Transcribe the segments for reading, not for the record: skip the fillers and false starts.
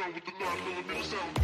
With the 9mm sound.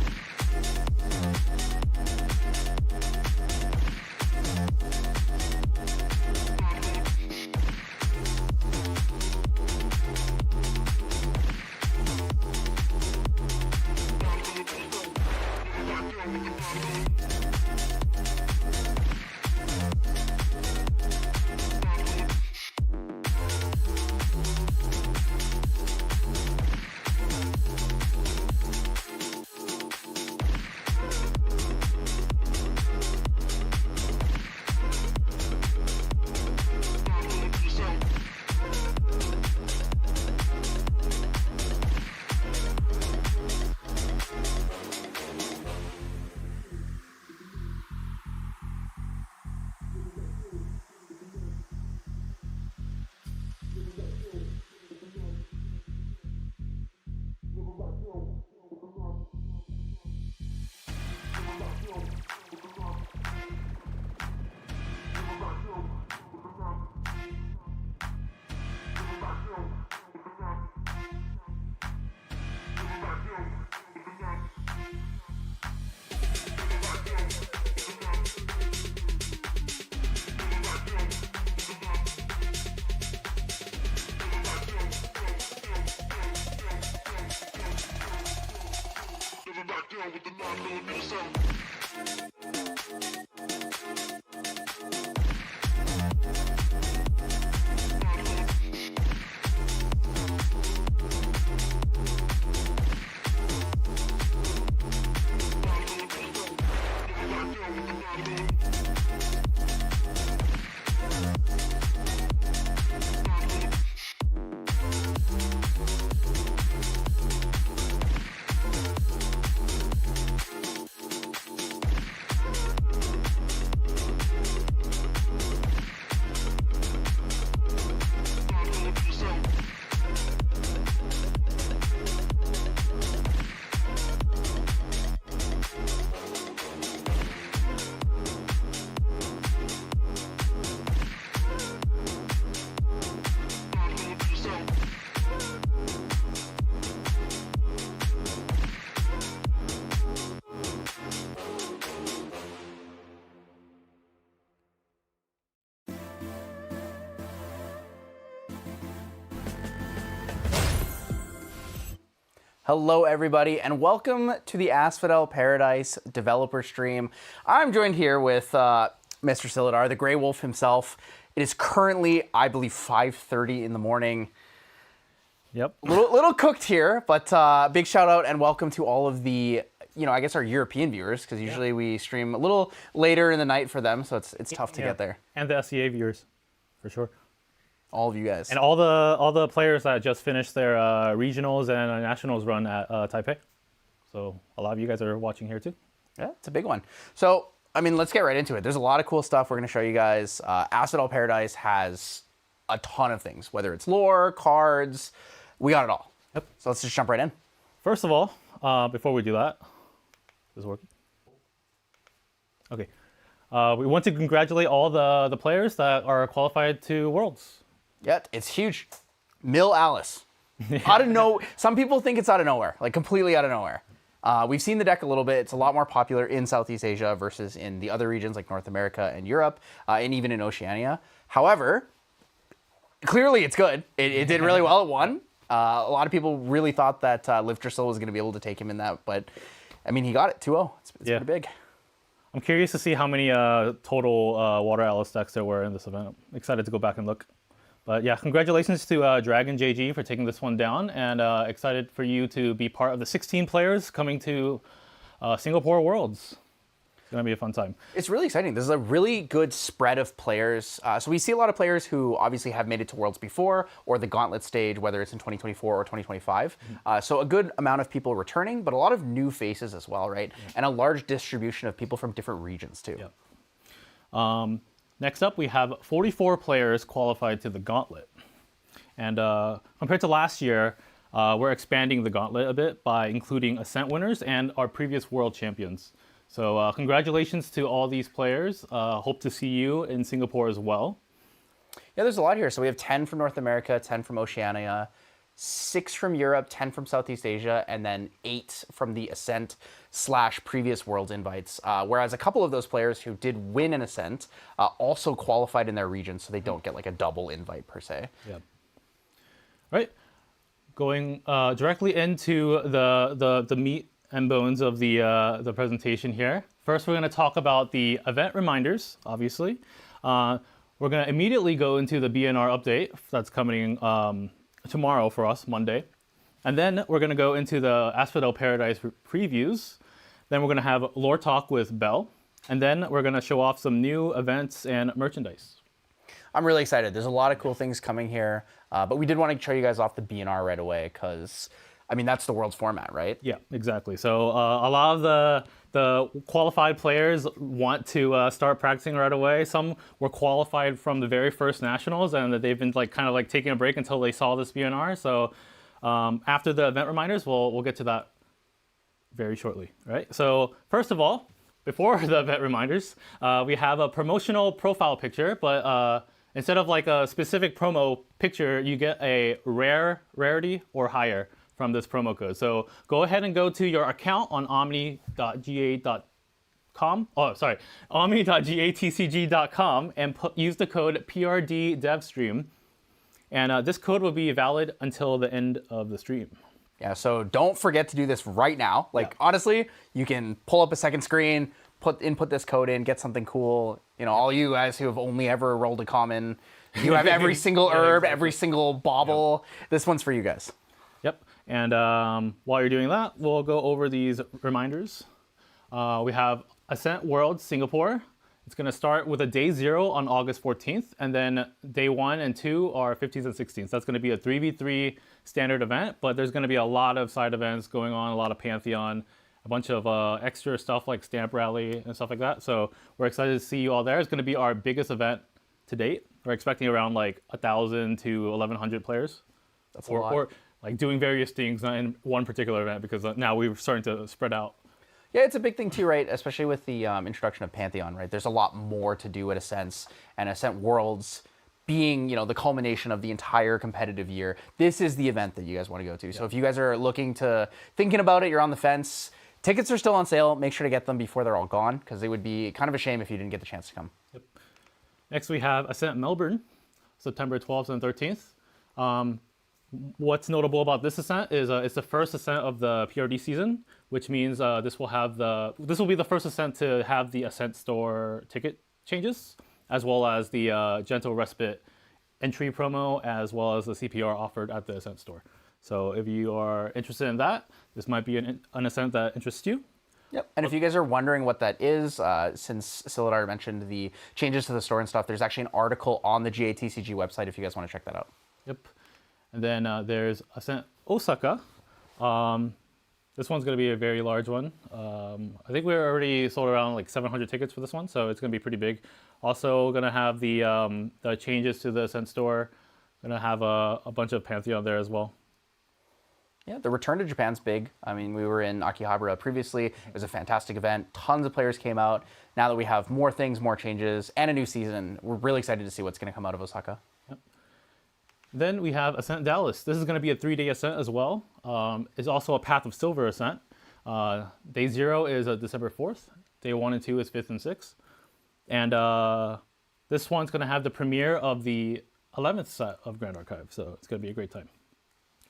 Hello everybody and welcome to the Asphodel Paradise developer stream. I'm joined here with Mr. Sylidar, the Grey Wolf himself. It is currently, I believe, 5:30 in the morning. Yep. Little cooked here, but big shout out and welcome to all of the, I guess our European viewers, because usually we stream a little later in the night for them, so it's tough to get there. And the SEA viewers, for sure. All of you guys. And all the players that just finished their regionals and nationals run at Taipei. So a lot of you guys are watching here too. Yeah, it's a big one. So, I mean, let's get right into it. There's a lot of cool stuff we're going to show you guys. Asphodel Paradise has a ton of things, whether it's lore, cards, we got it all. Yep. So let's just jump right in. First of all, before we do that, is it working? Okay. We want to congratulate all the players that are qualified to Worlds. Yeah, it's huge. Mill Alice. Out of no, some people think it's out of nowhere, like completely out of nowhere. We've seen the deck a little bit. It's a lot more popular in Southeast Asia versus in the other regions like North America and Europe, and even in Oceania. However, clearly it's good. It did really well. It won. A lot of people really thought that Liv Dressel was going to be able to take him in that, but I mean, he got it 2-0. It's pretty big. I'm curious to see how many total Water Alice decks there were in this event. I'm excited to go back and look. But yeah, congratulations to Dragon JG for taking this one down, and excited for you to be part of the 16 players coming to Singapore Worlds. It's going to be a fun time. It's really exciting. This is a really good spread of players. So we see a lot of players who obviously have made it to Worlds before, or the Gauntlet stage, whether it's in 2024 or 2025. So a good amount of people returning, but a lot of new faces as well, right? And a large distribution of people from different regions too. Yep. Next up, we have 44 players qualified to the Gauntlet. And compared to last year, we're expanding the Gauntlet a bit by including Ascent winners and our previous world champions. So congratulations to all these players. Hope to see you in Singapore as well. Yeah, there's a lot here. So we have 10 from North America, 10 from Oceania, 6 from Europe, 10 from Southeast Asia, and then 8 from the Ascent / previous Worlds invites. Whereas a couple of those players who did win an Ascent also qualified in their region, so they don't get like a double invite per se. Yeah. Right. Going directly into the meat and bones of the presentation here. First, we're going to talk about the event reminders, obviously. We're going to immediately go into the BNR update that's coming tomorrow for us, Monday. And then we're going to go into the Asphodel Paradise previews. Then we're going to have Lore Talk with Bell. And then we're going to show off some new events and merchandise. I'm really excited. There's a lot of cool things coming here. But we did want to show you guys off the BNR right away because, I mean, that's the World's format, right? Yeah, exactly. So a lot of the qualified players want to start practicing right away. Some were qualified from the very first nationals, and they've been kind of taking a break until they saw this BNR. So after the event reminders, we'll get to that very shortly, right? So first of all, before the event reminders, we have a promotional profile picture, but instead of a specific promo picture, you get a rarity or higher from this promo code. So go ahead and go to your account on omni.gatcg.com and use the code PRDDevStream. And this code will be valid until the end of the stream. Yeah, so don't forget to do this right now. Honestly, you can pull up a second screen, input this code in, get something cool. All you guys who have only ever rolled a common, you have every single herb, every single bauble. Yep. This one's for you guys. Yep. And while you're doing that, we'll go over these reminders. We have Ascent World Singapore. It's going to start with a day 0 on August 14th, and then day 1 and 2 are 15th and 16th. That's going to be a 3v3 standard event, but there's going to be a lot of side events going on, a lot of Pantheon, a bunch of extra stuff like Stamp Rally and stuff like that. So we're excited to see you all there. It's going to be our biggest event to date. We're expecting around 1,000 to 1,100 players. That's a lot. Or doing various things, not in one particular event, because now we're starting to spread out. Yeah, it's a big thing too, right? Especially with the introduction of Pantheon, right? There's a lot more to do at Ascents, and Ascent Worlds being, the culmination of the entire competitive year. This is the event that you guys want to go to. Yeah. So if you guys are thinking about it, you're on the fence, tickets are still on sale. Make sure to get them before they're all gone, because it would be kind of a shame if you didn't get the chance to come. Yep. Next, we have Ascent Melbourne, September 12th and 13th. What's notable about this ascent is it's the first ascent of the PRD season, which means this will be the first ascent to have the Ascent Store ticket changes, as well as the Gentle Respite entry promo, as well as the CPR offered at the Ascent Store. So if you are interested in that, this might be an ascent that interests you. Yep. And if you guys are wondering what that is, since Sylidar mentioned the changes to the store and stuff, there's actually an article on the GATCG website if you guys want to check that out. Yep. And then there's Ascent Osaka. This one's going to be a very large one. I think we're already sold around 700 tickets for this one, so it's going to be pretty big. Also going to have the changes to the Ascent Store. Going to have a bunch of Pantheon there as well. Yeah, the return to Japan's big. I mean, we were in Akihabara previously. It was a fantastic event. Tons of players came out. Now that we have more things, more changes, and a new season, we're really excited to see what's going to come out of Osaka. Yep. Then we have Ascent Dallas. This is going to be a 3-day ascent as well. It's also a Path of Silver ascent. Day 0 is December 4th. Day 1 and 2 is 5th and 6th. And this one's going to have the premiere of the 11th set of Grand Archive. So it's going to be a great time.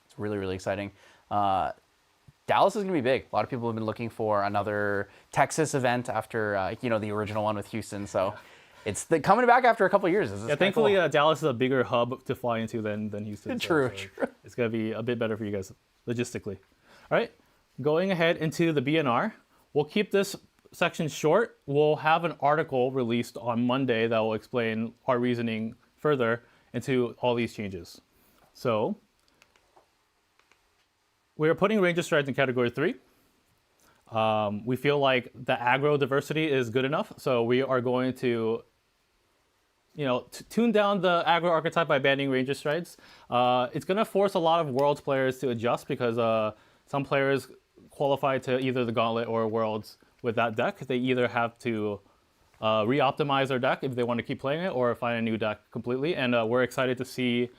It's really, really exciting. Dallas is going to be big. A lot of people have been looking for another Texas event after, the original one with Houston. So it's coming back after a couple of years. Yeah, thankfully, cool. Dallas is a bigger hub to fly into than Houston. True, so true. It's going to be a bit better for you guys logistically. All right, going ahead into the BNR. We'll keep this section short. We'll have an article released on Monday that will explain our reasoning further into all these changes. So we're putting Ranger Strides in Category 3. We feel like the aggro diversity is good enough, so we are going to tune down the aggro archetype by banning Ranger Strides. It's going to force a lot of Worlds players to adjust because some players qualify to either the Gauntlet or Worlds with that deck. They either have to re-optimize their deck if they want to keep playing it or find a new deck completely. And we're excited to see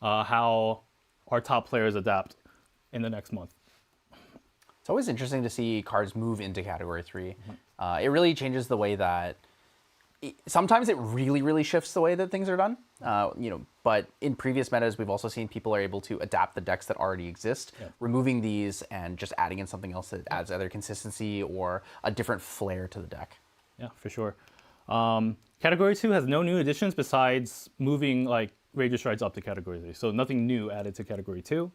how our top players adapt in the next month. It's always interesting to see cards move into Category 3. It really changes the way that... Sometimes it really, really shifts the way that things are done. But in previous metas, we've also seen people are able to adapt the decks that already exist, removing these and just adding in something else that adds either consistency or a different flair to the deck. Yeah, for sure. Category 2 has no new additions besides moving like Rager Strides up to Category 3. So nothing new added to Category 2,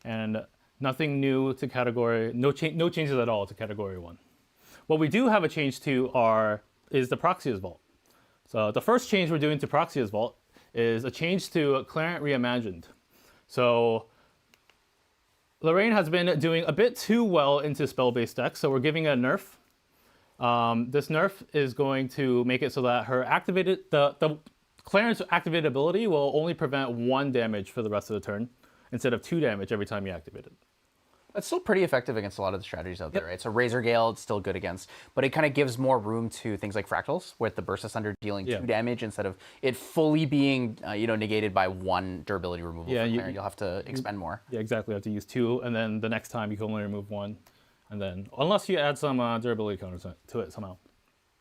and nothing new to Category, no changes at all to Category 1. What we do have a change to is the Proxia's Vault. So the first change we're doing to Proxia's Vault is a change to Clarent Reimagined. So Lorraine has been doing a bit too well into spell-based decks, so we're giving it a nerf. This nerf is going to make it so that her the Clarent's activated ability will only prevent 1 damage for the rest of the turn, instead of 2 damage every time you activate it. It's still pretty effective against a lot of the strategies out there, right? So Razor Gale, it's still good against, but it kind of gives more room to things like Fractals, with the Burst Asunder dealing 2 damage instead of it fully being negated by 1 durability removal. Yeah, you'll have to expend more. Yeah, exactly. You have to use 2, and then the next time you can only remove 1, and then unless you add some durability counters to it somehow.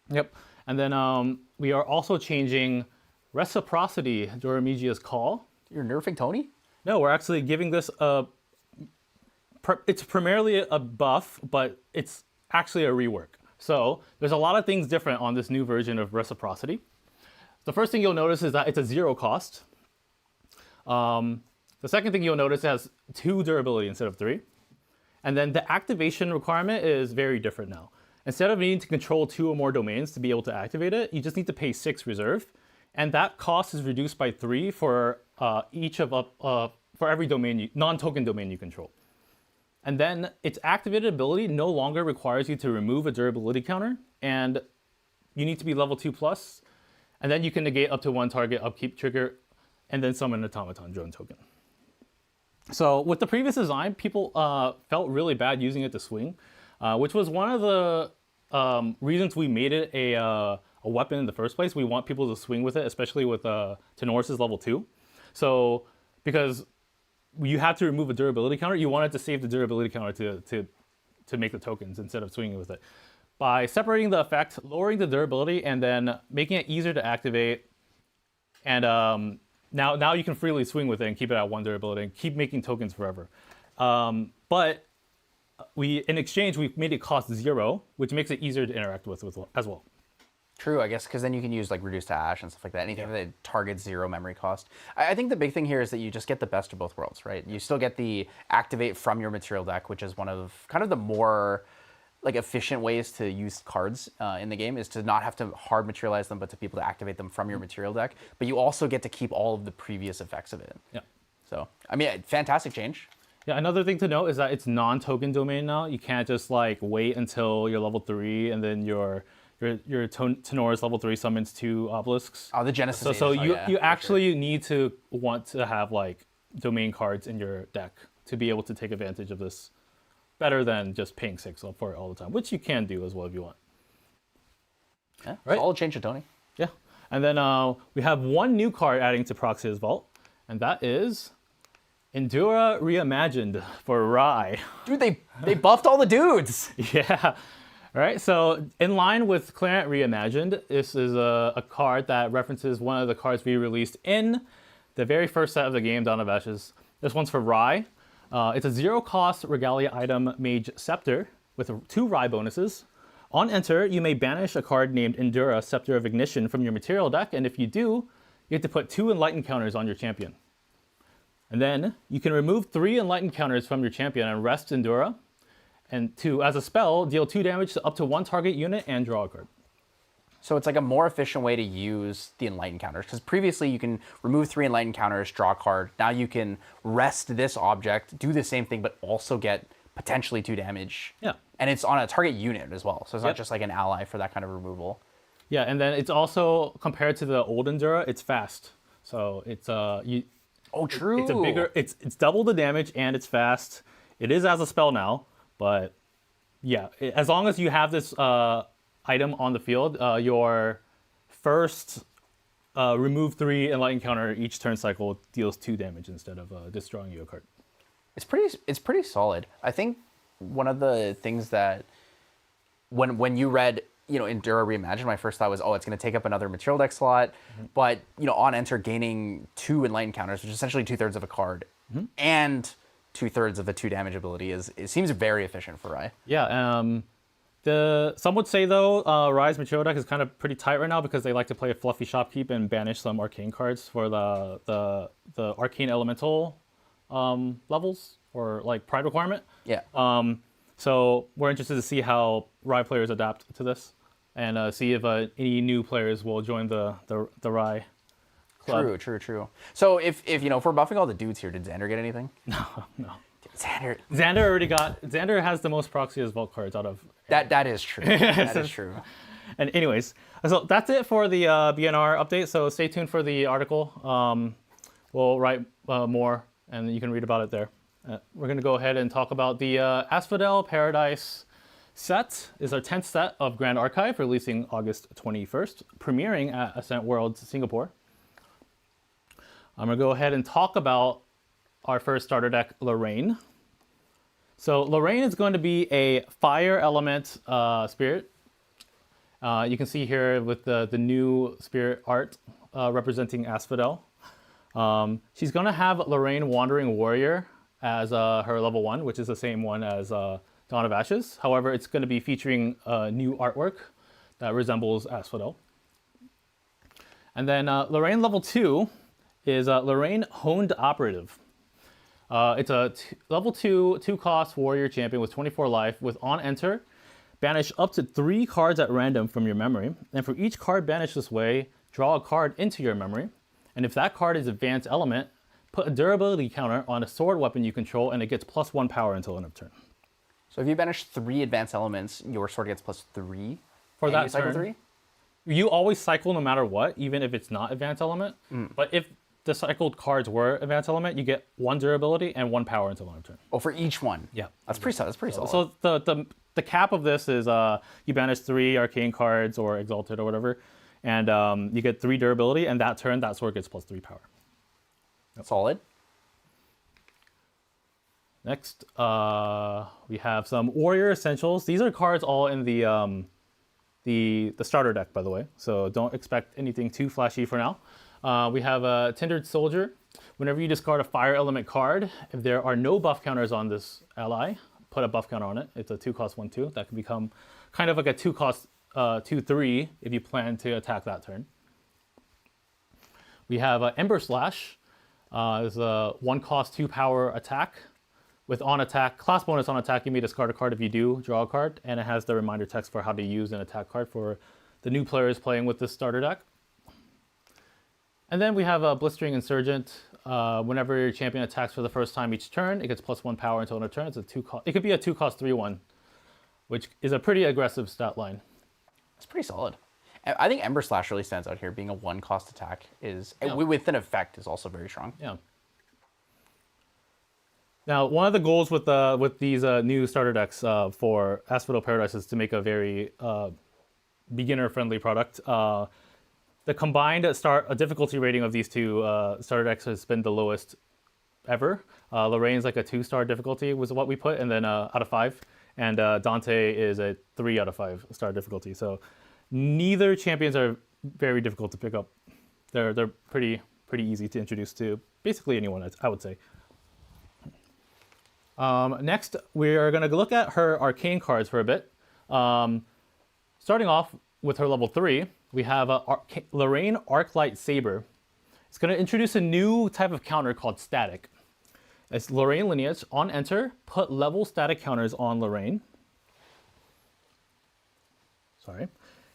Yep. And then we are also changing Reciprocity, Doramigia's Call. You're nerfing Tony? No, we're actually giving this it's primarily a buff, but it's actually a rework. So there's a lot of things different on this new version of Reciprocity. The first thing you'll notice is that it's a 0 cost. The second thing you'll notice, it has 2 durability instead of 3. And then the activation requirement is very different now. Instead of needing to control 2 or more domains to be able to activate it, you just need to pay 6 reserve. And that cost is reduced by 3 for for every domain non-token domain you control. And then its activated ability no longer requires you to remove a durability counter, and you need to be level 2+, and then you can negate up to 1 target upkeep trigger, and then summon an automaton drone token. So with the previous design, people felt really bad using it to swing, which was one of the reasons we made it a weapon in the first place. We want people to swing with it, especially with Tenoris' level 2. So because you had to remove a durability counter, you wanted to save the durability counter to make the tokens instead of swinging with it. By separating the effect, lowering the durability, and then making it easier to activate, and now you can freely swing with it and keep it at 1 durability and keep making tokens forever. But in exchange, we made it cost 0, which makes it easier to interact with as well. True, I guess, because then you can use like Reduce to Ash and stuff like that. Anything that targets 0 memory cost. I think the big thing here is that you just get the best of both worlds, right? You still get the activate from your material deck, which is one of kind of the more like efficient ways to use cards in the game, is to not have to hard materialize them, but to be able to activate them from your material deck. But you also get to keep all of the previous effects of it. Yeah. So, I mean, fantastic change. Yeah, another thing to note is that it's non-token domain now. You can't just like wait until you're level 3 and then your Tenoris level 3 summons 2 obelisks. Oh, the Genesis. So you actually need to want to have like domain cards in your deck to be able to take advantage of this better than just paying 6 for it all the time, which you can do as well if you want. Yeah, right. Solid change to Tony. Yeah, and then we have 1 new card adding to Proxia's Vault, and that is Endura Reimagined for Rai. Dude, they buffed all the dudes. Yeah. All right, so in line with Clarent Reimagined, this is a card that references one of the cards we released in the very first set of the game, Dawn of Ashes. This one's for Rai. It's a 0-cost Regalia item, Mage Scepter, with 2 Rai bonuses. On enter, you may banish a card named Endura Scepter of Ignition from your material deck, and if you do, you have to put 2 Enlighten counters on your champion. And then you can remove 3 Enlighten counters from your champion and rest Endura. And as a spell, deal 2 damage to up to 1 target unit and draw a card. So it's like a more efficient way to use the Enlighten counters, because previously you can remove 3 Enlighten counters, draw a card. Now you can rest this object, do the same thing, but also get potentially 2 damage. Yeah. And it's on a target unit as well, so it's not just like an ally for that kind of removal. Yeah, and then it's also, compared to the old Endura, it's fast. So it's Oh, true. It's a bigger. It's double the damage and it's fast. It is as a spell now. But yeah, as long as you have this item on the field, your first remove 3 Enlighten counter each turn cycle deals 2 damage instead of destroying you a card. It's pretty solid. I think one of the things that when you read, Endura Reimagined, my first thought was, oh, it's going to take up another material deck slot. But, on enter, gaining 2 Enlightened counters, which is essentially 2/3 of a card, and 2/3 of a 2 damage ability, it seems very efficient for Rai. Yeah. Some would say, though, Rai's material deck is kind of pretty tight right now because they like to play a fluffy shopkeep and banish some arcane cards for the arcane elemental levels or like pride requirement. Yeah. So we're interested to see how Rai players adapt to this, and see if any new players will join the Rai club. True. So if we're buffing all the dudes here, did Xander get anything? No. Xander Xander has the most Proxy as Vault cards out of that is true. That is true. And anyways, so that's it for the BNR update. So stay tuned for the article. We'll write more, and you can read about it there. We're going to go ahead and talk about the Asphodel Paradise set. Is our 10th set of Grand Archive, releasing August 21st, premiering at Ascent World Singapore. I'm going to go ahead and talk about our first starter deck, Lorraine. So Lorraine is going to be a fire element spirit. You can see here with the new spirit art representing Asphodel. She's going to have Lorraine Wandering Warrior as her level 1, which is the same one as Dawn of Ashes. However, it's going to be featuring new artwork that resembles Asphodel. And then Lorraine level 2 is Lorraine Honed Operative. It's a level 2 cost warrior champion with 24 life. With on enter, banish up to 3 cards at random from your memory. And for each card banished this way, draw a card into your memory. And if that card is advanced element, put a durability counter on a sword weapon you control, and it gets +1 power until end of turn. So if you banish 3 advanced elements, your sword gets +3 for that you cycle turn. 3? You always cycle no matter what, even if it's not advanced element. But if the cycled cards were advanced element, you get 1 durability and 1 power until end of turn. Oh, for each one? Yeah. That's pretty solid. So the cap of this is you banish 3 arcane cards or exalted or whatever, and you get 3 durability, and that turn that sword gets +3 power. Solid. Next, we have some Warrior Essentials. These are cards all in the starter deck, by the way, so don't expect anything too flashy for now. We have a Tindered Soldier. Whenever you discard a fire element card, if there are no buff counters on this ally, put a buff counter on it. It's a 2-cost 1/2 that can become kind of like a 2-cost 2/3 if you plan to attack that turn. We have Ember Slash. It's a 1-cost 2-power attack. With on attack, class bonus on attack, you may discard a card. If you do, draw a card, and it has the reminder text for how to use an attack card for the new players playing with this starter deck. And then we have a Blistering Insurgent. Whenever your champion attacks for the first time each turn, it gets +1 power until end of turn. It's a 2-cost. It could be a 2-cost 3/1, which is a pretty aggressive stat line. That's pretty solid. I think Ember Slash really stands out here. Being a 1-cost attack with an effect is also very strong. Yeah. Now, one of the goals with these new starter decks for Asphodel Paradise is to make a very beginner-friendly product. The combined difficulty rating of these two starter decks has been the lowest ever. Lorraine's like a 2-star difficulty was what we put, and then out of 5. And Dante is a 3 out of 5 star difficulty. So neither champions are very difficult to pick up. They're pretty easy to introduce to basically anyone, I would say. Next, we are going to look at her arcane cards for a bit. Starting off with her level 3, we have Lorraine Arclight Saber. It's going to introduce a new type of counter called Static. It's Lorraine Lineage. On enter, put level static counters on Lorraine. Sorry.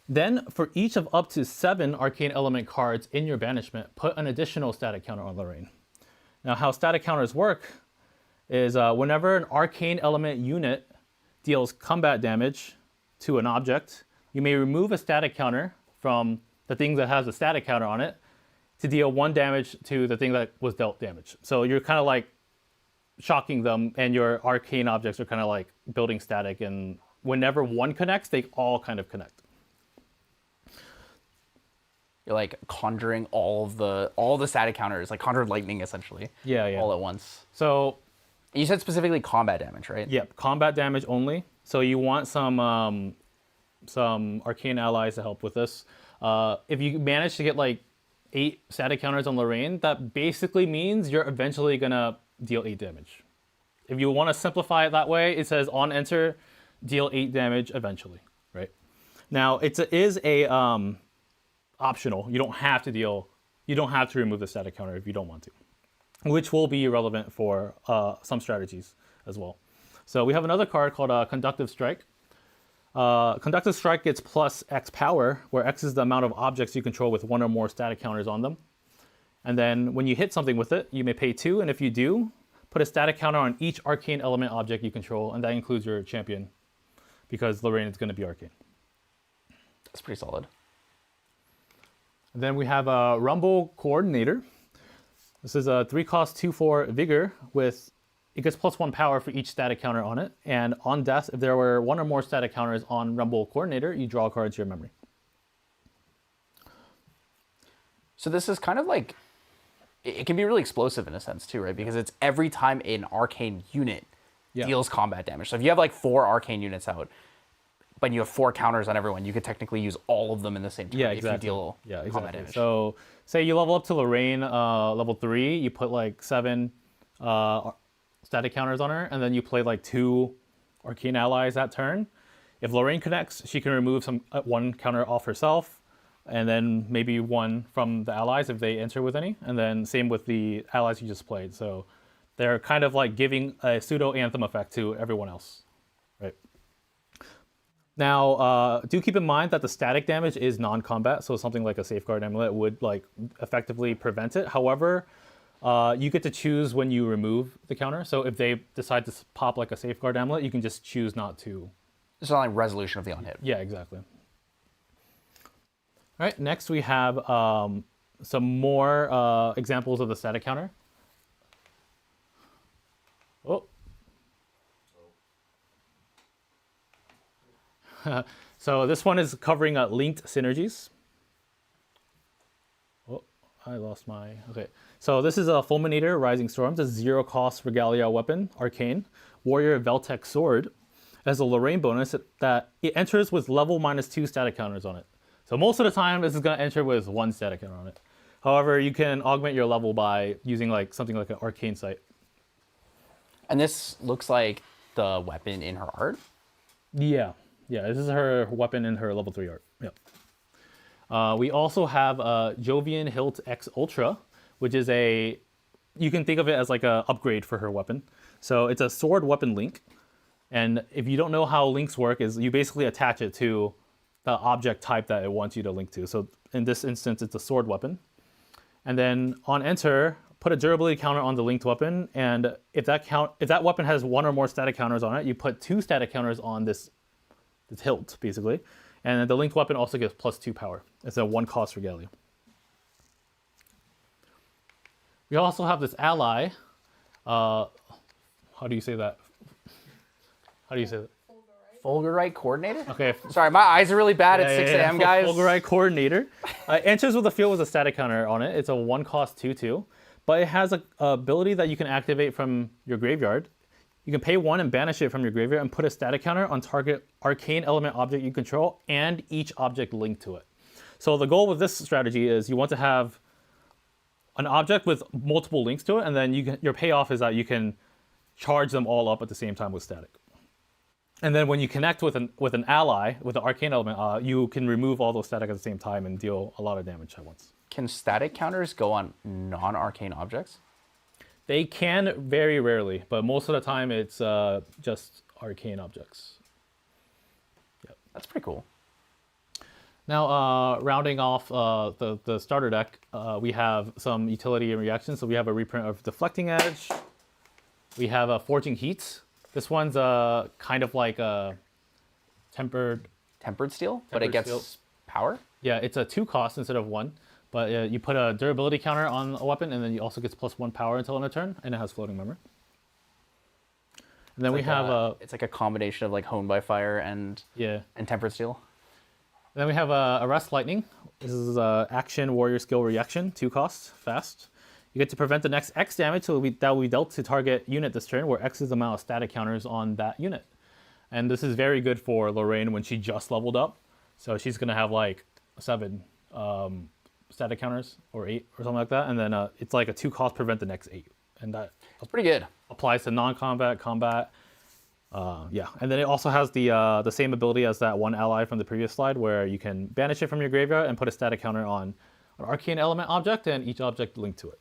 Then, for each of up to 7 arcane element cards in your banishment, put an additional static counter on Lorraine. Now, how static counters work is whenever an arcane element unit deals combat damage to an object, you may remove a static counter from the thing that has a static counter on it to deal 1 damage to the thing that was dealt damage. So you're kind of like shocking them, and your arcane objects are kind of like building static, and whenever one connects, they all kind of connect. You're like conjuring all the static counters, like conjured lightning essentially. Yeah. All at once. So And you said specifically combat damage, right? Yep, combat damage only. So you want some arcane allies to help with this. If you manage to get like 8 static counters on Lorraine, that basically means you're eventually gonna deal 8 damage. If you want to simplify it that way, it says on enter, deal 8 damage eventually, right? Now it is a optional. You don't have to remove the static counter if you don't want to, which will be relevant for some strategies as well. So we have another card called Conductive Strike. Conductive Strike gets plus X power, where X is the amount of objects you control with 1 or more static counters on them. And then when you hit something with it, you may pay 2, and if you do, put a static counter on each arcane element object you control, and that includes your champion, because Lorraine is going to be arcane. That's pretty solid. And then we have a Rumble Coordinator. This is a 3-cost 2/4 Vigor with it gets plus 1 power for each static counter on it. And on death, if there were 1 or more static counters on Rumble Coordinator, you draw a card to your memory. So this is kind of like, it can be really explosive in a sense too, right? Because it's every time an arcane unit deals combat damage. So if you have like 4 arcane units out, but you have 4 counters on everyone, you could technically use all of them in the same turn if you deal combat damage. So say you level up to Lorraine level 3, you put like 7 static counters on her, and then you play like 2 arcane allies that turn. If Lorraine connects, she can remove 1 counter off herself, and then maybe 1 from the allies if they enter with any, and then same with the allies you just played. So they're kind of like giving a pseudo anthem effect to everyone else, right? Now, do keep in mind that the static damage is non-combat, so something like a Safeguard Amulet would like effectively prevent it. However, you get to choose when you remove the counter. So if they decide to pop like a Safeguard Amulet, you can just choose not to. It's not like resolution of the on hit. Yeah, exactly. All right, next we have some more examples of the static counter. Oh. So this one is covering linked synergies. Oh, I lost my... Okay. So this is a Fulminator Rising Storm. It's a 0-cost Regalia weapon, arcane. Warrior Veltec Sword. It has a Lorraine bonus that it enters with level -2 static counters on it. So most of the time, this is going to enter with 1 static counter on it. However, you can augment your level by using like something like an arcane sight. And this looks like the weapon in her art? Yeah. Yeah, this is her weapon in her level 3 art. Yep. We also have Jovian Hilt X Ultra, which is you can think of it as like a upgrade for her weapon. So it's a sword weapon link. And if you don't know how links work, is you basically attach it to the object type that it wants you to link to. So in this instance, it's a sword weapon. And then on enter, put a durability counter on the linked weapon. And if that weapon has 1 or more static counters on it, you put 2 static counters on this hilt, basically. And the linked weapon also gets +2 power. It's a 1-cost Regalia. We also have this ally. How do you say that? How do you say that? Fulgurite Coordinator? Okay. Sorry, my eyes are really bad at 6 a.m., guys. Fulgurite Coordinator. Enters with a field with a static counter on it. It's a 1-cost 2/2. But it has a ability that you can activate from your graveyard. You can pay 1 and banish it from your graveyard and put a static counter on target arcane element object you control and each object linked to it. So the goal with this strategy is you want to have an object with multiple links to it, and then your payoff is that you can charge them all up at the same time with static. And then when you connect with an ally, with an arcane element, you can remove all those static at the same time and deal a lot of damage at once. Can static counters go on non-arcane objects? They can very rarely, but most of the time it's just arcane objects. Yep. That's pretty cool. Now, rounding off the starter deck, we have some utility and reactions. So we have a reprint of Deflecting Edge. We have a Forging Heat. This one's kind of like a tempered steel, but it gets steel. power? Yeah, it's a 2-cost instead of 1. But you put a durability counter on a weapon, and then you also gets +1 power until end of turn, and it has floating memory. And then we have it's like a combination of like Honed by Fire and Tempered Steel. Then we have Arrest Lightning. This is action warrior skill reaction, 2 costs, fast. You get to prevent the next X damage that will be dealt to target unit this turn, where X is the amount of static counters on that unit. And this is very good for Lorraine when she just leveled up. So she's going to have like 7 static counters, or 8 or something like that. And then it's like a 2-cost prevent the next 8. And that's pretty good. Applies to non-combat, combat. Yeah, and then it also has the same ability as that one ally from the previous slide, where you can banish it from your graveyard and put a static counter on an arcane element object and each object linked to it.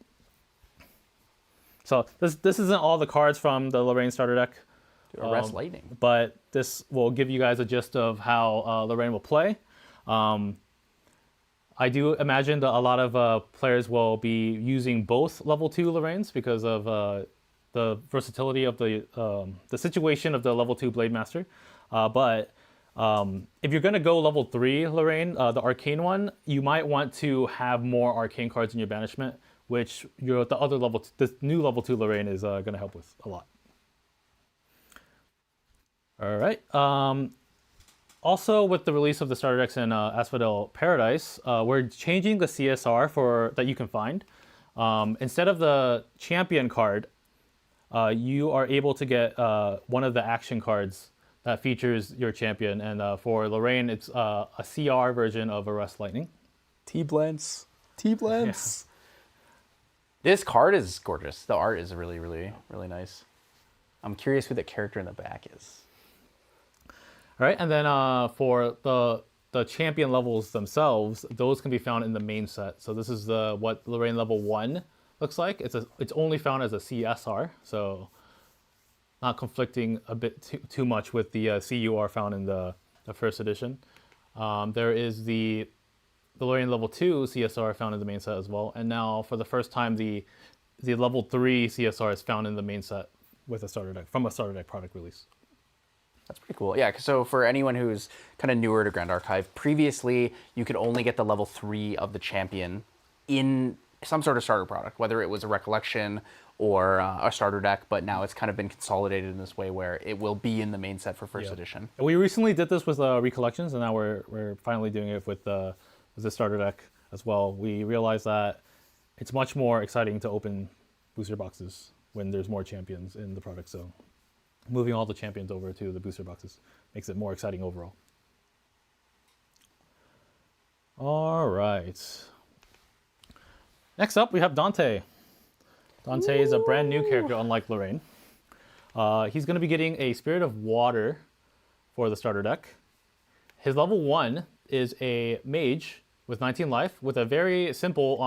So this isn't all the cards from the Lorraine starter deck. Arrest Lightning. But this will give you guys a gist of how Lorraine will play. I do imagine that a lot of players will be using both level 2 Lorraines because of the versatility of the situation of the level 2 Blade Master. But if you're going to go level 3 Lorraine, the arcane one, you might want to have more arcane cards in your banishment, which this new level 2 Lorraine is going to help with a lot. All right. Also, with the release of the starter decks in Asphodel Paradise, we're changing the CSR that you can find. Instead of the champion card, you are able to get one of the action cards that features your champion. And for Lorraine, it's a CR version of Arrest Lightning. T-Blends. T-Blends. Yeah. This card is gorgeous. The art is really, really, really nice. I'm curious who the character in the back is. All right, and then for the champion levels themselves, those can be found in the main set. So this is what Lorraine level 1 looks like. It's only found as a CSR, so not conflicting a bit too much with the CUR found in the first edition. There is the Lorraine level 2 CSR found in the main set as well, and now for the first time the level 3 CSR is found in the main set with a starter deck from a starter deck product release. That's pretty cool. Yeah, so for anyone who's kind of newer to Grand Archive, previously you could only get the level 3 of the champion in some sort of starter product, whether it was a Recollection or a starter deck, but now it's kind of been consolidated in this way where it will be in the main set for first edition. We recently did this with Recollections, and now we're finally doing it with the starter deck as well. We realized that it's much more exciting to open booster boxes when there's more champions in the product, so moving all the champions over to the booster boxes makes it more exciting overall. All right. Next up, we have Dante. Dante is a brand new character, unlike Lorraine. He's going to be getting a Spirit of Water for the starter deck. His level 1 is a mage with 19 life with a very simple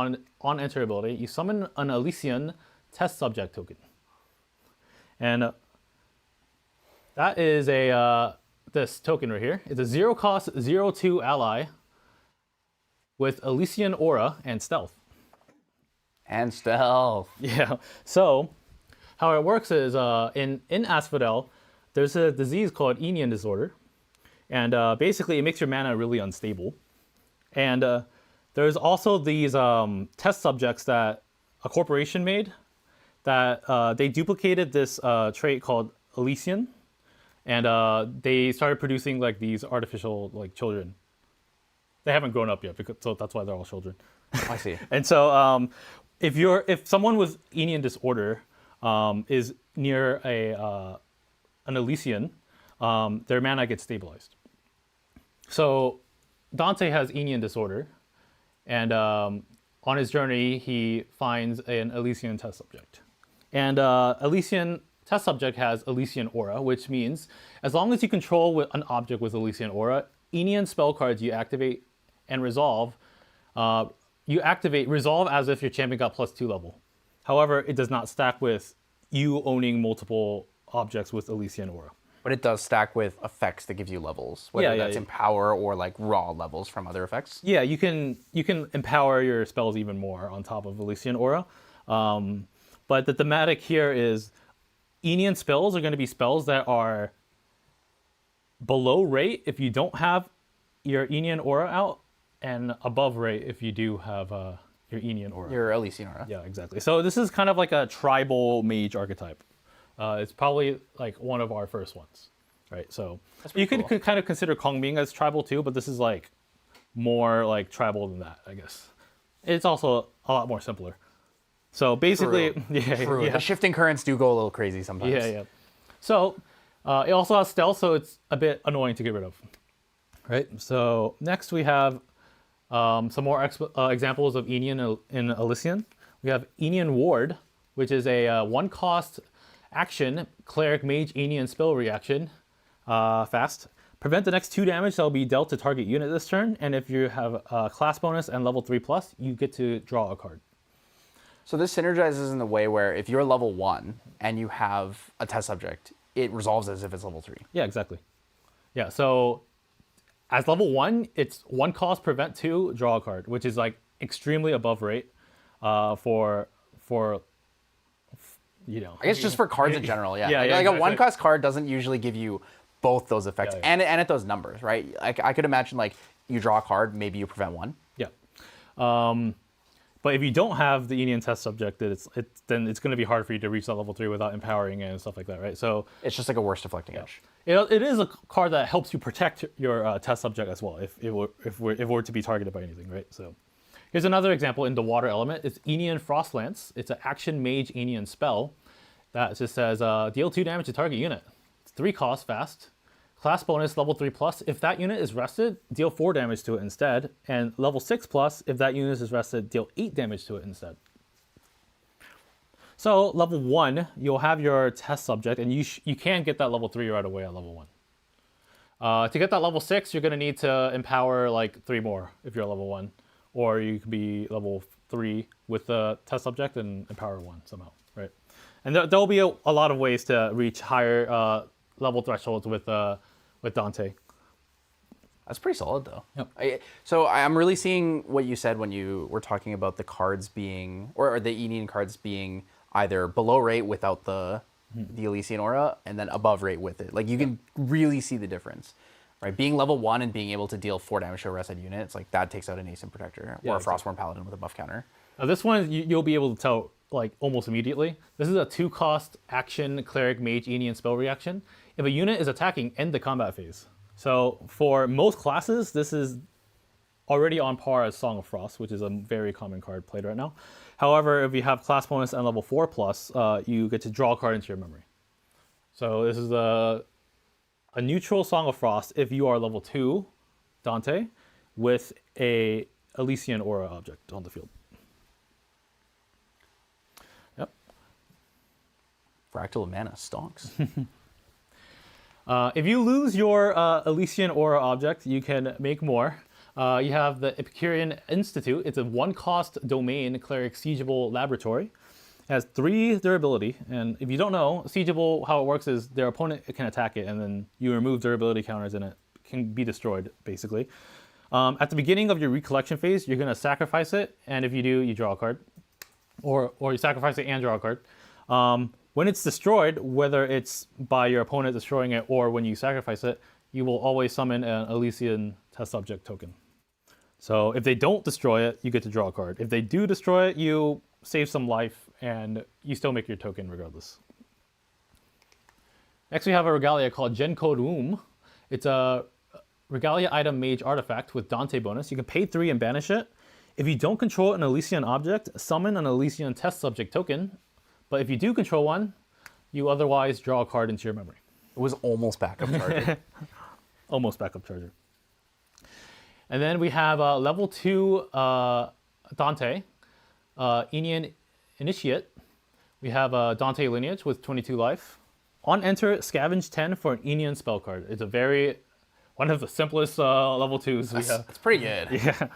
on enter ability. You summon an Elysian test subject token. And that is this token right here. It's a 0-cost 0/2 ally with Elysian Aura and Stealth. And Stealth. Yeah. So how it works is in Asphodel, there's a disease called Enian disorder. And basically it makes your mana really unstable. And there's also these test subjects that a corporation made that they duplicated this trait called Elysian. And they started producing like these artificial like children. They haven't grown up yet, so that's why they're all children. I see. And so if someone with Enian disorder is near an Elysian, their mana gets stabilized. So Dante has Enian disorder, and on his journey he finds an Elysian test subject, and Elysian test subject has Elysian Aura, which means as long as you control an object with Elysian Aura, Enian spell cards you activate and resolve, resolve as if your champion got +2 level. However, it does not stack with you owning multiple objects with Elysian Aura. But it does stack with effects that gives you levels, whether that's empower or like raw levels from other effects. Yeah, you can empower your spells even more on top of Elysian Aura. But the thematic here is Enian spells are going to be spells that are below rate if you don't have your Enian Aura out, and above rate if you do have your Enian Aura. Your Elysian Aura. Yeah, exactly. So this is kind of like a tribal mage archetype. It's probably like one of our first ones, right? So you could kind of consider Kongming as tribal too, but this is like more like tribal than that, I guess. It's also a lot more simpler. So basically, True. The shifting currents do go a little crazy sometimes. Yeah. So it also has stealth, so it's a bit annoying to get rid of. Right. So next we have some more examples of Aenion in Elysian. We have Aenion Ward, which is a one-cost action cleric mage Aenion spell reaction. Fast. Prevent the next 2 damage that will be dealt to target unit this turn, and if you have a class bonus and level 3+, you get to draw a card. So this synergizes in the way where if you're level 1 and you have a test subject, it resolves as if it's level 3. Yeah, exactly. Yeah, so as level 1, it's 1 cost, prevent 2, draw a card, which is like extremely above rate for you know. I guess just for cards in general, yeah. Yeah, like exactly. a 1-cost card doesn't usually give you both those effects Yeah. and at those numbers, right? I could imagine like you draw a card, maybe you prevent 1. Yeah. But if you don't have the Aenion test subject, then it's going to be hard for you to reach that level 3 without empowering it and stuff like that, right? So It's just like a worse deflecting edge. it is a card that helps you protect your test subject as well, if it were to be targeted by anything, right? So here's another example in the water element. It's Aenion Frostlance. It's an action mage Aenion spell that just says deal 2 damage to target unit. It's 3 cost, fast. Class bonus level 3+. If that unit is rested, deal 4 damage to it instead. And level 6+, if that unit is rested, deal 8 damage to it instead. So level 1, you'll have your test subject, and you can get that level 3 right away at level 1. To get that level 6, you're going to need to empower like 3 more if you're level 1. Or you could be level 3 with the test subject and empower 1 somehow, right? And there'll be a lot of ways to reach higher level thresholds with Dante. That's pretty solid, though. Yep. So I'm really seeing what you said when you were talking about the cards being, or the Aenion cards being either below rate without the Elysian aura, and then above rate with it. Like you can really see the difference, right? Being level 1 and being able to deal 4 damage to a rested unit, it's like that takes out an Ascent Protector or a Frostborn Paladin with a buff counter. Now this one you'll be able to tell like almost immediately. This is a 2-cost action cleric mage Aenion spell reaction. If a unit is attacking, end the combat phase. So for most classes, this is already on par as Song of Frost, which is a very common card played right now. However, if you have class bonus and level 4+, you get to draw a card into your memory. So this is a neutral Song of Frost if you are level 2 Dante with a Elysian aura object on the field. Yep. Fractal of Mana stonks. If you lose your Elysian aura object, you can make more. You have the Epicurean Institute. It's a 1-cost domain cleric siegeable laboratory. It has 3 durability, and if you don't know, siegeable, how it works is their opponent can attack it, and then you remove durability counters, and it can be destroyed, basically. At the beginning of your recollection phase, you're going to sacrifice it, and if you do, you draw a card. Or you sacrifice it and draw a card. When it's destroyed, whether it's by your opponent destroying it or when you sacrifice it, you will always summon an Elysian test subject token. So if they don't destroy it, you get to draw a card. If they do destroy it, you save some life and you still make your token regardless. Next we have a regalia called Gencode Womb. It's a regalia item mage artifact with Dante bonus. You can pay 3 and banish it. If you don't control an Elysian object, summon an Elysian test subject token. But if you do control one, you otherwise draw a card into your memory. It was almost backup charger. Almost backup charger. And then we have level 2 Dante, Aenion Initiate. We have Dante Lineage with 22 life. On enter, scavenge 10 for an Aenion spell card. It's one of the simplest level 2s we have. It's pretty good. Yeah.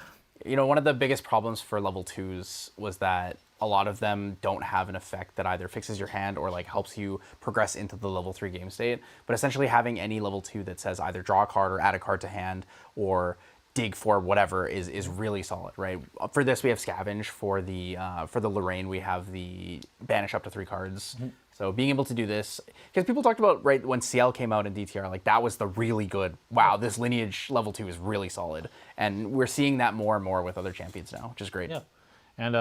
You know, one of the biggest problems for level 2s was that a lot of them don't have an effect that either fixes your hand or like helps you progress into the level 3 game state. But essentially having any level 2 that says either draw a card or add a card to hand or dig for whatever is really solid, right? For this we have scavenge. For the Lorraine we have the banish up to 3 cards. Mm-hmm. So being able to do this, because people talked about, right, when CL came out in DTR, like that was the really good, wow, this lineage level 2 is really solid. And we're seeing that more and more with other champions now, which is great. Yeah. And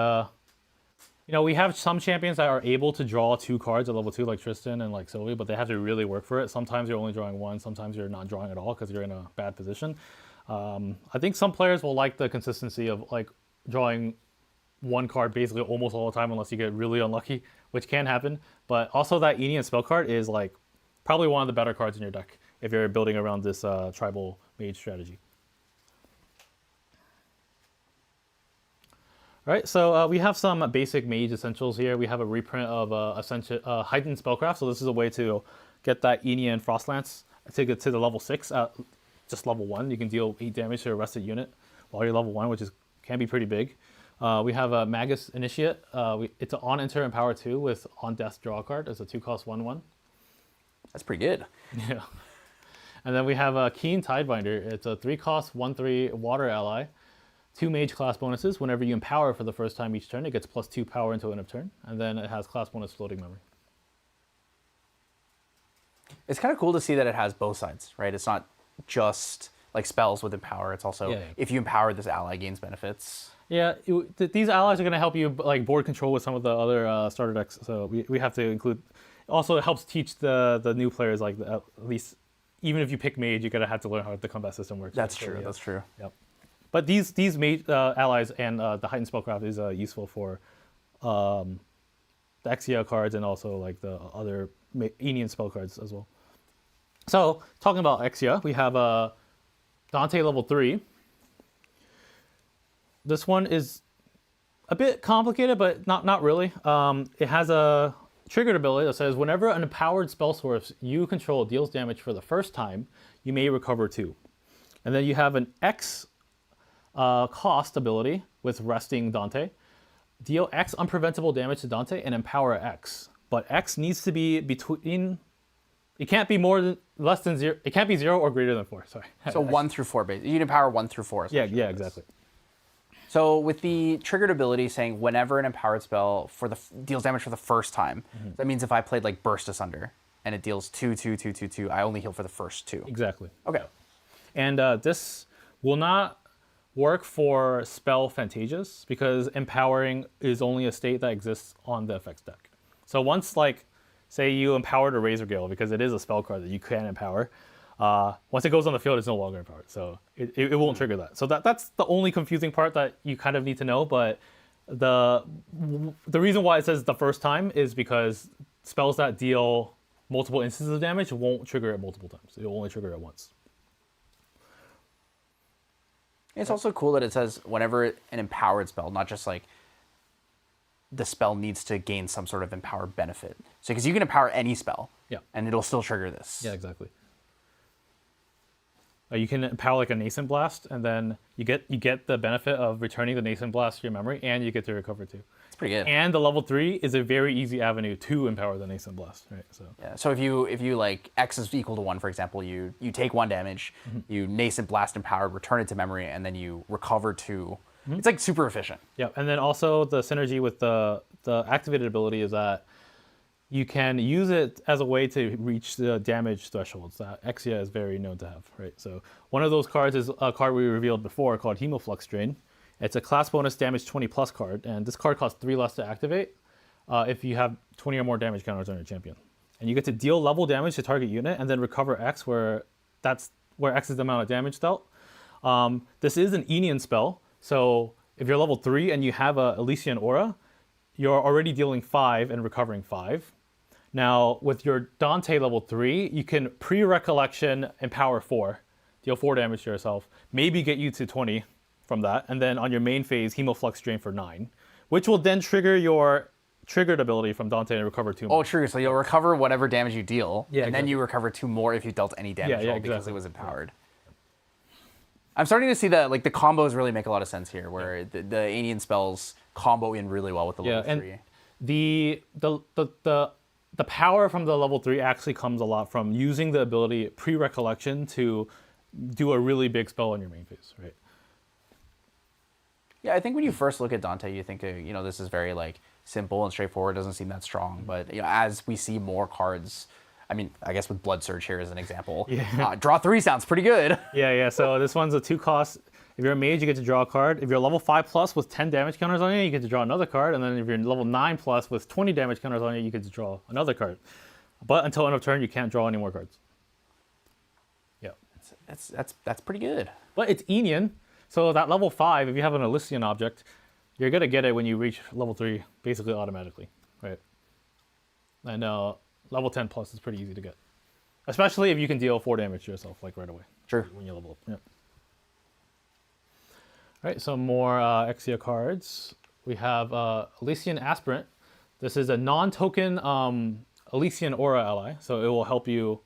you know, we have some champions that are able to draw 2 cards at level 2, like Tristan and like Sylvie, but they have to really work for it. Sometimes you're only drawing 1, sometimes you're not drawing at all because you're in a bad position. I think some players will like the consistency of like drawing one card basically almost all the time unless you get really unlucky, which can happen. But also that Enian spell card is like probably one of the better cards in your deck if you're building around this tribal mage strategy. All right, so we have some basic mage essentials here. We have a reprint of heightened spellcraft. So this is a way to get that Enian Frostlance to get to the level 6 at just level 1. You can deal 8 damage to a rested unit while you're level 1, which can be pretty big. We have a Magus Initiate. It's an on enter and power 2 with on death draw card. It's a 2-cost 1/1. That's pretty good. Yeah. And then we have a Keen Tidebinder. It's a 3-cost 1/3 water ally. 2 mage class bonuses. Whenever you empower for the first time each turn, it gets +2 power until end of turn. And then it has class bonus floating memory. It's kind of cool to see that it has both sides, right? It's not just like spells with empower. It's also if you empower, this ally gains benefits. Yeah, these allies are going to help you like board control with some of the other starter decks. So we have to include. Also, it helps teach the new players like at least even if you pick mage, you're gonna have to learn how the combat system works. That's true. That's true. Yep. But these mage allies and the heightened spellcraft is useful for the Exia cards and also like the other Enian spell cards as well. So talking about Exia, we have Dante level 3. This one is a bit complicated, but not really. It has a triggered ability that says whenever an empowered spell source you control deals damage for the first time, you may recover 2. And then you have an X cost ability with resting Dante. Deal X unpreventable damage to Dante and empower X. But X needs to be between. It can't be less than 0. It can't be 0 or greater than 4. Sorry. So 1 through 4 base. You can empower 1 through 4. Yeah, exactly. So with the triggered ability saying whenever an empowered spell deals damage for the first time, that means if I played like Burst Asunder and it deals 2, 2, 2, 2, 2, I only heal for the first 2. Exactly. Okay. And this will not work for spell Fantasias because empowering is only a state that exists on the effects deck. So once like, say you empowered a Razor Gale because it is a spell card that you can empower, once it goes on the field, it's no longer empowered. So it won't trigger that. So that's the only confusing part that you kind of need to know. But the reason why it says the first time is because spells that deal multiple instances of damage won't trigger it multiple times. It will only trigger it once. It's also cool that it says whenever an empowered spell, not just like the spell needs to gain some sort of empowered benefit. So because you can empower any spell, and it'll still trigger this. Yeah, exactly. You can empower like a Nascent Blast, and then you get the benefit of returning the Nascent Blast to your memory, and you get to recover 2. It's pretty good. And the level 3 is a very easy avenue to empower the Nascent Blast, right? So yeah. So if you like X is equal to 1, for example, you take 1 damage, you Nascent Blast empowered, return it to memory, and then you recover 2. It's like super efficient. Yeah, and then also the synergy with the activated ability is that you can use it as a way to reach the damage thresholds that Exia is very known to have, right? So one of those cards is a card we revealed before called Hemoflux Drain. It's a class bonus damage 20 plus card, and this card costs 3 less to activate if you have 20 or more damage counters on your champion. And you get to deal level damage to target unit and then recover X where X is the amount of damage dealt. This is an Enian spell, so if you're level 3 and you have a Elysian Aura, you're already dealing 5 and recovering 5. Now, with your Dante level 3, you can pre-recollection empower 4, deal 4 damage to yourself, maybe get you to 20 from that, and then on your main phase, Hemoflux Drain for 9, which will then trigger your triggered ability from Dante and recover 2 more. Oh, true. So you'll recover whatever damage you deal, and exactly. then you recover 2 more if you dealt any damage exactly. because it was empowered. I'm starting to see that like the combos really make a lot of sense here, where the Enian spells combo in really well with the level 3. And the power from the level 3 actually comes a lot from using the ability pre-recollection to do a really big spell on your main phase, right? Yeah, I think when you first look at Dante, you think, this is very like simple and straightforward. Doesn't seem that strong, but as we see more cards, I mean, I guess with Blood Surge here as an example, draw 3 sounds pretty good. Yeah. So this one's a 2 cost. If you're a mage, you get to draw a card. If you're level 5 plus with 10 damage counters on you get to draw another card. And then if you're level 9 plus with 20 damage counters on you get to draw another card. But until end of turn, you can't draw any more cards. Yeah. That's pretty good. But it's Enian. So that level 5, if you have an Elysian object, you're gonna get it when you reach level 3, basically automatically, right? And level 10 plus is pretty easy to get, especially if you can deal 4 damage to yourself like right away. Sure. When you level up. Yeah. All right, some more Exia cards. We have Elysian Aspirant. This is a non-token Elysian Aura ally, so it will help you.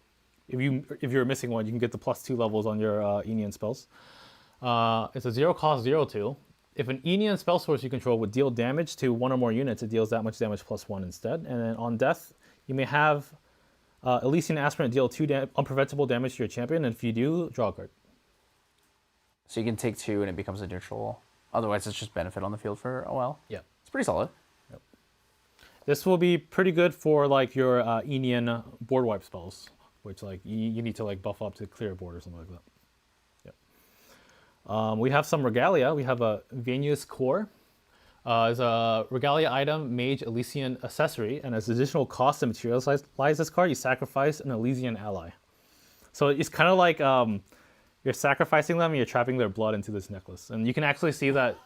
If you're missing one, you can get the +2 levels on your Aenian spells. It's a 0-cost 0/2. If an Aenian spell source you control would deal damage to 1 or more units, it deals that much damage +1 instead. And then on death, you may have Elysian Aspirant deal 2 unpreventable damage to your champion, and if you do, draw a card. So you can take 2 and it becomes a neutral. Otherwise, it's just benefit on the field for a while. Yeah. It's pretty solid. Yep. This will be pretty good for like your Aenian board wipe spells, which like you need to like buff up to clear a board or something like that. We have some Regalia. We have a Venus Core. It's a Regalia item, Mage Elysian accessory, and as additional cost to materialize this card, you sacrifice an Elysian ally. So it's kind of like you're sacrificing them and you're trapping their blood into this necklace. And you can actually see that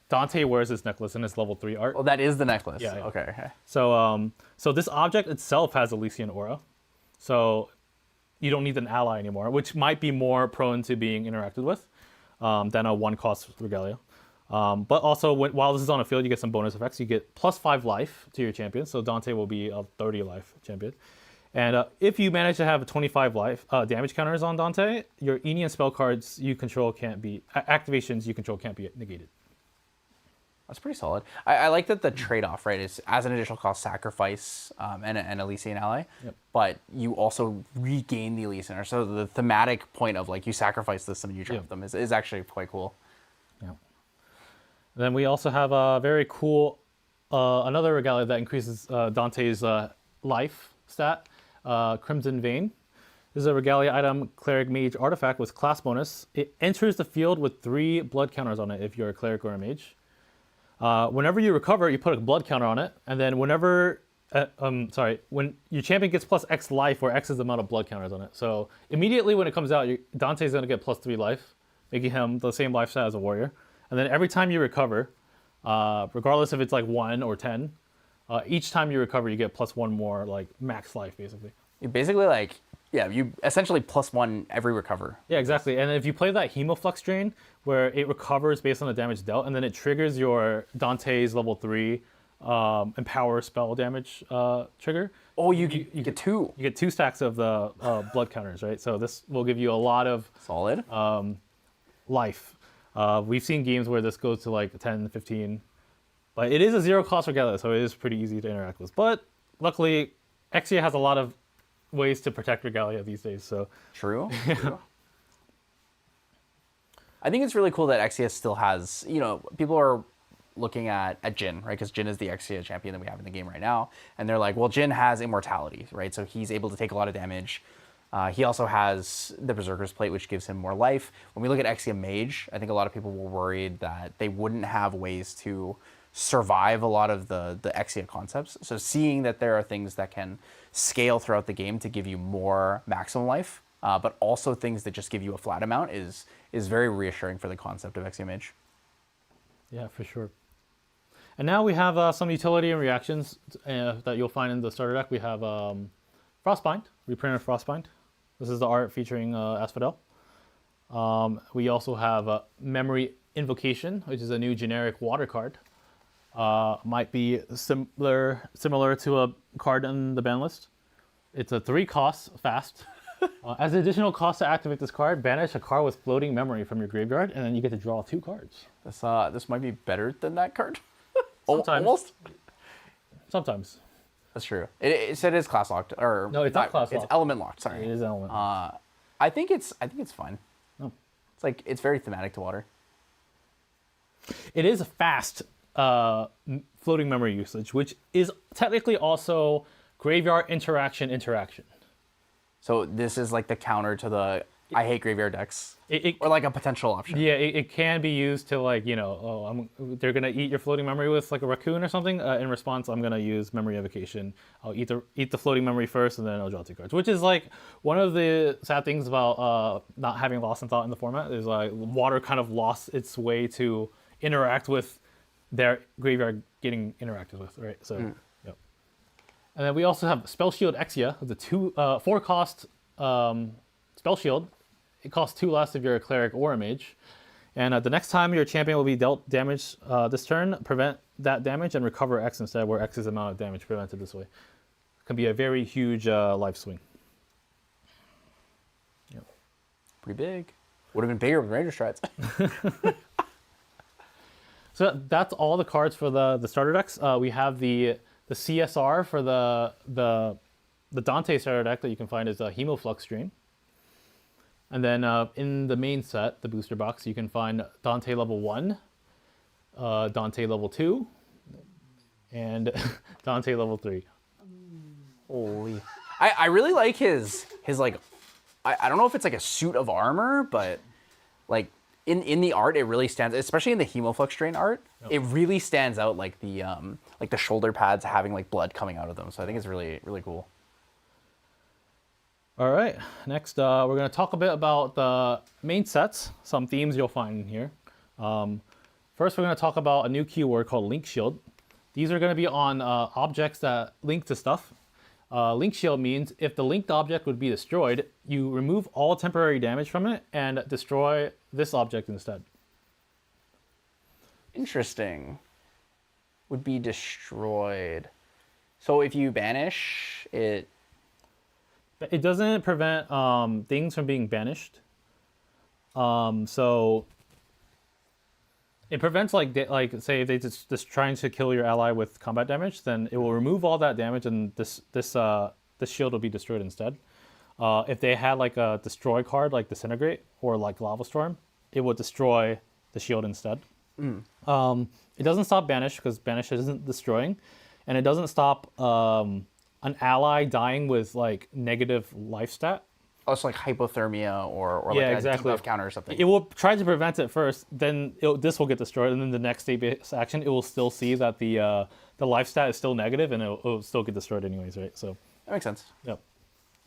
Dante wears this necklace in his level 3 art. Oh, that is the necklace. Yeah. Okay. So so this object itself has Elysian aura. So you don't need an ally anymore, which might be more prone to being interacted with than a 1-cost Regalia. But also, while this is on a field, you get some bonus effects. You get +5 life to your champion, so Dante will be a 30 life champion. And if you manage to have 25 life damage counters on Dante, your Aenian spell cards you control can't be activations you control can't be negated. That's pretty solid. I like that the trade-off, right, is as an additional cost, sacrifice an Elysian ally, but you also regain the Elysian. Or so the thematic point of like you sacrifice this and you trap them is actually quite cool. Yeah. Then we also have a very cool another Regalia that increases Dante's life stat, Crimson Vein. This is a Regalia item, Cleric Mage artifact with class bonus. It enters the field with 3 blood counters on it if you're a Cleric or a Mage. Whenever you recover, you put a blood counter on it, and then when your champion gets +X life, where X is the amount of blood counters on it. So immediately when it comes out, Dante's going to get +3 life, making him the same life stat as a warrior. And then every time you recover, regardless if it's like 1 or 10, each time you recover, you get +1 more, like max life, basically. You basically you essentially +1 every recover. Yeah, exactly. And if you play that Hemoflux Drain, where it recovers based on the damage dealt, and then it triggers your Dante's level 3 Empower spell damage trigger. Oh, you get 2. You get 2 stacks of the blood counters, right? So this will give you a lot of solid life. We've seen games where this goes to like 10, 15, but it is a 0-cost Regalia, so it is pretty easy to interact with. But luckily, Exia has a lot of ways to protect Regalia these days. So True. I think it's really cool that Exia still has, people are looking at Jhin, right? Because Jhin is the Exia champion that we have in the game right now. And they're like, well, Jhin has immortality, right? So he's able to take a lot of damage. He also has the Berserker's Plate, which gives him more life. When we look at Exia Mage, I think a lot of people were worried that they wouldn't have ways to survive a lot of the Exia concepts. So seeing that there are things that can scale throughout the game to give you more maximum life, but also things that just give you a flat amount is very reassuring for the concept of Exia Mage. Yeah, for sure. And now we have some utility and reactions that you'll find in the starter deck. We have Frostbind, reprinted Frostbind. This is the art featuring Asphodel. We also have Memory Invocation, which is a new generic water card. Might be similar to a card in the ban list. It's a 3-cost fast. As an additional cost to activate this card, banish a card with floating memory from your graveyard, and then you get to draw 2 cards. This might be better than that card. Sometimes. Almost. Sometimes. That's true. It said it's class locked, or no, it's not class locked. It's element locked. Sorry. It is element. I think it's fine. Oh. It's very thematic to water. It is a fast floating memory usage, which is technically also graveyard interaction. So this is like the counter to the I hate graveyard decks, or like a potential option. Yeah, it can be used to like, they're gonna eat your floating memory with like a raccoon or something. In response, I'm gonna use Memory Evocation. I'll eat the floating memory first, and then I'll draw 2 cards. Which is like one of the sad things about not having Lost in Thought in the format is like water kind of lost its way to interact with their graveyard getting interacted with, right? So, yep. And then we also have Spell Shield Exia, the 4-cost Spell Shield. It costs 2 less if you're a cleric or a mage. And the next time your champion will be dealt damage this turn, prevent that damage and recover X instead, where X is the amount of damage prevented this way. Can be a very huge life swing. Yep. Pretty big. Would have been bigger with Ranger Strides. So that's all the cards for the starter decks. We have the CSR for the Dante starter deck that you can find is a Hemoflux Stream. And then in the main set, the booster box, you can find Dante level 1, Dante level 2, and Dante level 3. Holy. I really like his like, I don't know if it's like a suit of armor, but like in the art, it really stands, especially in the Hemoflux Drain art, it really stands out like the shoulder pads having like blood coming out of them. So I think it's really, really cool. All right, next we're going to talk a bit about the main sets, some themes you'll find in here. First, we're going to talk about a new keyword called Link Shield. These are going to be on objects that link to stuff. Link Shield means if the linked object would be destroyed, you remove all temporary damage from it and destroy this object instead. Interesting. Would be destroyed. So if you banish it... It doesn't prevent things from being banished. So it prevents like say if they just trying to kill your ally with combat damage, then it will remove all that damage and this shield will be destroyed instead. If they had like a destroy card like Disintegrate or like Lava Storm, it would destroy the shield instead. It doesn't stop banish because banish isn't destroying, and it doesn't stop an ally dying with like negative life stat. Oh, it's like hypothermia or like Yeah, a exactly. debuff counter or something. It will try to prevent it first, then this will get destroyed, and then the next state-based action, it will still see that the life stat is still negative, and it'll still get destroyed anyways, right? So That makes sense. yep.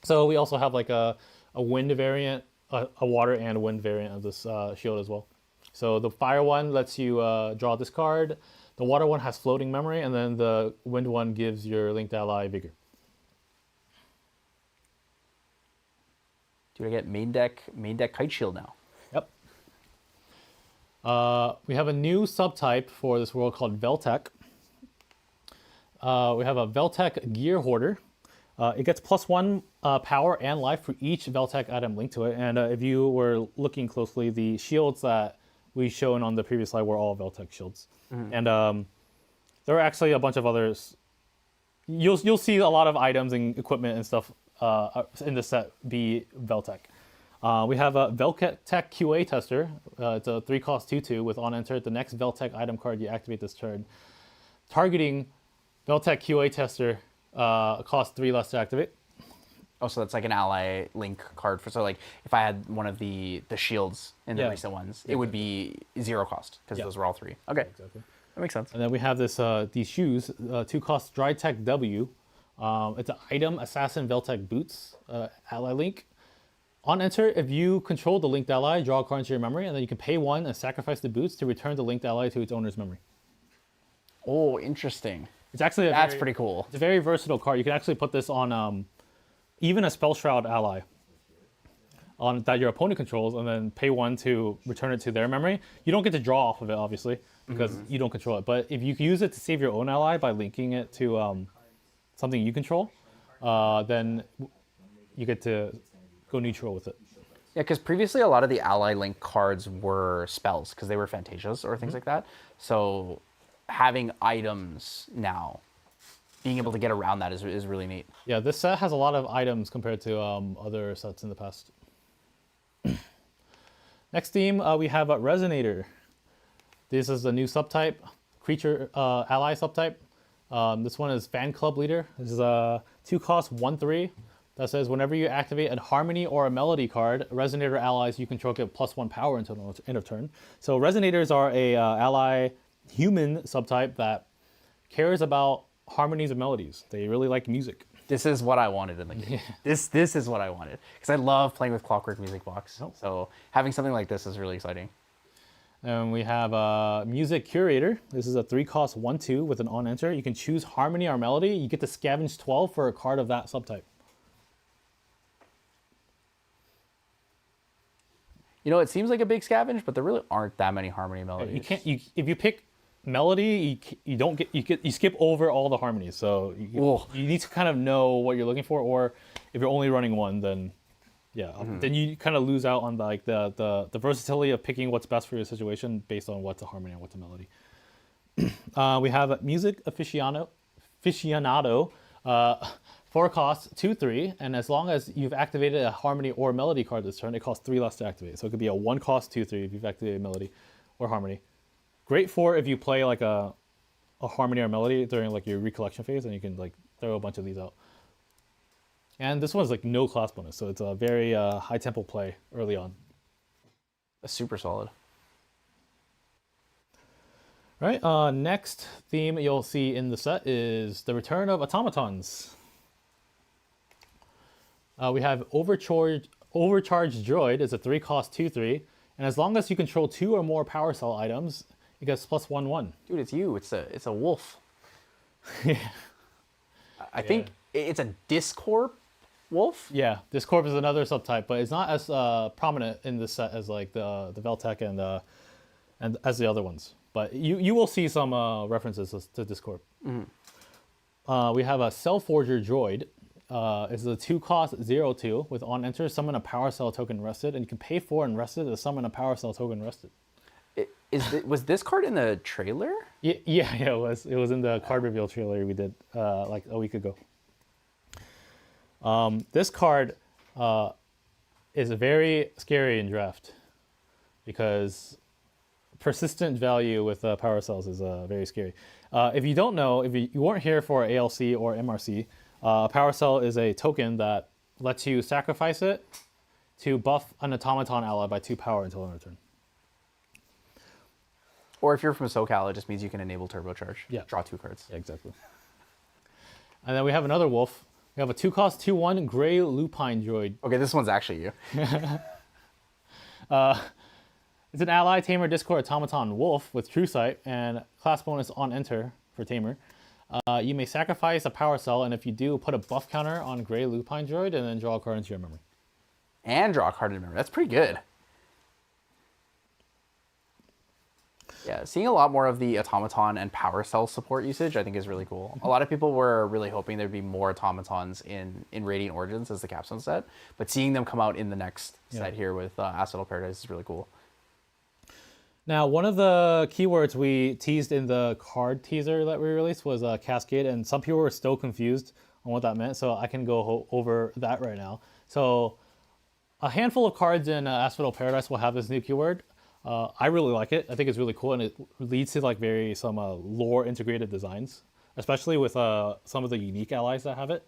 So we also have like a wind variant, a water and wind variant of this shield as well. So the fire one lets you draw this card. The water one has floating memory, and then the wind one gives your linked ally vigor. Do I get main deck Kite Shield now? Yep. We have a new subtype for this world called Veltec. We have a Veltec Gear Hoarder. It gets +1 power and life for each Veltec item linked to it. And if you were looking closely, the shields that we shown on the previous slide were all Veltec shields. And there are actually a bunch of others. You'll see a lot of items and equipment and stuff in the set be Veltec. We have a Veltec QA tester. It's a 3-cost 2/2 with on enter the next Veltec item card you activate this turn. Targeting Veltec QA tester costs 3 less to activate. Oh, so that's like an ally link card for, so like if I had one of the shields in the Yeah. recent ones, it would be 0 cost because those were all 3. Okay, Exactly. that makes sense. And then we have this these shoes, 2-cost Dry Tech W. It's an item Assassin Veltec Boots ally link. On enter, if you control the linked ally, draw a card into your memory, and then you can pay 1 and sacrifice the boots to return the linked ally to its owner's memory. Oh, interesting. It's actually That's pretty cool. It's a very versatile card. You can actually put this on even a Spell Shroud ally on that your opponent controls, and then pay 1 to return it to their memory. You don't get to draw off of it, obviously, because you don't control it. But if you use it to save your own ally by linking it to something you control, then you get to go neutral with it. Yeah, because previously a lot of the ally link cards were spells because they were Fantasias or things like that. So having items now, being able to get around that is really neat. Yeah, this set has a lot of items compared to other sets in the past. Next theme, we have a Resonator. This is a new subtype, creature ally subtype. This one is Fan Club Leader. This is a 2-cost 1/3 that says whenever you activate a Harmony or a Melody card, Resonator allies you control get +1 power until the end of turn. So Resonators are a ally human subtype that cares about harmonies and melodies. They really like music. This is what I wanted in the game. This is what I wanted because I love playing with Clockwork Music Box. So having something like this is really exciting. And we have Music Curator. This is a 3-cost 1/2 with an on-enter. You can choose Harmony or Melody. You get to scavenge 12 for a card of that subtype. You know, it seems like a big scavenge, but there really aren't that many Harmony melodies. You can't. If you pick Melody, you don't get. You skip over all the harmonies. So you need to kind of know what you're looking for. Or if you're only running one, then yeah, then you kind of lose out on the versatility of picking what's best for your situation based on what's a harmony and what's a melody. We have Music Aficionado, 4 costs 2/3, and as long as you've activated a harmony or melody card this turn, it costs 3 less to activate. So it could be a 1 cost 2/3 if you've activated melody or harmony. Great for if you play like a harmony or melody during like your recollection phase, and you can like throw a bunch of these out. And this one's like no class bonus, so it's a very high tempo play early on. That's super solid. All right, next theme you'll see in the set is the return of automatons. We have Overcharged Droid. It's a 3-cost 2/3, and as long as you control 2 or more power cell items, it gets +1/1. Dude, it's you. It's a wolf. Yeah. I think it's a Discorp wolf. Yeah, Discorp is another subtype, but it's not as prominent in this set as like the Veltec and as the other ones. But you will see some references to Discorp. We have a Cell Forger Droid. It's a 2-cost 0/2 with on enter summon a power cell token rested, and you can pay 4 and rested to summon a power cell token rested. Was this card in the trailer? Yeah, it was. It was in the card reveal trailer we did like a week ago. This card is very scary in draft because persistent value with power cells is very scary. If you don't know, if you weren't here for ALC or MRC, a power cell is a token that lets you sacrifice it to buff an automaton ally by 2 power until end of turn. Or if you're from SoCal, it just means you can enable turbocharge. Yeah. Draw 2 cards. Yeah, exactly. And then we have another wolf. We have a 2-cost 2/1 Gray Lupine Droid. Okay, this one's actually you. It's an ally tamer Discord automaton wolf with true sight and class bonus on enter for tamer. You may sacrifice a power cell, and if you do, put a buff counter on Gray Lupine Droid and then draw a card into your memory. And draw a card in memory. That's pretty good. Yeah, seeing a lot more of the automaton and power cell support usage, I think, is really cool. A lot of people were really hoping there'd be more automatons in Radiant Origins as the capstone set, but seeing them come out in the next set here with Asphodel Paradise is really cool. Now, one of the keywords we teased in the card teaser that we released was Cascade, and some people were still confused on what that meant, so I can go over that right now. So a handful of cards in Asphodel Paradise will have this new keyword. I really like it. I think it's really cool, and it leads to like some lore integrated designs, especially with some of the unique allies that have it.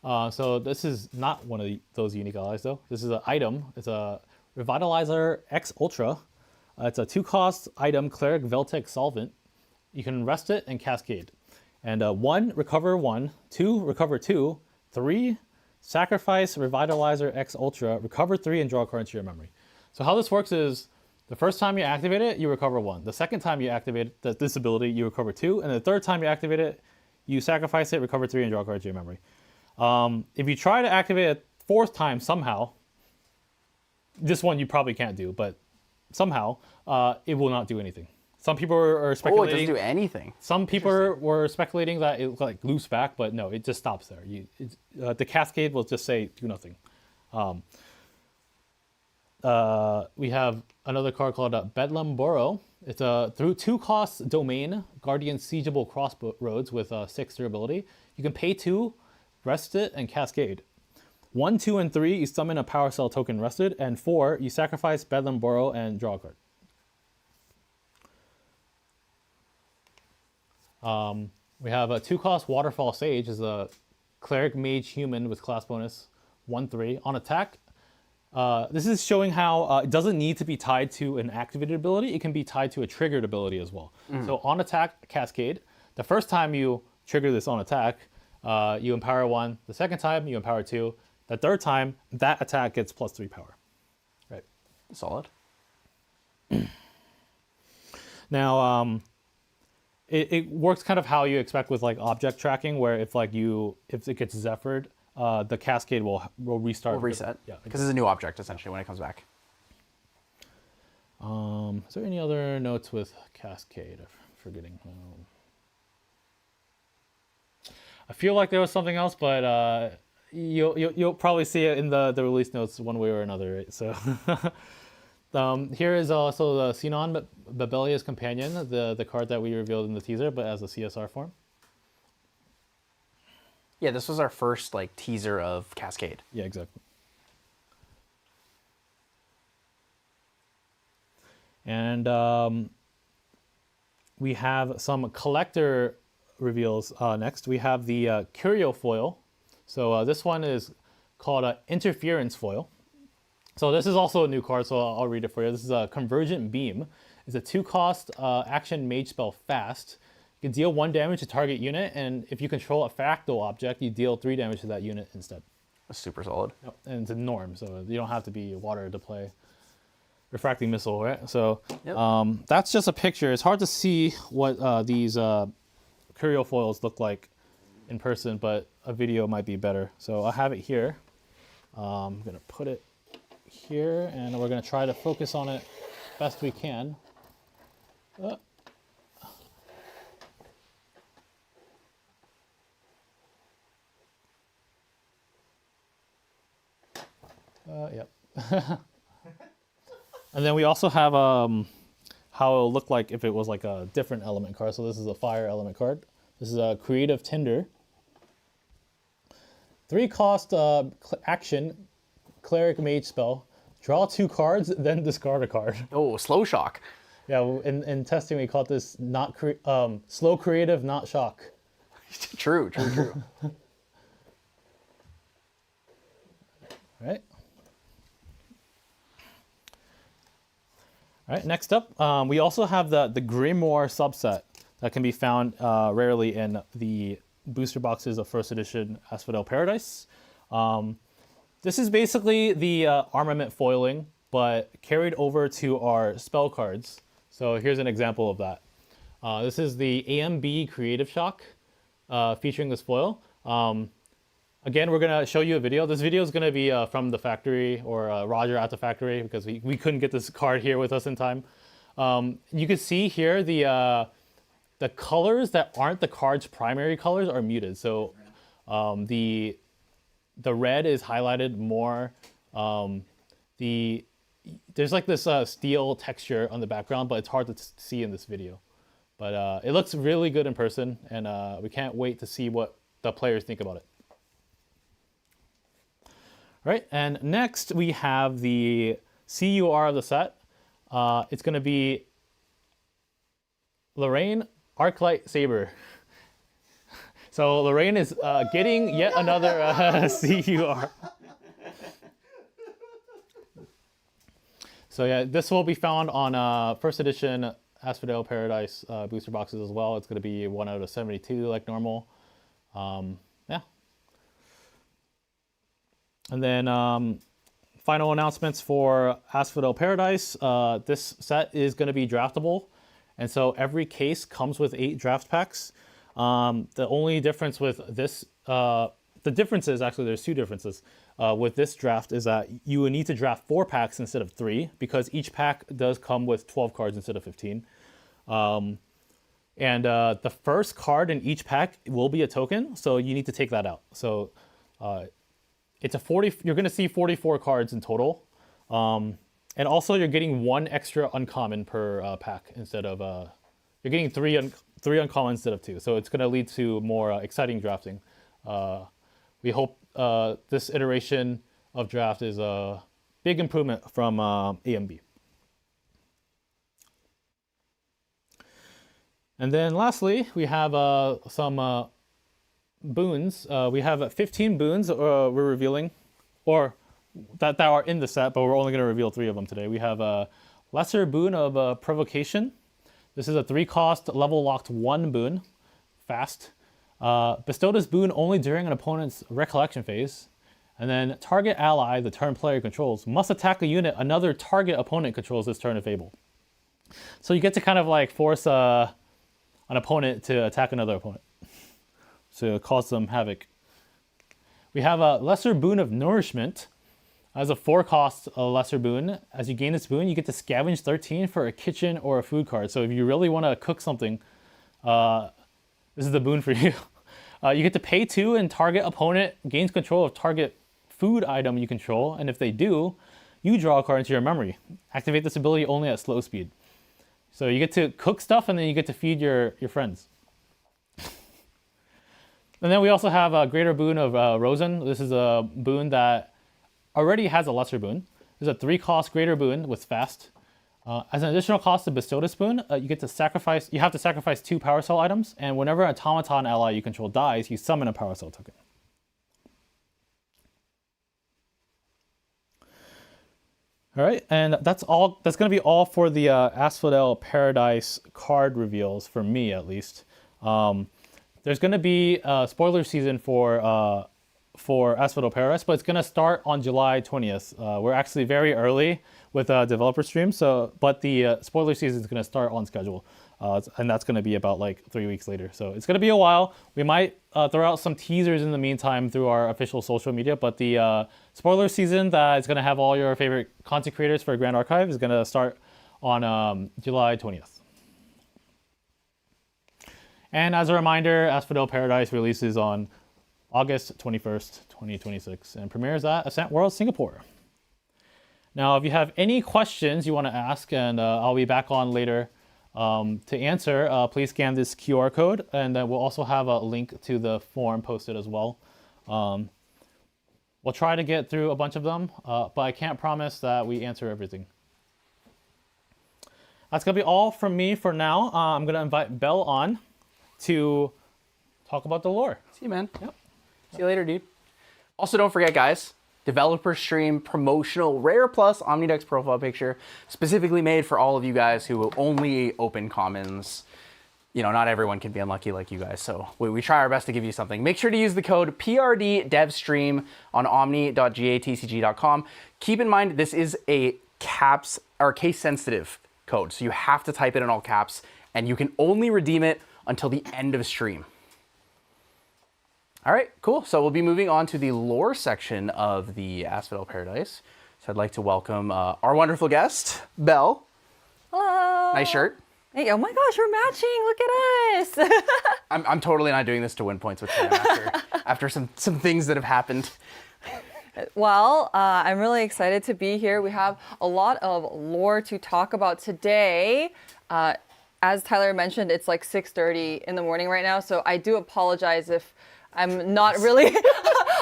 So this is not one of those unique allies though. This is an item. It's a Revitalizer X Ultra. It's a 2-cost item, Cleric Veltec Solvent. You can rest it and Cascade. And 1, recover 1, 2, recover 2, 3, sacrifice Revitalizer X Ultra, recover 3, and draw a card into your memory. So how this works is, the first time you activate it, you recover 1. The second time you activate this ability, you recover 2. And the third time you activate it, you sacrifice it, recover 3, and draw a card to your memory. If you try to activate it 4th time somehow, this one you probably can't do, but somehow it will not do anything. Some people are speculating. Oh, it doesn't do anything. Some people were speculating that it like loops back, but no, it just stops there. The Cascade will just say do nothing. We have another card called Bedlam Burrow. It's a 2-cost domain, Guardian Siegeable Crossroads with 6 durability. You can pay 2, rest it, and Cascade. 1, 2, and 3, you summon a power cell token rested, and 4, you sacrifice Bedlam Burrow and draw a card. We have a 2-cost Waterfall Sage, is a Cleric Mage Human with class bonus 1/3 on attack. This is showing how it doesn't need to be tied to an activated ability. It can be tied to a triggered ability as well. So on attack, Cascade. The first time you trigger this on attack, you empower 1. The second time, you empower 2. The third time, that attack gets +3 power. Right. Solid. Now, it works kind of how you expect with like object tracking, where if it gets Zephyred, the cascade will restart. Will reset. Yeah. Because it's a new object essentially when it comes back. Is there any other notes with cascade? I'm forgetting. I feel like there was something else, but you'll probably see it in the release notes one way or another, right? So here is also the Sinon Babelia's Companion, the card that we revealed in the teaser, but as a CSR form. Yeah, this was our first like teaser of Cascade. Yeah, exactly. And we have some collector reveals next. We have the Curio foil. So this one is called Interference foil. So this is also a new card, so I'll read it for you. This is a Convergent Beam. It's a 2-cost action mage spell fast. You can deal 1 damage to target unit, and if you control a fractal object, you deal 3 damage to that unit instead. That's super solid. Yep. And it's a norm, so you don't have to be water to play Refracting Missile, right? So yep. That's just a picture. It's hard to see what these Curio foils look like in person, but a video might be better. So I have it here. I'm gonna put it here, and we're gonna try to focus on it best we can. Yep. And then we also have how it'll look like if it was like a different element card. So this is a fire element card. This is a Creative Tinder. 3-cost action, Cleric Mage spell. Draw 2 cards, then discard a card. Oh, slow shock. Yeah, in testing we called this slow creative, not shock. True. Right. All right, next up, we also have the Grimoire subset that can be found rarely in the booster boxes of first edition Asphodel Paradise. This is basically the armament foiling, but carried over to our spell cards. So here's an example of that. This is the AMB Creative Shock featuring this foil. Again, we're going to show you a video. This video is going to be from the factory, or Roger at the factory, because we couldn't get this card here with us in time. You can see here the colors that aren't the card's primary colors are muted. So the red is highlighted more. There's like this steel texture on the background, but it's hard to see in this video. But it looks really good in person, and we can't wait to see what the players think about it. Right, and next we have the CUR of the set. It's going to be Lorraine Arclight Saber. So Lorraine is getting yet another CUR. So yeah, this will be found on first edition Asphodel Paradise booster boxes as well. It's going to be 1 out of 72 like normal. Yeah. And then final announcements for Asphodel Paradise. This set is going to be draftable. And so every case comes with 8 draft packs. The only difference with this, the differences, actually there's 2 differences with this draft, is that you would need to draft 4 packs instead of 3, because each pack does come with 12 cards instead of 15. And the first card in each pack will be a token, so you need to take that out. So it's a 40. You're going to see 44 cards in total, and also you're getting 1 extra uncommon per pack instead of you're getting 3 uncommon instead of 2. So it's going to lead to more exciting drafting. We hope this iteration of draft is a big improvement from AMB. And then lastly, we have some boons. We have 15 boons we're revealing, or that are in the set, but we're only going to reveal 3 of them today. We have a Lesser Boon of Provocation. This is a 3-cost level locked 1 boon, fast. Bestow this boon only during an opponent's recollection phase. And then target ally the turn player controls must attack a unit another target opponent controls this turn if able. So you get to kind of like force an opponent to attack another opponent. So cause some havoc. We have a Lesser Boon of Nourishment. As a 4-cost Lesser Boon, as you gain this boon, you get to scavenge 13 for a kitchen or a food card. So if you really want to cook something, this is the boon for you. You get to pay 2 and target opponent gains control of target food item you control. And if they do, you draw a card into your memory. Activate this ability only at slow speed. So you get to cook stuff and then you get to feed your friends. And then we also have a Greater Boon of Rosen. This is a boon that already has a Lesser Boon. This is a 3-cost Greater Boon with Fast. As an additional cost to bestow this boon, you have to sacrifice 2 Power Cell items, and whenever an automaton ally you control dies, you summon a Power Cell token. All right, and that's all. That's going to be all for the Asphodel Paradise card reveals for me, at least. There's going to be a spoiler season for Asphodel Paradise, but it's going to start on July 20th. We're actually very early with developer stream, but the spoiler season is going to start on schedule, and that's going to be about like 3 weeks later. So it's going to be a while. We might throw out some teasers in the meantime through our official social media, but the spoiler season that is going to have all your favorite content creators for Grand Archive is going to start on July 20th. And as a reminder, Asphodel Paradise releases on August 21st, 2026, and premieres at Ascent World Singapore. Now, if you have any questions you want to ask, and I'll be back on later to answer, please scan this QR code, and we'll also have a link to the form posted as well. We'll try to get through a bunch of them, but I can't promise that we answer everything. That's going to be all from me for now. I'm going to invite Bell on to talk about the lore. See you, man. Yep. See you later, dude. Also, don't forget, guys, developer stream promotional Rare Plus Omnidex profile picture, specifically made for all of you guys who will only open commons. You know, not everyone can be unlucky like you guys, so we try our best to give you something. Make sure to use the code PRDDevStream on omni.gatcg.com. Keep in mind, this is a caps or case-sensitive code, so you have to type it in all caps, and you can only redeem it until the end of stream. All right, cool. So we'll be moving on to the lore section of the Asphodel Paradise. So I'd like to welcome our wonderful guest, Belle. Hello. Nice shirt. Hey, oh my gosh, we're matching. Look at us. I'm totally not doing this to win points with him after some things that have happened. Well, I'm really excited to be here. We have a lot of lore to talk about today. As Tyler mentioned, it's like 6:30 in the morning right now, so I do apologize if I'm not really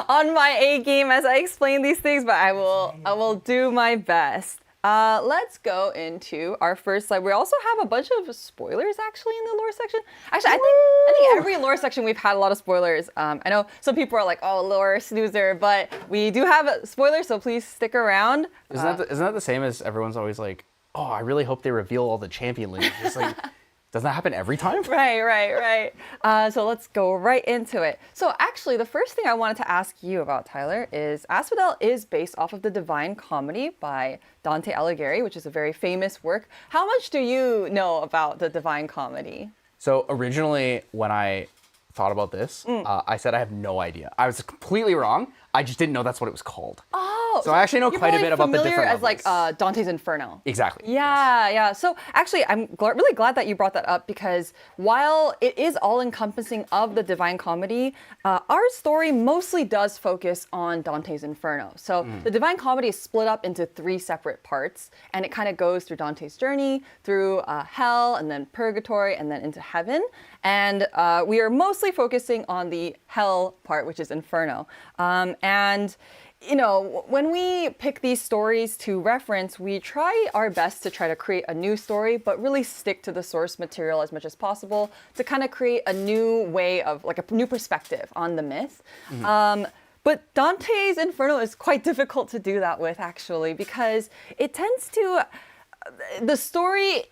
on my A game as I explain these things, but I will do my best. Let's go into our first slide. We also have a bunch of spoilers actually in the lore section. Actually, I think every lore section we've had a lot of spoilers. I know some people are like, "Oh, lore snoozer," but we do have spoilers, so please stick around. Isn't that the same as everyone's always like, "Oh, I really hope they reveal all the champion lineage." It's like, doesn't that happen every time? Right. So let's go right into it. So actually, the first thing I wanted to ask you about, Tyler, is Asphodel is based off of the Divine Comedy by Dante Alighieri, which is a very famous work. How much do you know about the Divine Comedy? So originally, when I thought about this, I said I have no idea. I was completely wrong. I just didn't know that's what it was called. Oh, so I actually know quite a bit about the different levels. levels. As like Dante's Inferno. Exactly. Yeah. So actually, I'm really glad that you brought that up, because while it is all-encompassing of the Divine Comedy, our story mostly does focus on Dante's Inferno. So the Divine Comedy is split up into 3 separate parts, and it kind of goes through Dante's journey, through hell, and then purgatory, and then into heaven. And we are mostly focusing on the hell part, which is Inferno. And you know, when we pick these stories to reference, we try our best to try to create a new story, but really stick to the source material as much as possible to kind of create a new way of, like, a new perspective on the myth. But Dante's Inferno is quite difficult to do that with, actually, because it tends to the story,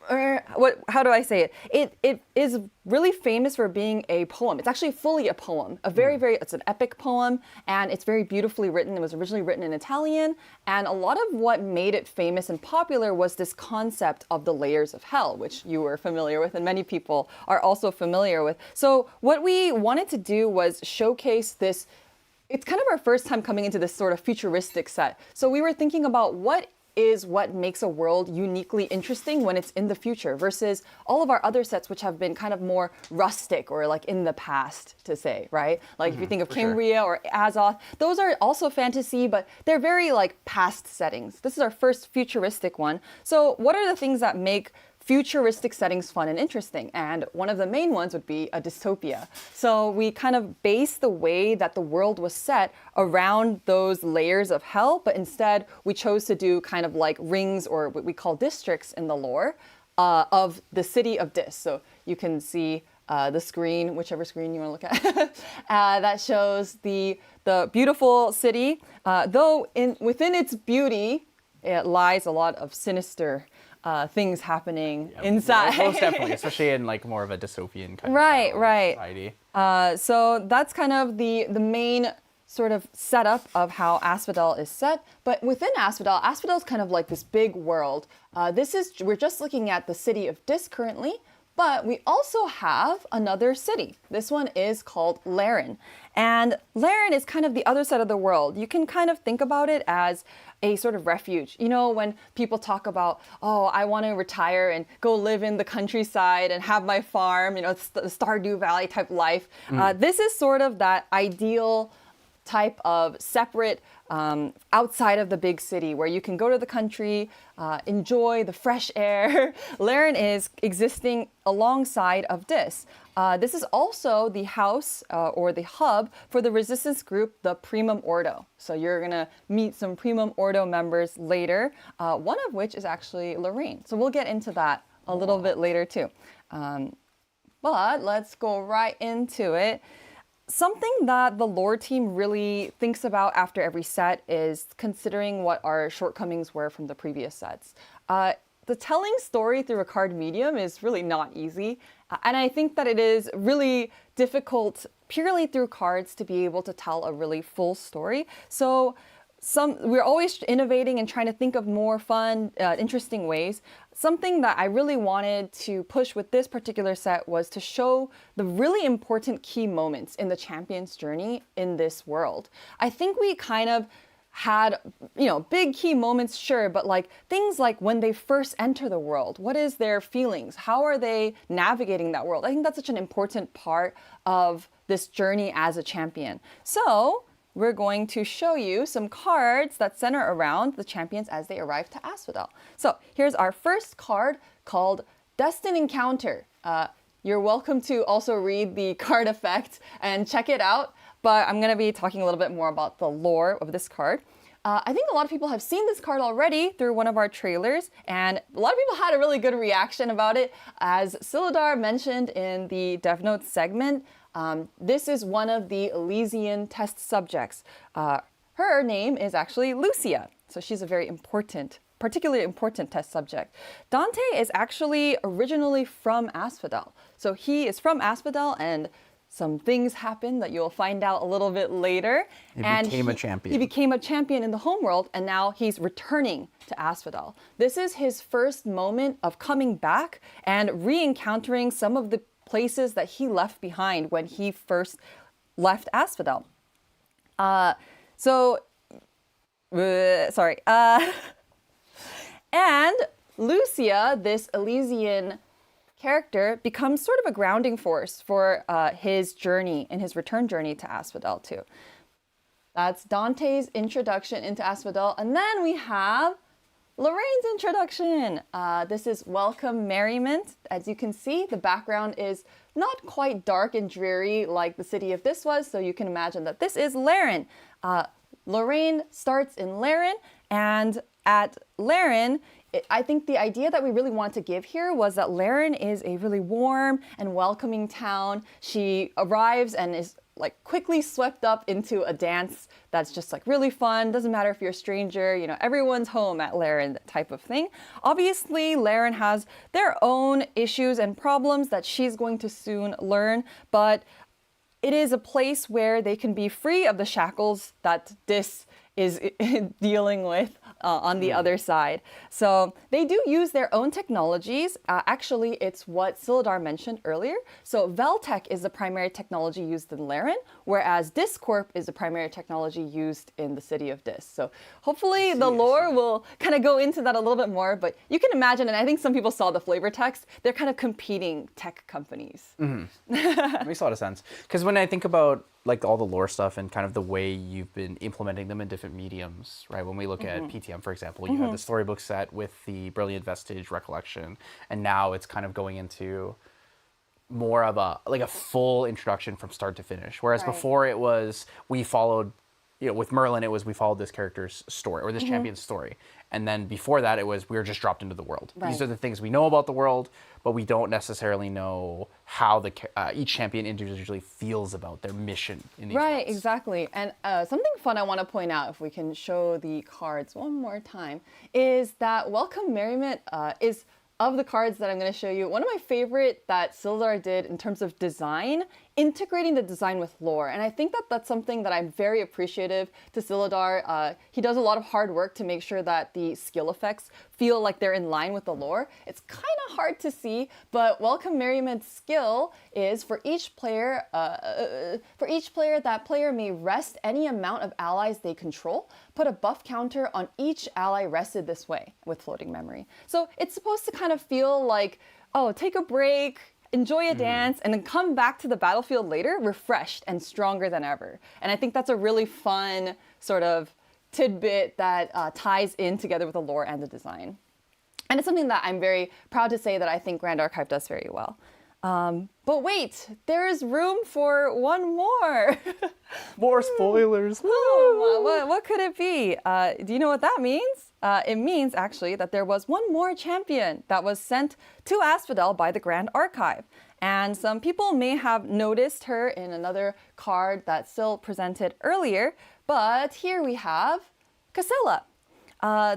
how do I say it? It is really famous for being a poem. It's actually fully a poem. It's an epic poem, and it's very beautifully written. It was originally written in Italian, and a lot of what made it famous and popular was this concept of the layers of hell, which you were familiar with, and many people are also familiar with. So what we wanted to do was showcase this. It's kind of our first time coming into this sort of futuristic set. So we were thinking about what makes a world uniquely interesting when it's in the future versus all of our other sets, which have been kind of more rustic or like in the past, to say, right? Like if you think of Cambria or Azoth, those are also fantasy, but they're very like past settings. This is our first futuristic one. So what are the things that make futuristic settings fun and interesting? And one of the main ones would be a dystopia. So we kind of base the way that the world was set around those layers of hell, but instead we chose to do kind of like rings, or what we call districts in the lore, of the city of Dis. So you can see the screen, whichever screen you want to look at, that shows the beautiful city. Though within its beauty, it lies a lot of sinister things happening inside. Most definitely, especially in like more of a dystopian kind right, of right. society. So that's kind of the main sort of setup of how Asphodel is set. But within Asphodel, Asphodel is kind of like this big world. We're just looking at the city of Dis currently, but we also have another city. This one is called Laren. And Laren is kind of the other side of the world. You can kind of think about it as a sort of refuge. You know, when people talk about, oh, I want to retire and go live in the countryside and have my farm, you know, it's the Stardew Valley type life. This is sort of that ideal type of separate outside of the big city where you can go to the country, enjoy the fresh air. Laren is existing alongside of Dis. This is also the house or the hub for the resistance group, the Primum Ordo. So you're going to meet some Primum Ordo members later, one of which is actually Lorraine. So we'll get into that a little bit later too. But let's go right into it. Something that the lore team really thinks about after every set is considering what our shortcomings were from the previous sets. The telling story through a card medium is really not easy. And I think that it is really difficult purely through cards to be able to tell a really full story. So we're always innovating and trying to think of more fun, interesting ways. Something that I really wanted to push with this particular set was to show the really important key moments in the champion's journey in this world. I think we kind of had, you know, big key moments, sure, but like things like when they first enter the world, what is their feelings? How are they navigating that world? I think that's such an important part of this journey as a champion. So we're going to show you some cards that center around the champions as they arrive to Asphodel. So here's our first card called Destined Encounter. You're welcome to also read the card effect and check it out, but I'm going to be talking a little bit more about the lore of this card. I think a lot of people have seen this card already through one of our trailers, and a lot of people had a really good reaction about it. As Sylidar mentioned in the Dev Notes segment, this is one of the Elysian test subjects. Her name is actually Lucia, so she's a very particularly important test subject. Dante is actually originally from Asphodel. So he is from Asphodel, and some things happened that you'll find out a little bit later. He became a champion. He became a champion in the homeworld, and now he's returning to Asphodel. This is his first moment of coming back and re-encountering some of the places that he left behind when he first left Asphodel. And Lucia, this Elysian character, becomes sort of a grounding force for his journey and his return journey to Asphodel too. That's Dante's introduction into Asphodel. And then we have Lorraine's introduction. This is Welcome Merriment. As you can see, the background is not quite dark and dreary like the city of Dis was, so you can imagine that this is Laren. Lorraine starts in Laren, and at Laren I think the idea that we really wanted to give here was that Laren is a really warm and welcoming town. She arrives and is like quickly swept up into a dance that's just like really fun. Doesn't matter if you're a stranger, you know, everyone's home at Laren type of thing. Obviously, Laren has their own issues and problems that she's going to soon learn, but it is a place where they can be free of the shackles that Dis is dealing with on the other side. So they do use their own technologies. Actually, it's what Sylidar mentioned earlier. So Veltech is the primary technology used in Laren, whereas Discorp is the primary technology used in the city of Dis. So hopefully the lore will kind of go into that a little bit more, but you can imagine, and I think some people saw the flavor text, they're kind of competing tech companies. Makes a lot of sense. Because when I think about like all the lore stuff and kind of the way you've been implementing them in different mediums, right? When we look at PTM, for example, you have the storybook set with the Brilliant Vestige recollection, and now it's kind of going into more of a full introduction from start to finish. Whereas before it was, we followed, you know, with Merlin, it was we followed this character's story or this champion's story. And then before that, it was we were just dropped into the world. These are the things we know about the world, but we don't necessarily know how each champion individually feels about their mission in these Right, worlds. exactly. And something fun I want to point out, if we can show the cards one more time, is that Welcome Merriment is, of the cards that I'm going to show you, one of my favorite that Sylidar did in terms of design, integrating the design with lore. And I think that that's something that I'm very appreciative to Sylidar. He does a lot of hard work to make sure that the skill effects feel like they're in line with the lore. It's kind of hard to see, but Welcome Merriment's skill is for each player, that player may rest any amount of allies they control, put a buff counter on each ally rested this way with floating memory. So it's supposed to kind of feel like, oh, take a break, enjoy a dance, and then come back to the battlefield later refreshed and stronger than ever. And I think that's a really fun sort of tidbit that ties in together with the lore and the design. And it's something that I'm very proud to say that I think Grand Archive does very well. But wait, there is room for one more. More spoilers. What could it be? Do you know what that means? It means actually that there was one more champion that was sent to Asphodel by the Grand Archive. And some people may have noticed her in another card that Syl presented earlier, but here we have Casella.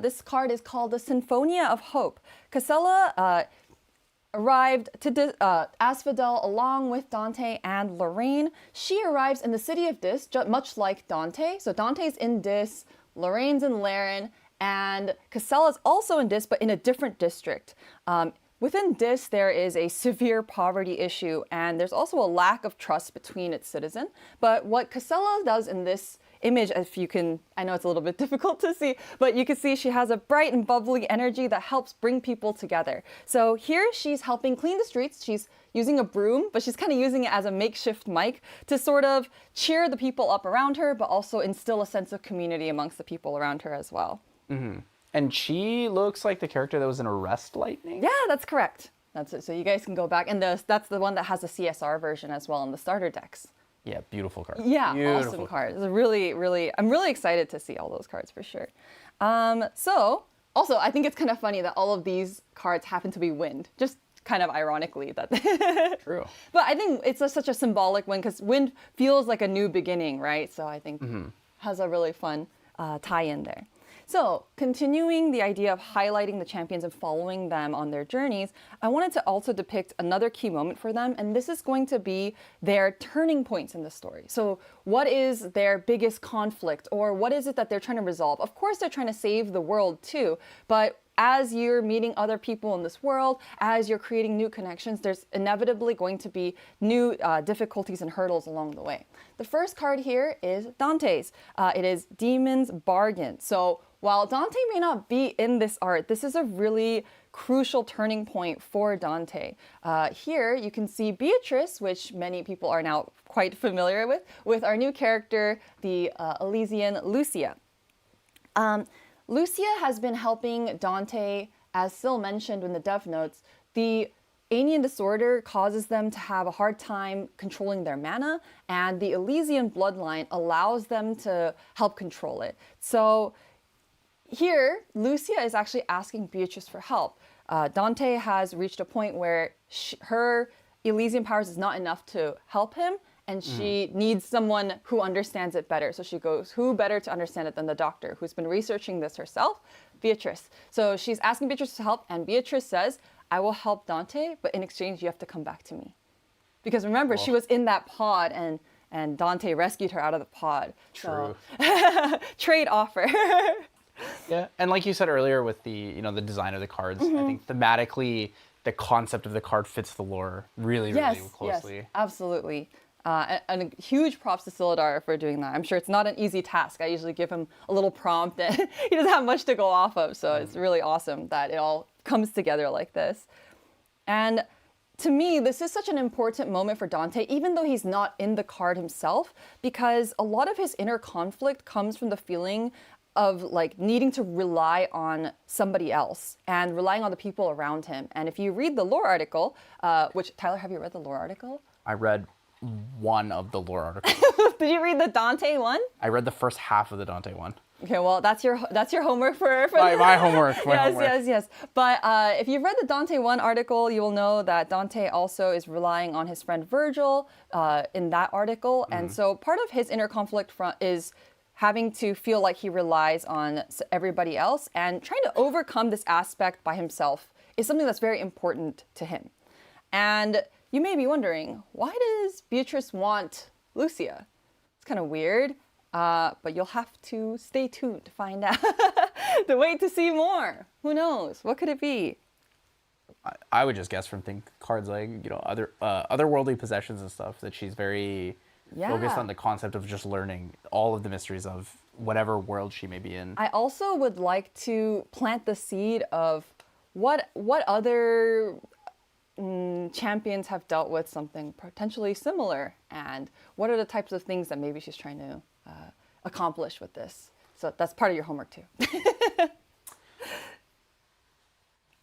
This card is called the Symphonia of Hope. Casella arrived to Asphodel along with Dante and Lorraine. She arrives in the city of Dis, much like Dante. So Dante's in Dis, Lorraine's in Laren, and Casella's also in Dis, but in a different district. Within Dis, there is a severe poverty issue, and there's also a lack of trust between its citizens. But what Casella does in this image, if you can, I know it's a little bit difficult to see, but you can see she has a bright and bubbly energy that helps bring people together. So here she's helping clean the streets. She's using a broom, but she's kind of using it as a makeshift mic to sort of cheer the people up around her, but also instill a sense of community amongst the people around her as well. And she looks like the character that was in Arrest Lightning? Yeah, that's correct. That's it. So you guys can go back, and that's the one that has a CSR version as well in the starter decks. Yeah, beautiful card. Yeah, beautiful awesome card. It's a really, I'm really excited to see all those cards for sure. So also, I think it's kind of funny that all of these cards happen to be wind, just kind of ironically that. True. But I think it's such a symbolic wind because wind feels like a new beginning, right? So I think has a really fun tie-in there. So continuing the idea of highlighting the champions and following them on their journeys, I wanted to also depict another key moment for them, and this is going to be their turning points in the story. So what is their biggest conflict, or what is it that they're trying to resolve? Of course, they're trying to save the world too, but as you're meeting other people in this world, as you're creating new connections, there's inevitably going to be new difficulties and hurdles along the way. The first card here is Dante's. It is Demon's Bargain. So while Dante may not be in this art, this is a really crucial turning point for Dante. Here you can see Beatrice, which many people are now quite familiar with our new character, the Elysian Lucia. Lucia has been helping Dante, as Syl mentioned in the dev notes. The Aenian disorder causes them to have a hard time controlling their mana, and the Elysian bloodline allows them to help control it. So here, Lucia is actually asking Beatrice for help. Dante has reached a point where her Elysian powers is not enough to help him, and she needs someone who understands it better. So she goes, who better to understand it than the doctor, who's been researching this herself? Beatrice. So she's asking Beatrice to help, and Beatrice says, I will help Dante, but in exchange, you have to come back to me. Because remember, she was in that pod, and Dante rescued her out of the pod. True. So, trade offer. Yeah, and like you said earlier with the the design of the cards, I think thematically the concept of the card fits the lore really closely. Yes, absolutely. And huge props to Sylidar for doing that. I'm sure it's not an easy task. I usually give him a little prompt and he doesn't have much to go off of. So it's really awesome that it all comes together like this. And to me, this is such an important moment for Dante, even though he's not in the card himself, because a lot of his inner conflict comes from the feeling of like needing to rely on somebody else and relying on the people around him. And if you read the lore article, which Tyler, have you read the lore article? I read one of the lore articles. Did you read the Dante one? I read the first half of the Dante one. Okay, well, that's your homework for my homework. Yes. But if you've read the Dante 1 article, you will know that Dante also is relying on his friend Virgil in that article. And so part of his inner conflict is having to feel like he relies on everybody else, and trying to overcome this aspect by himself is something that's very important to him. And you may be wondering, why does Beatrice want Lucia? It's kind of weird. But you'll have to stay tuned to find out. To wait to see more. Who knows? What could it be? I would just guess from cards like otherworldly possessions and stuff that she's very focused on the concept of just learning all of the mysteries of whatever world she may be in. I also would like to plant the seed of what other champions have dealt with something potentially similar, and what are the types of things that maybe she's trying to accomplish with this. So that's part of your homework too.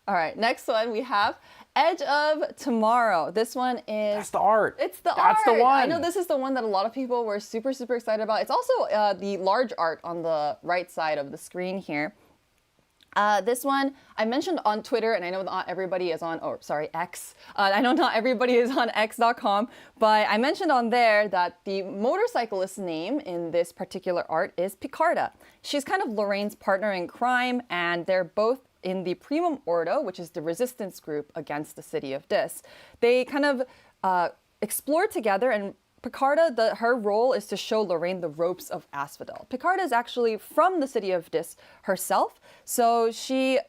All right, next one we have Edge of Tomorrow. This one is... That's the art. It's the art. That's the one. I know this is the one that a lot of people were super, super excited about. It's also the large art on the right side of the screen here. This one I mentioned on Twitter, and I know not everybody is on, X. I know not everybody is on X.com, but I mentioned on there that the motorcyclist's name in this particular art is Picarda. She's kind of Lorraine's partner in crime, and they're both in the Primum Ordo, which is the resistance group against the city of Dis. They kind of explore together, and Picarda, her role is to show Lorraine the ropes of asphodel. Picarda is actually from the city of Dis herself, so she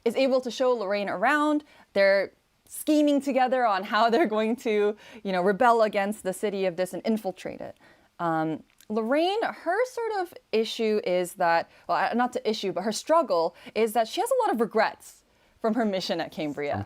is able to show Lorraine around. They're scheming together on how they're going to, rebel against the city of Dis and infiltrate it. Lorraine, her sort of issue is that, well, not the issue, but her struggle is that she has a lot of regrets from her mission at Cambria.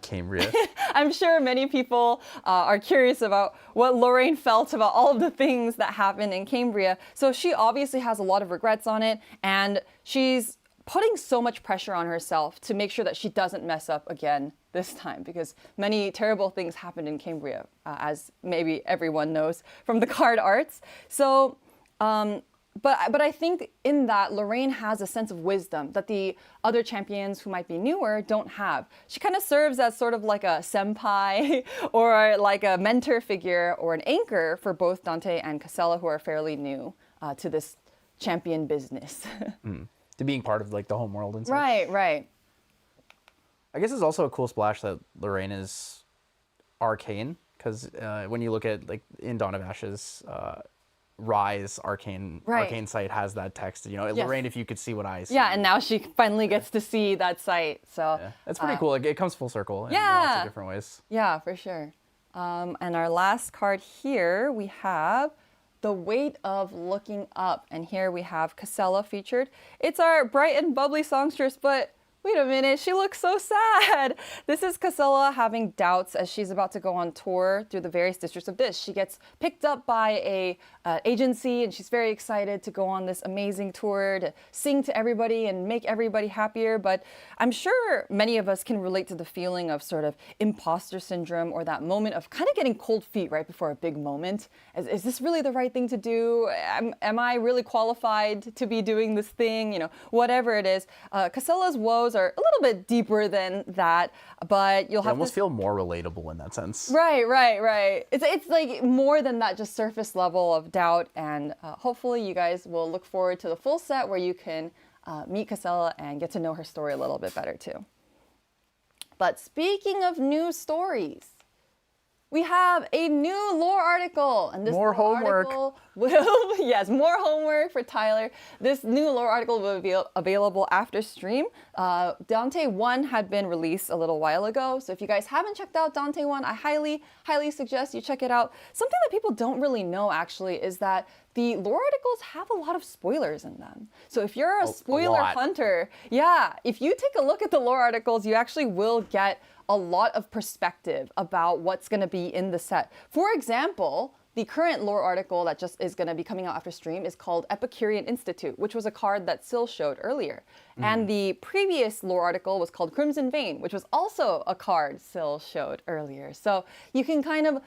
I'm sure many people are curious about what Lorraine felt about all of the things that happened in Cambria. So she obviously has a lot of regrets on it, and she's putting so much pressure on herself to make sure that she doesn't mess up again this time, because many terrible things happened in Cambria, as maybe everyone knows from the card arts. So, but I think in that, Lorraine has a sense of wisdom that the other champions who might be newer don't have. She kind of serves as sort of like a senpai or like a mentor figure or an anchor for both Dante and Casella, who are fairly new to this champion business. To being part of like the home world and such. Right. I guess it's also a cool splash that Lorraine is arcane, because when you look at like in Dawn of Ashes, Rise arcane site has that text. Lorraine, if you could see what I see. Yeah, and now she finally gets to see that site. So that's pretty cool. It comes full circle in lots of different ways. Yeah, for sure. And our last card here, we have The Weight of Looking Up. And here we have Casella featured. It's our bright and bubbly songstress, but Wait a minute, she looks so sad. This is Casella having doubts as she's about to go on tour through the various districts of Dish. She gets picked up by a agency and she's very excited to go on this amazing tour to sing to everybody and make everybody happier. But I'm sure many of us can relate to the feeling of sort of imposter syndrome or that moment of kind of getting cold feet right before a big moment. Is this really the right thing to do? Am I really qualified to be doing this thing? You know, whatever it is. Casella's woes are a little bit deeper than that, but you'll I have almost to feel more relatable in that sense. Right. It's like more than that, just surface level of doubt, and hopefully you guys will look forward to the full set where you can meet Casella and get to know her story a little bit better too. But speaking of new stories, we have a new lore article, and this More lore homework. article will, yes, more homework for Tyler. This new lore article will be available after stream. Dante 1 had been released a little while ago, so if you guys haven't checked out Dante 1, I highly suggest you check it out. Something that people don't really know actually is that the lore articles have a lot of spoilers in them. So if you're a spoiler lot. hunter, yeah, if you take a look at the lore articles, you actually will get a lot of perspective about what's going to be in the set. For example, the current lore article that just is going to be coming out after stream is called Epicurean Institute, which was a card that Syl showed earlier. And the previous lore article was called Crimson Vein, which was also a card Syl showed earlier. So you can kind of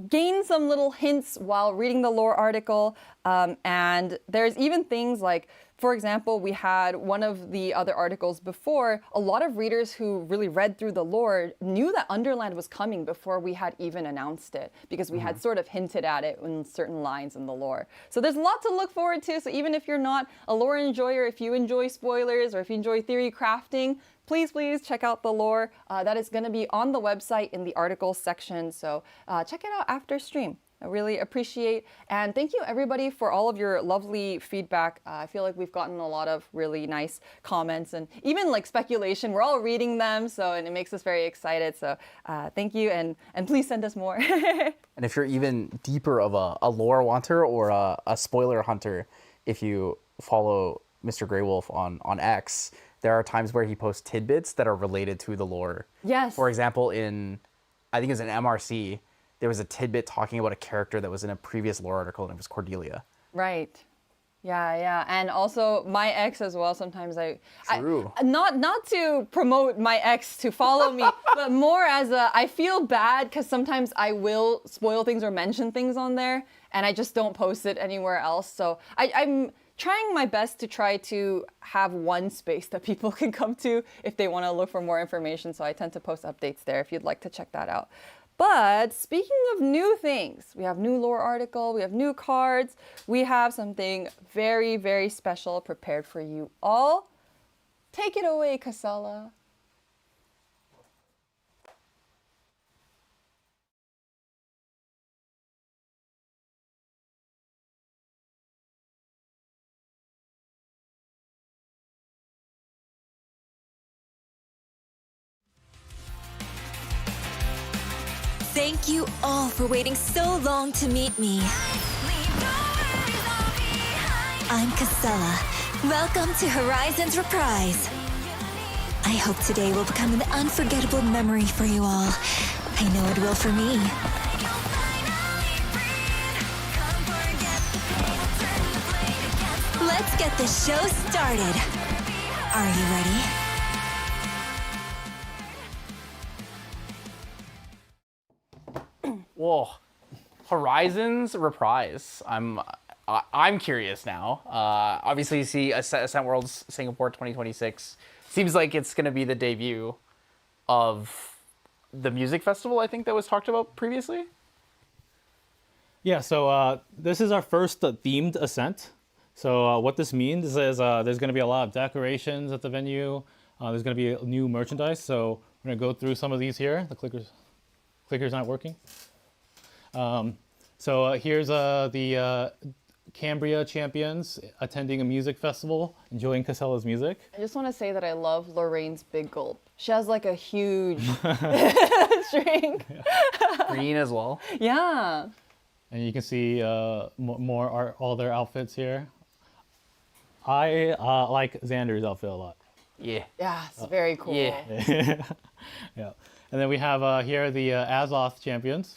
gain some little hints while reading the lore article. And there's even things like, for example, we had one of the other articles before, a lot of readers who really read through the lore knew that Underland was coming before we had even announced it, because we had sort of hinted at it in certain lines in the lore. So there's a lot to look forward to. So even if you're not a lore enjoyer, if you enjoy spoilers or if you enjoy theory crafting, please check out the lore. That is going to be on the website in the articles section. So check it out after stream. I really appreciate, and thank you everybody for all of your lovely feedback. I feel like we've gotten a lot of really nice comments and even like speculation. We're all reading them, and it makes us very excited. So thank you, and please send us more. And if you're even deeper of a lore wanter or a spoiler hunter, if you follow Mr. Grey Wolf on X, there are times where he posts tidbits that are related to the lore. Yes. For example, I think it was in MRC, there was a tidbit talking about a character that was in a previous lore article, and it was Cordelia. Right. Yeah. And also my ex as well. Sometimes True. Not to promote my ex to follow me, but more as I feel bad because sometimes I will spoil things or mention things on there, and I just don't post it anywhere else. So I'm trying my best to try to have one space that people can come to if they want to look for more information. So I tend to post updates there if you'd like to check that out. But speaking of new things, we have new lore article, we have new cards, we have something very, very special prepared for you all. Take it away, Casella. Thank you all for waiting so long to meet me. I'm Casella. Welcome to Horizons Reprise. I hope today will become an unforgettable memory for you all. I know it will for me. Let's get the show started. Are you ready? Whoa, Horizons Reprise. I'm curious now. Obviously, you see Ascent Worlds Singapore 2026. Seems like it's going to be the debut of the music festival, I think, that was talked about previously. Yeah, so this is our first themed Ascent. So what this means is there's going to be a lot of decorations at the venue. There's going to be new merchandise. So we're going to go through some of these here. The clicker's not working. So here's the Cambria champions attending a music festival, enjoying Casella's music. I just want to say that I love Lorraine's Big Gulp. She has like a huge drink. Green as well. Yeah. And you can see all their outfits here. I like Xander's outfit a lot. Yeah. Yeah, it's very cool. Yeah. Yeah. And then we have here the Azoth champions.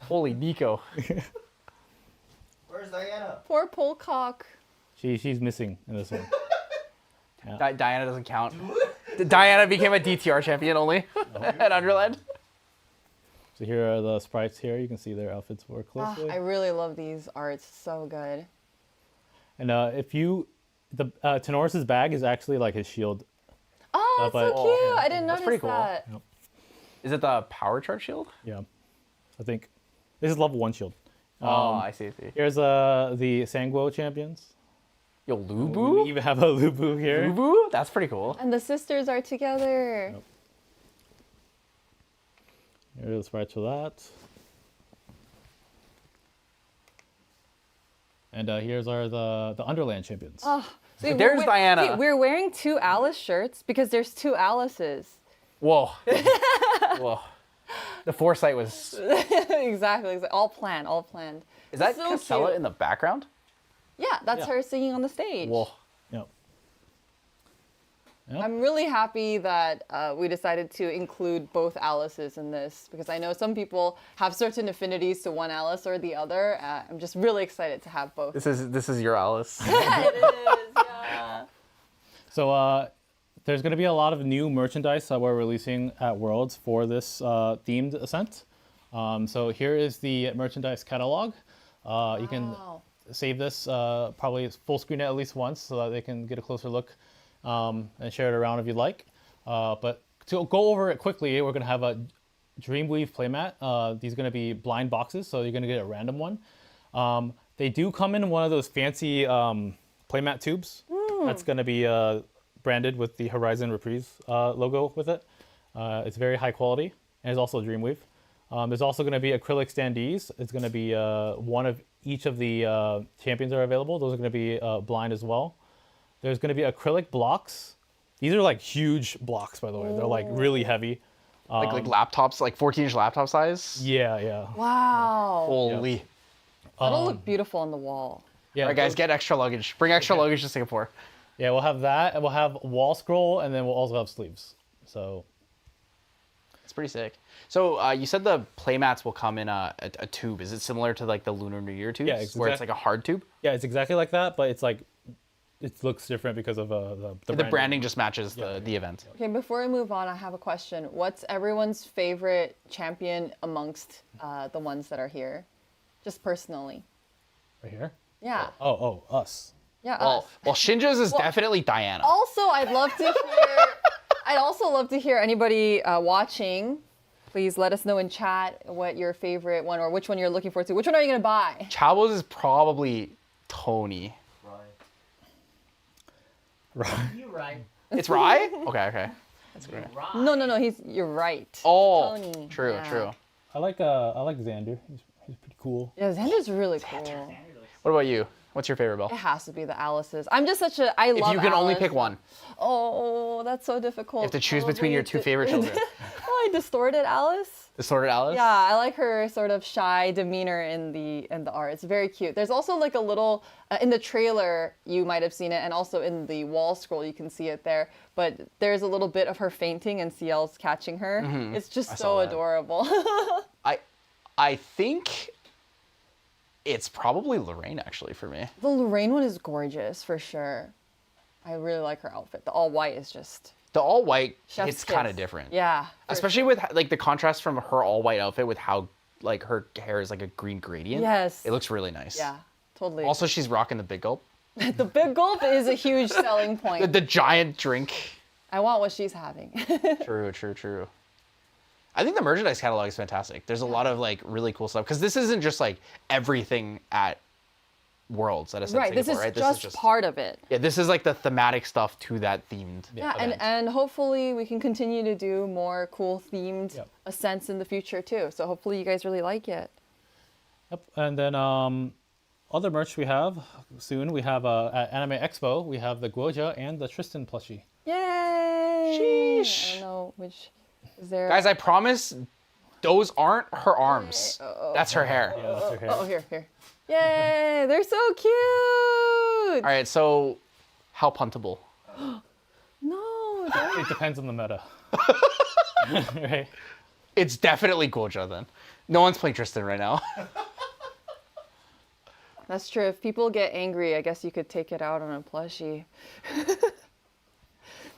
Holy Nico. Where's Diana? Poor Polcock. She's missing in this one. Diana doesn't count. Diana became a DTR champion only at Underland. So here are the sprites here. You can see their outfits more closely. I really love these arts. So good. And Tenoris' bag is actually like his shield. Oh, that's but- so cute. yeah, I didn't that's notice pretty cool. that. Is it the power charge shield? Yeah. I think this is level 1 shield. I see. Here's the Sanguo champions. Yo, We Lubu? even have a Lubu here. Lubu? That's pretty cool. And the sisters are together. Yep. Here's the sprites for that. And here's the Underland champions. Oh, see, There's Diana. See, we're wearing 2 Alice shirts because there's 2 Alices. Whoa. Whoa. The foresight was. Exactly. All planned. All planned. Is that So Casella cute. in the background? Yeah, that's Yeah. her singing on the stage. Whoa. Yep. I'm really happy that we decided to include both Alices in this because I know some people have certain affinities to one Alice or the other. I'm just really excited to have both. This is your Alice. It is, yeah. So there's going to be a lot of new merchandise that we're releasing at Worlds for this themed ascent. So here is the merchandise catalog. You can Wow. save this probably full screen at least once so that they can get a closer look and share it around if you'd like. But to go over it quickly, we're going to have a Dreamweave playmat. These are going to be blind boxes, so you're going to get a random one. They do come in one of those fancy playmat tubes. That's going to be branded with the Horizon Reprise logo with it. It's very high quality, and it's also Dreamweave. There's also going to be acrylic standees. It's going to be one of each of the champions are available. Those are going to be blind as well. There's going to be acrylic blocks. These are like huge blocks, by the way. They're like really heavy. like laptops, like 14-inch laptop size. Yeah, yeah. Wow. Holy. That'll look beautiful on the wall. Yeah, All right, guys, get extra luggage. Bring extra luggage to Singapore. Yeah, we'll have that, and we'll have wall scroll, and then we'll also have sleeves. So It's pretty sick. So you said the playmats will come in a tube. Is it similar to like the Lunar New Year tubes, Yeah, it's where it's exact- like a hard tube? yeah, it's exactly like that, but it's like it looks different because of The branding just matches the event. Okay, before we move on, I have a question. What's everyone's favorite champion amongst the ones that are here? Just personally. Right here. Yeah. Oh, us. Yeah. Well, us. Shinja's is definitely Diana. Also, I'd love to hear. I'd also love to hear anybody watching. Please let us know in chat what your favorite one or which one you're looking forward to. Which one are you gonna buy? Chabo's is probably Tony. Right. You right. It's Rai? Okay. That's great. No. You're right. Oh, Tony. true. Yeah. I like Xander. He's pretty cool. Yeah, Xander's really cool. What about you? What's your favorite, Bill? It has to be the Alice's. I'm just such a. I love. If you can only Alice. pick one, Oh, that's so difficult. you have to choose between your two favorite children. Oh, I distorted Alice. Distorted Alice? Yeah, I like her sort of shy demeanor in the art. It's very cute. There's also like a little in the trailer you might have seen it, and also in the wall scroll you can see it there. But there's a little bit of her fainting and CL's catching her. It's just saw so that. adorable. I think it's probably Lorraine actually for me. The Lorraine one is gorgeous for sure. I really like her outfit. The all white is just The all white, chef's it's kind of kiss. different. Yeah. for Especially with like the contrast from her all white outfit with how like her hair is like a green gradient. Yes. It looks really nice. Yeah, totally. Also, she's rocking the big gulp. the big gulp is a huge selling point. The giant drink. I want what she's having. True. I think the merchandise catalog is fantastic. There's a lot of like really cool stuff because this isn't just like everything at Worlds at Ascent Right, this Singapore, is right? just part of it. Yeah, this is like the thematic stuff to that themed. Yeah, event. and hopefully we can continue to do more cool themed Yep. ascents in the future too. So hopefully you guys really like it. Yep. And then other merch we have soon. We have at Anime Expo. We have the Guoja and the Tristan plushie. Yay! Sheesh. I don't know which is there. Guys, I promise those aren't her arms. That's her hair. Yeah, that's her hair. Oh, here. Yay! They're so cute. All right, so how puntable? Gojo? It depends on the meta. Right? It's definitely Gojo then. No one's playing Tristan right now. That's true. If people get angry, I guess you could take it out on a plushie.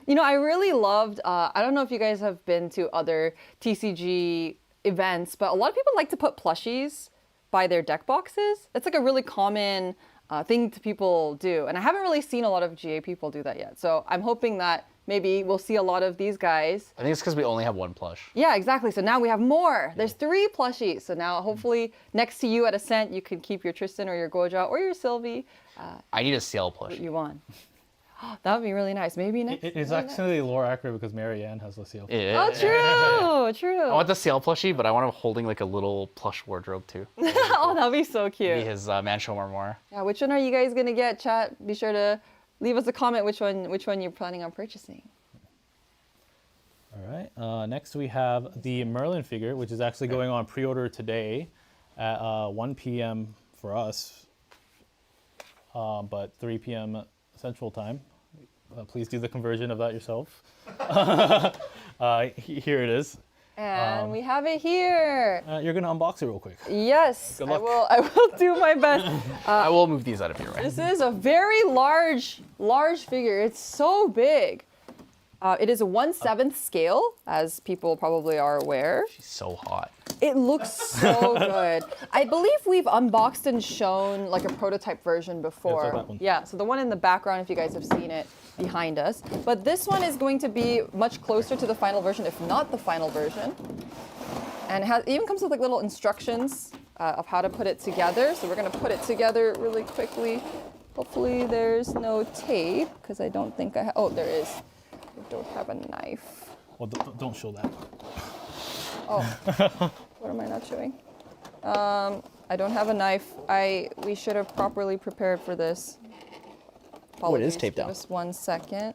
I really loved, I don't know if you guys have been to other TCG events, but a lot of people like to put plushies by their deck boxes. It's like a really common thing to people do. And I haven't really seen a lot of GA people do that yet. So I'm hoping that maybe we'll see a lot of these guys. I think it's because we only have one plush. Yeah, exactly. So now we have more. There's 3 plushies. So now hopefully next to you at Ascent, you can keep your Tristan or your Gojo or your Sylvie. I need a Sail plush. What you want. That would be really nice. Maybe next. It's actually lore accurate because Marianne has the seal. Oh, true, true. I want the Sail plushie, but I want him holding like a little plush wardrobe too. Oh, that'd be so Be cute. his Mancho Marmora. Yeah, which one are you guys gonna get? Chat. Be sure to leave us a comment which one you're planning on purchasing. All right. Next we have the Merlin figure, which is actually going on pre-order today at 1 p.m. for us, but 3 p.m. Central Time. Please do the conversion of that yourself. Here it is. And we have it here. You're gonna unbox it real quick. Yes, Good I luck. will. I will do my best. I will move these out of here, right? This is a very large figure. It's so big. It is a 1/7 scale, as people probably are aware. She's so hot. It looks so good. I believe we've unboxed and shown like a prototype version before. Yeah, it's like that one. Yeah, so the one in the background, if you guys have seen it behind us. But this one is going to be much closer to the final version, if not the final version. And it even comes with like little instructions of how to put it together. So we're gonna put it together really quickly. Hopefully there's no tape, because I don't think oh, there is. I don't have a knife. Well, don't show that. Oh, what am I not showing? I don't have a knife. We should have properly prepared for this. Oh, it is Apologies. taped Give down. us 1 second.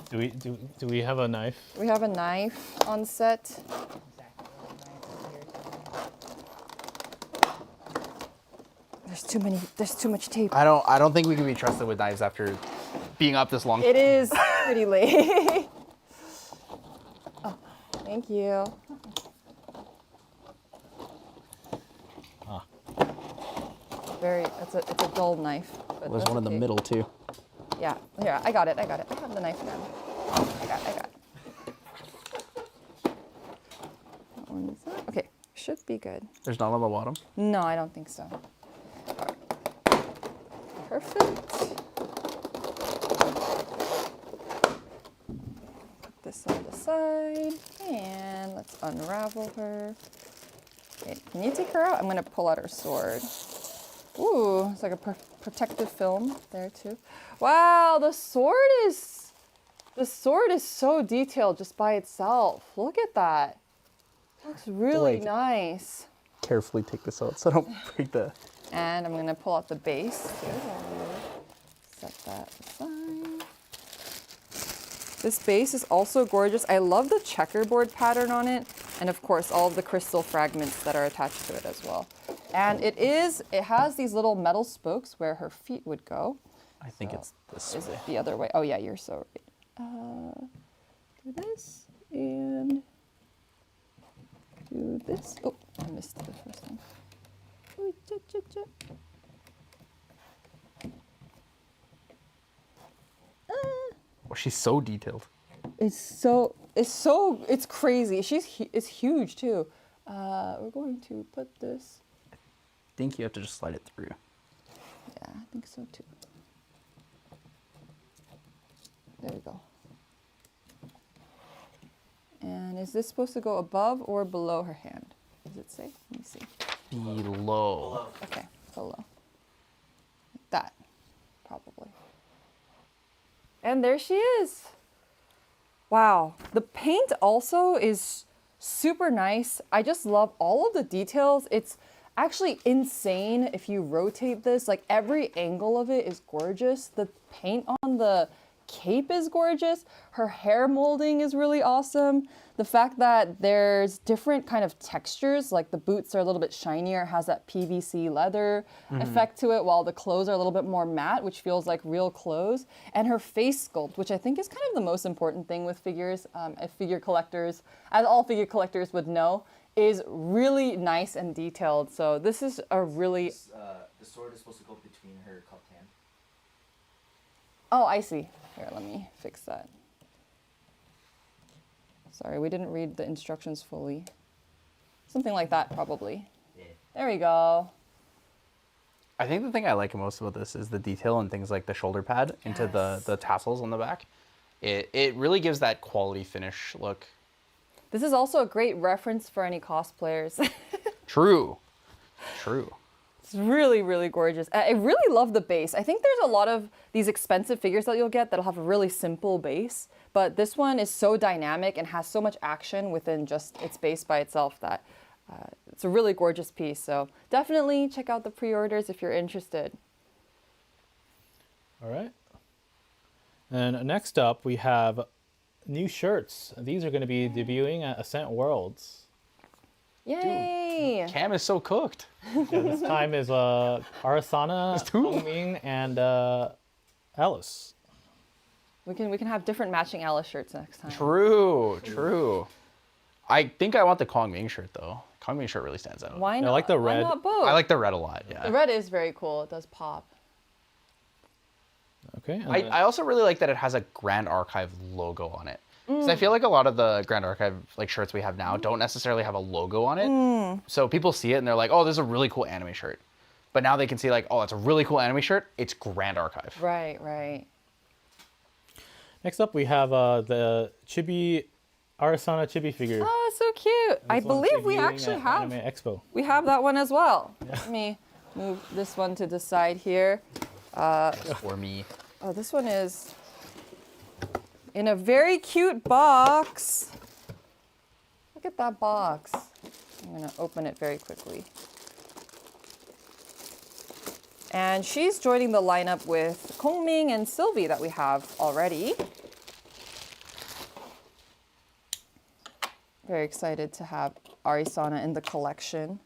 Do we have a knife? We have a knife on set. There's too much tape. I don't think we can be trusted with knives after being up this long. It is pretty late. Oh, thank you. It's a dull knife. But There's that's one in the okay. middle too. Yeah, here, I got it. I have the knife now. I got it. That one's okay, should be good. There's not on the bottom. No, I don't think so. All right. Perfect. Put this on the side, and let's unravel her. Okay, can you take her out? I'm gonna pull out her sword. Ooh, it's like a protective film there too. Wow, the sword is so detailed just by itself. Look at that. Looks really Like- nice. Carefully take this out so I don't break the. And I'm gonna pull out the base too. Set that aside. This base is also gorgeous. I love the checkerboard pattern on it, and of course all of the crystal fragments that are attached to it as well. And it has these little metal spokes where her feet would go. I think it's this Is way. it the other way? Oh yeah, you're so right. Do this and do this. Oh, I missed the first one. Ooh, cha, cha, cha. Oh, she's so detailed. It's crazy. It's huge too. We're going to put this. I think you have to just slide it through. Yeah, I think so too. There we go. And is this supposed to go above or below her hand? Does it say? Let me see. Below. Okay, below. Like that, probably. And there she is. Wow. The paint also is super nice. I just love all of the details. It's actually insane if you rotate this. Like every angle of it is gorgeous. The paint on the cape is gorgeous. Her hair molding is really awesome. The fact that there's different kind of textures, like the boots are a little bit shinier, has that PVC leather effect to it, while the clothes are a little bit more matte, which feels like real clothes. And her face sculpt, which I think is kind of the most important thing with figures, if figure collectors, as all figure collectors would know, is really nice and detailed. So this is a really... The sword is supposed to go between her cupped hand. Oh, I see. Here, let me fix that. Sorry, we didn't read the instructions fully. Something like that, probably. Yeah. There we go. I think the thing I like most about this is the detail and things like the shoulder pad into the tassels on the back. It really gives that quality finish look. This is also a great reference for any cosplayers. True. It's really, really gorgeous. I really love the base. I think there's a lot of these expensive figures that you'll get that'll have a really simple base, but this one is so dynamic and has so much action within just its base by itself that it's a really gorgeous piece. So definitely check out the pre-orders if you're interested. All right. And next up, we have new shirts. These are going to be debuting at Ascent Worlds. Yay! Cam is so cooked. Yeah, this time is Arasana, Hongming, and Alice. We can have different matching Alice shirts next time. True. I think I want the Kong Ming shirt though. Kong Ming shirt really stands out. Why I not? like the Why red. not both? I like the red a lot. Yeah. The red is very cool. It does pop. Okay. and I also really like that it has a Grand Archive logo on it. Because I feel like a lot of the Grand Archive like shirts we have now don't necessarily have a logo on it. So people see it and they're like, oh, this is a really cool anime shirt. But now they can see like, oh, it's a really cool anime shirt. It's Grand Archive. Right. Next up, we have the Chibi Arasana Chibi figure. Oh, so cute. I This one's believe we debuting actually at have Anime Expo. we have that one as well. Let me move this one to the side here. For me. Oh, this one is in a very cute box. Look at that box. I'm gonna open it very quickly. And she's joining the lineup with Kongming and Sylvie that we have already. Very excited to have Arisana in the collection.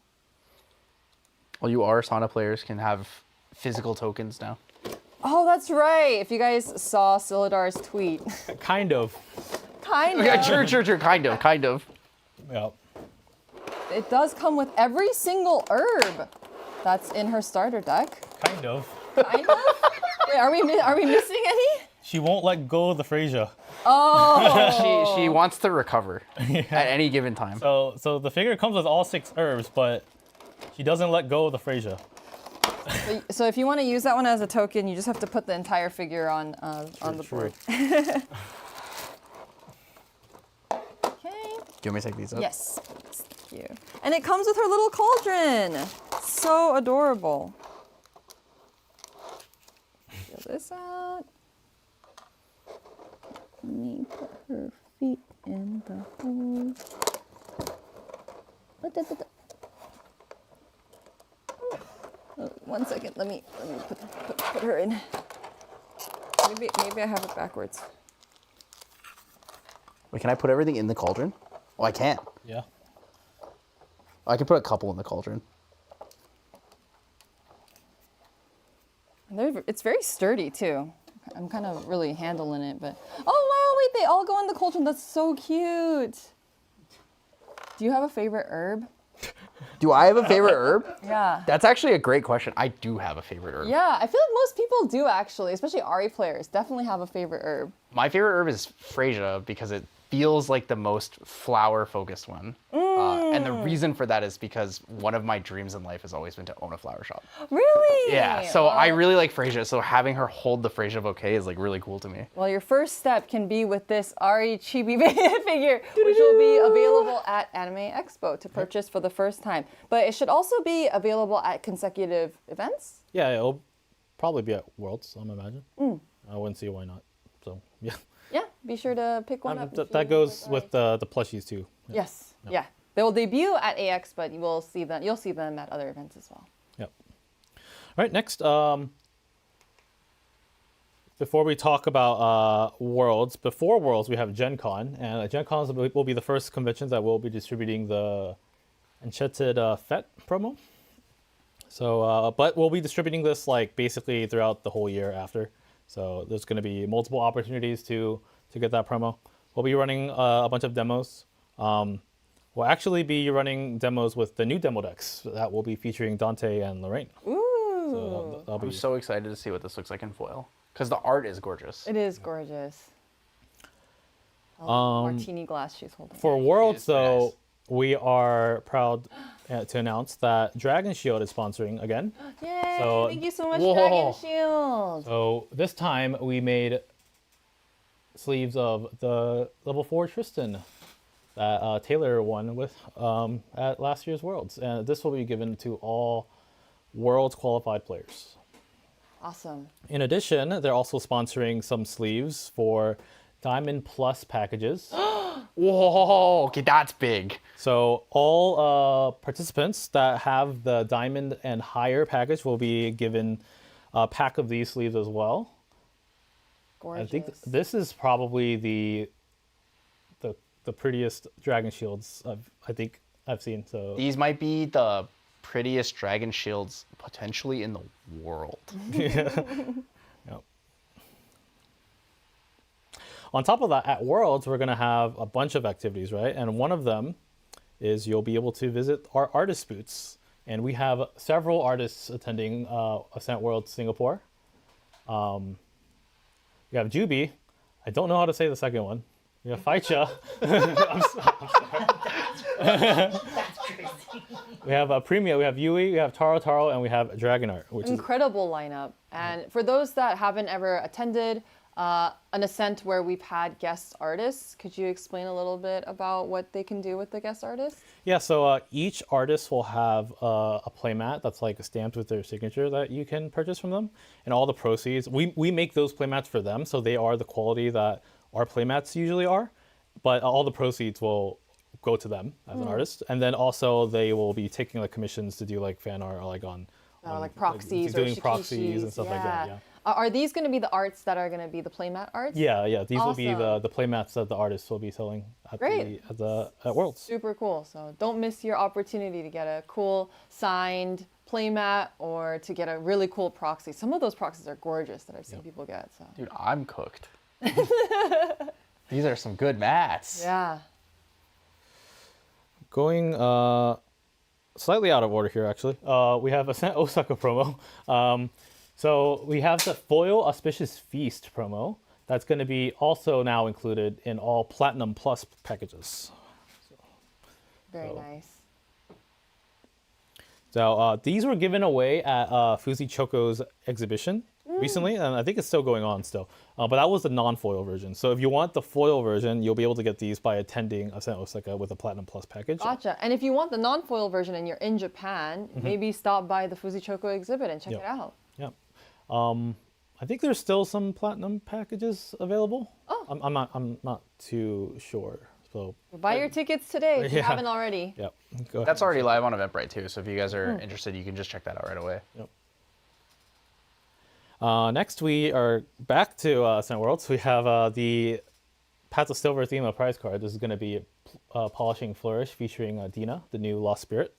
Well, you Arasana players can have physical tokens now. Oh, that's right. If you guys saw Sylidar's tweet. Kind of. Kind of. Yeah, true. Kind of. Yeah. It does come with every single herb that's in her starter deck. Kind of. Kind of? Wait, are we missing any? She won't let go of the Freyja. Oh. She wants to recover at any given time. So the figure comes with all 6 herbs, but she doesn't let go of the Freyja. So if you want to use that one as a token, you just have to put the entire figure on the board. Okay. Do you want me to take these up? Yes. Thank you. And it comes with her little cauldron. So adorable. Get this out. Let me put her feet in the hole. Oh, 1 second. Let me put her in. Maybe I have it backwards. Wait, can I put everything in the cauldron? Oh, I can. Yeah. I can put a couple in the cauldron. It's very sturdy too. I'm kind of really handling it, but oh wow! Wait, they all go in the cauldron. That's so cute. Do you have a favorite herb? Do I have a favorite herb? Yeah. That's actually a great question. I do have a favorite herb. Yeah, I feel like most people do actually, especially Ari players. Definitely have a favorite herb. My favorite herb is Freyja because it feels like the most flower-focused one. And the reason for that is because one of my dreams in life has always been to own a flower shop. Really? Yeah, so I really like Freyja, so having her hold the Freyja bouquet is like really cool to me. Well, your first step can be with this Ari Chibi figure, which will be available at Anime Expo to purchase for the first time. But it should also be available at consecutive events. Yeah, it'll probably be at Worlds, I'm imagine. I wouldn't see why not. So, yeah. Yeah, be sure to pick one up. if you That goes like with the plushies too. Yeah. Yes. Yeah. They will debut at AX, but you'll see them at other events as well. Yep. All right, next, before we talk about Worlds, before Worlds, we have Gen Con. And Gen Con will be the first convention that will be distributing the Enchanted Fete promo. So, but we'll be distributing this like basically throughout the whole year after. So there's going to be multiple opportunities to get that promo. We'll be running a bunch of demos. We'll actually be running demos with the new demo decks that will be featuring Dante and Lorraine. Ooh. So that'll be I'm so excited to see what this looks like in foil because the art is gorgeous. It is gorgeous. Oh, martini glass she's holding. For Worlds, is very though, nice. we are proud to announce that Dragon Shield is sponsoring again. Yay! So- Thank you so much, Whoa. Dragon Shield. So this time we made sleeves of the level 4 Tristan that Taylor won with at last year's Worlds. And this will be given to all Worlds qualified players. Awesome. In addition, they're also sponsoring some sleeves for Diamond Plus packages. Whoa, okay, that's big. So all participants that have the Diamond and higher package will be given a pack of these sleeves as well. Gorgeous. I think this is probably the prettiest Dragon Shields I've seen. So These might be the prettiest dragon shields potentially in the world. Yep. On top of that, at Worlds, we're going to have a bunch of activities, right? And one of them is you'll be able to visit our artist booths. And we have several artists attending Ascent World Singapore. We have Juby. I don't know how to say the second one. We have Faicha. I'm sorry. We have Premia, we have Yui, we have Taro, and we have Dragonart, which is Incredible lineup. And for those that haven't ever attended an Ascent where we've had guest artists, could you explain a little bit about what they can do with the guest artists? yeah. So each artist will have a playmat that's like stamped with their signature that you can purchase from them, and all the proceeds we make those playmats for them, so they are the quality that our playmats usually are, but all the proceeds will go to them as an artist, and then also they will be taking like commissions to do like fan art or like on Like proxies or doing proxies and stuff like that. Yeah. Are these going to be the arts that are going to be the playmat arts? Yeah. These will be Awesome. the playmats that the artists will be selling at Great. at Worlds. Super cool. So don't miss your opportunity to get a cool signed playmat or to get a really cool proxy. Some of those proxies are gorgeous that I've seen people get. So Dude, I'm cooked. These are some good mats. yeah. Going slightly out of order here, actually. We have Ascent Osaka promo. So we have the Foil Auspicious Feast promo. That's going to be also now included in all Platinum Plus packages. Very So- nice. So these were given away at Fuzi Choco's exhibition recently, and I think it's still going on still. But that was the non-foil version. So if you want the foil version, you'll be able to get these by attending Ascent Osaka with a Platinum Plus package. Gotcha. And if you want the non-foil version and you're in Japan, maybe stop by the Fujichoku exhibit and check Yep. it out. Yeah. I think there's still some platinum packages available. Oh. I'm not too sure. So Buy your tickets today if you Yeah. haven't already. yeah, go ahead. That's already live on Eventbrite too, so if you guys are interested, you can just check that out right away. Yep. Next, we are back to Ascent Worlds. We have the Paths of Silver theme of prize card. This is going to be Polishing Flourish featuring Dina, the new Lost Spirit.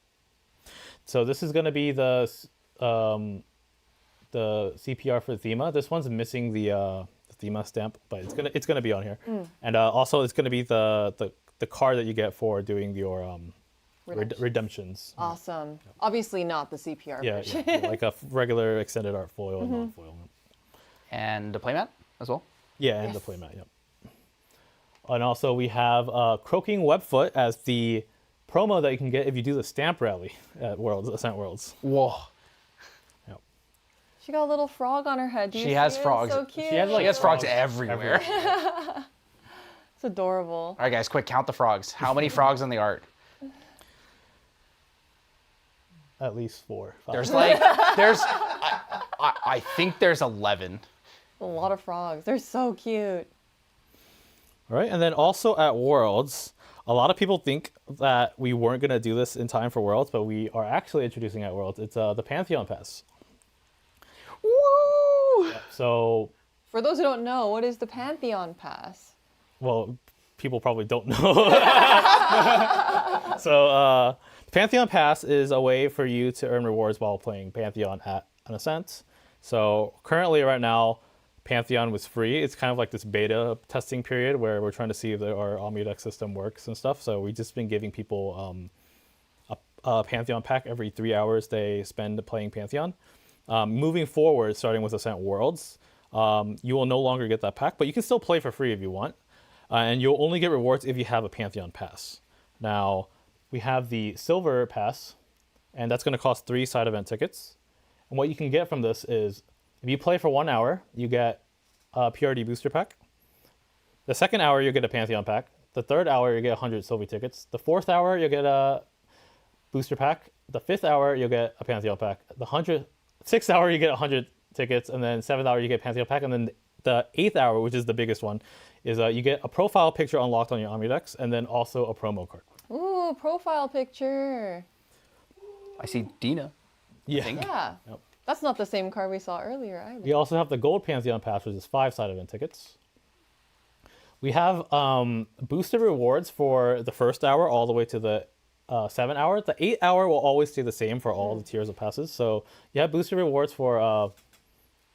So this is going to be the CPR for Thema. This one's missing the Thema stamp, but it's gonna be on here. And also it's gonna be the card that you get for doing your redemptions. Awesome. Obviously not the CPR Yeah, version. yeah, like a regular extended art foil and non-foil. And the playmat as well. Yeah, and the playmat. Yep. And also we have Croaking Webfoot as the promo that you can get if you do the stamp rally at Ascent Worlds. Whoa. Yep. She got a little frog on her head. Do you She see has it? frogs. So cute. She has, like, She has frogs Frogs everywhere. It's adorable. All right, guys, quick, count the frogs. How many frogs on the art? At least 4. 5. I think there's 11. A lot of frogs. They're so cute. All right, and then also at Worlds, a lot of people think that we weren't going to do this in time for Worlds, but we are actually introducing at Worlds. It's the Pantheon Pass. Woo! So For those who don't know, what is the Pantheon Pass? Well, people probably don't know. So, Pantheon Pass is a way for you to earn rewards while playing Pantheon at an Ascent. So, currently, right now, Pantheon was free. It's kind of like this beta testing period where we're trying to see if our Omnidex system works and stuff. So, we've just been giving people a Pantheon pack every 3 hours they spend playing Pantheon. Moving forward, starting with Ascent Worlds, you will no longer get that pack, but you can still play for free if you want. And you'll only get rewards if you have a Pantheon Pass. Now, we have the Silver Pass, and that's going to cost 3 side event tickets. And what you can get from this is, if you play for 1 hour, you get a PRD booster pack. The second hour, you get a Pantheon pack. The third hour, you get 100 Sylvie tickets. The fourth hour, you get a booster pack. The fifth hour, you'll get a Pantheon pack. The 6th hour, you get 100 tickets. And then 7th hour, you get Pantheon pack. And then the 8th hour, which is the biggest one, is you get a profile picture unlocked on your Omnidex, and then also a promo card. Ooh, profile picture. I see Dina. Yeah. Yeah. Yep. That's not the same card we saw earlier either. We also have the Gold Pantheon Pass, which is 5 side event tickets. We have boosted rewards for the first hour all the way to the 7 hour. The 8 hour will always stay the same for all the tiers of passes. So you have boosted rewards for